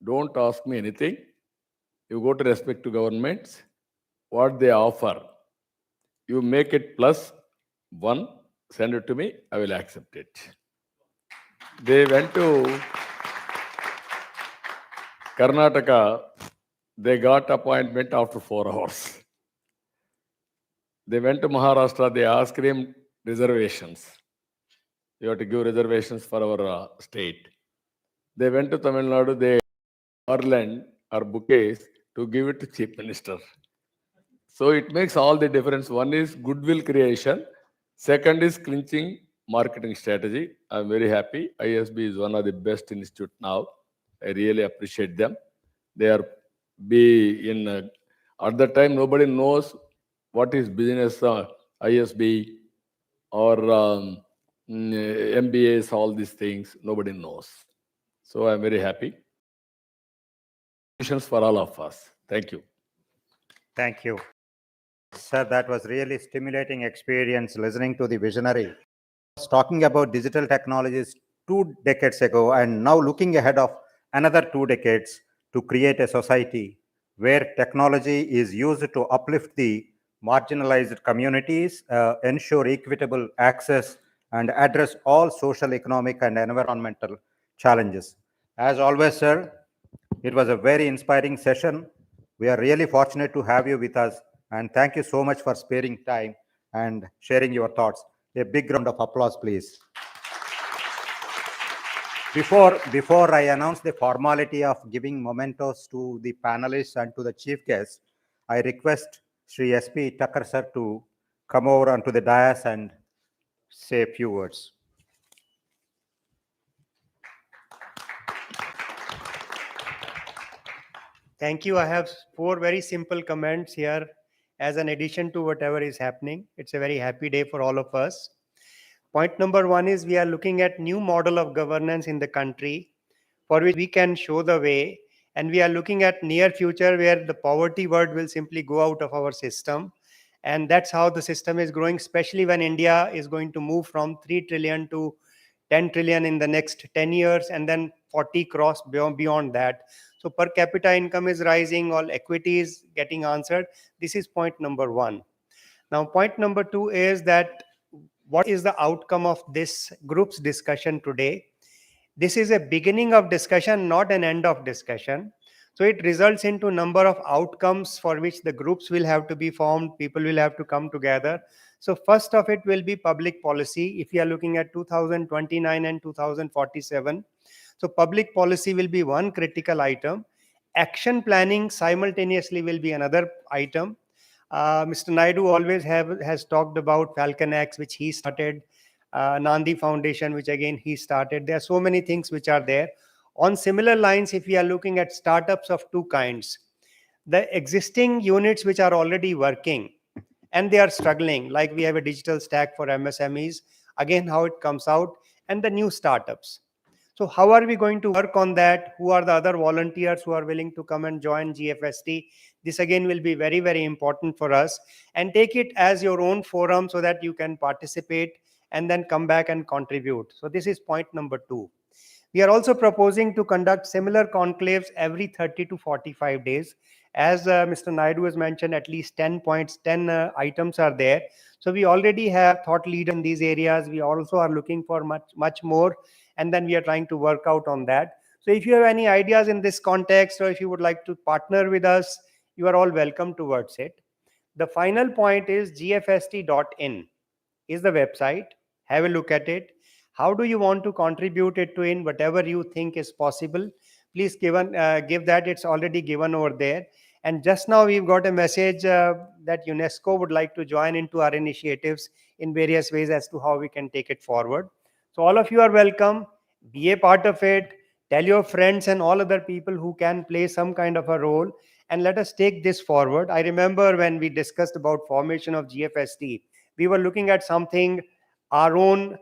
Don't ask me anything. You go to respect to governments, what they offer. You make it +1, send it to me, I will accept it. They went to Karnataka, they got appointment after 4 hours. They went to Maharashtra, they asked him reservations. You have to give reservations for our state. They went to Tamil Nadu, they garland or bouquets to give it to Chief Minister. So it makes all the difference. One is goodwill creation. Second is clinching marketing strategy. I'm very happy. ISB is one of the best institute now. I really appreciate them. They are at the time nobody knows what is business ISB or MBAs, all these things, nobody knows. So I'm very happy. Congratulations for all of us. Thank you. Thank you. Sir, that was really stimulating experience listening to the visionary. I was talking about digital technologies 2 decades ago and now looking ahead of another 2 decades to create a society where technology is used to uplift the marginalized communities, ensure equitable access, and address all social, economic, and environmental challenges. As always, sir, it was a very inspiring session. We are really fortunate to have you with us, and thank you so much for sparing time and sharing your thoughts. A big round of applause, please. Before I announce the formality of giving mementos to the panelists and to the chief guest, I request Sri S.P. Tucker sir to come over onto the dais and say a few words. Thank you. I have 4 very simple comments here as an addition to whatever is happening. It's a very happy day for all of us. Point number 1 is we are looking at new model of governance in the country for which we can show the way. And we are looking at near future where the poverty word will simply go out of our system. And that's how the system is growing, especially when India is going to move from 3 trillion to 10 trillion in the next 10 years and then 40 cross beyond that. So per capita income is rising, all equity is getting answered. This is point number 1. Now, point number 2 is that what is the outcome of this group's discussion today? This is a beginning of discussion, not an end of discussion. So it results into number of outcomes for which the groups will have to be formed, people will have to come together. So first of it will be public policy. If you are looking at 2029 and 2047, so public policy will be one critical item. Action planning simultaneously will be another item. Mr. Naidu always has talked about Falcon X, which he started, Nandi Foundation, which again he started. There are so many things which are there. On similar lines, if we are looking at startups of 2 kinds, the existing units which are already working and they are struggling, like we have a digital stack for MSMEs, again how it comes out, and the new startups. So how are we going to work on that? Who are the other volunteers who are willing to come and join GFST? This again will be very, very important for us, and take it as your own forum so that you can participate and then come back and contribute. So this is point number 2. We are also proposing to conduct similar conclaves every 30 to 45 days. As Mr. Naidu has mentioned, at least 10 points, 10 items are there. So we already have thought leaders in these areas. We also are looking for much more, and then we are trying to work out on that. So if you have any ideas in this context, or if you would like to partner with us, you are all welcome towards it. The final point is gfst.in is the website. Have a look at it. How do you want to contribute it to in whatever you think is possible? Please give that. It's already given over there. And just now we've got a message that UNESCO would like to join into our initiatives in various ways as to how we can take it forward. So all of you are welcome. Be a part of it. Tell your friends and all other people who can play some kind of a role, and let us take this forward. I remember when we discussed about formation of GFST, we were looking at something, our own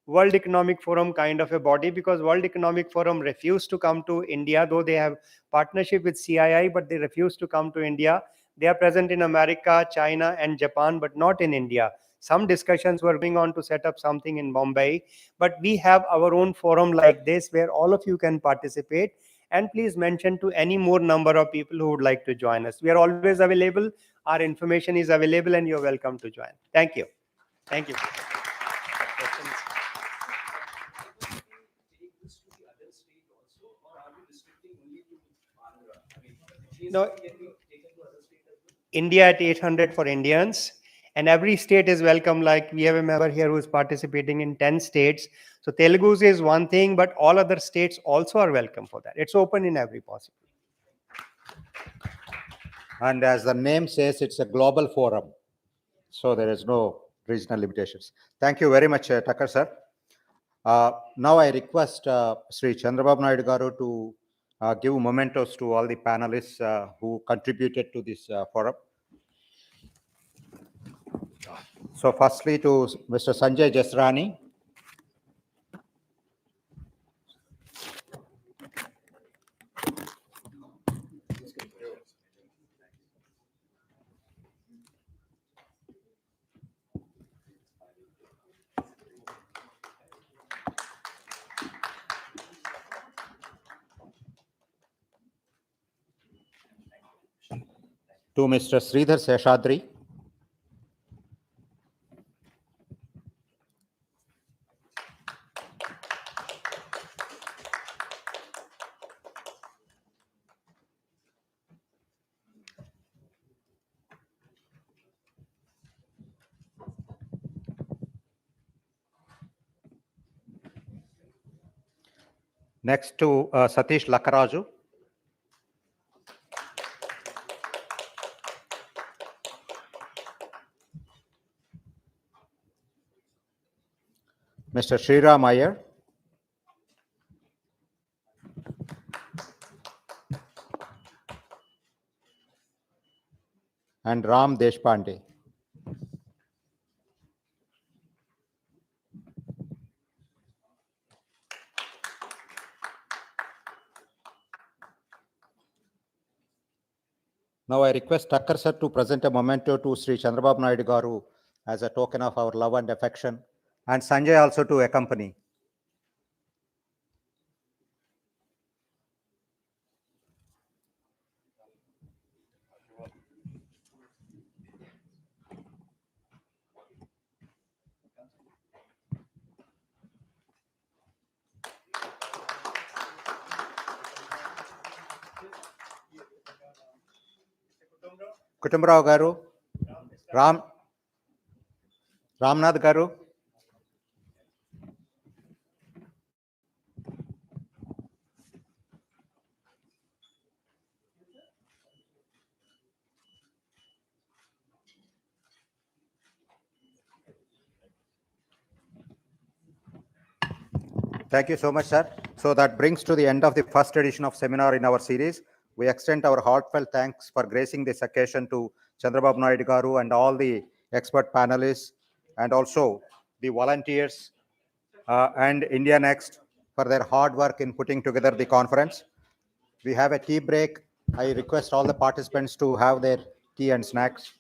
World Economic Forum kind of a body, because World Economic Forum refused to come to India, though they have partnership with CII, but they refused to come to India. They are present in America, China, and Japan, but not in India. Some discussions were going on to set up something in Bombay, but we have our own forum like this where all of you can participate. And please mention to any more number of people who would like to join us. We are always available. Our information is available, and you're welcome to join. Thank you. Thank you. No, India at 800 for Indians, and every state is welcome. Like we have a member here who is participating in 10 states. So Telugu's is one thing, but all other states also are welcome for that. It's open in every possible. And as the name says, it's a global forum. So there is no regional limitations. Thank you very much, Tucker sir. Now I request Sri Chandrababu Naidu Garu to give mementos to all the panelists who contributed to this forum. So firstly to Mr. Sanjay Jasrani, to Mr. Sridhar Seshadri. Next to Satish Lakaraju. Mr. Sriram Iyer. And Ram Deshpande. Now I request Thakkar sir to present a memento to Sri Chandrababu Naidu Garu as a token of our love and affection, and Sanjay also to accompany. Kutumbrao Garu, Ramnath Garu. Thank you so much, sir. So that brings to the end of the first edition of seminar in our series. We extend our heartfelt thanks for gracing this occasion to Chandrababu Naidu Garu and all the expert panelists, and also the volunteers and Indianext for their hard work in putting together the conference. We have a tea break. I request all the participants to have their tea and snacks.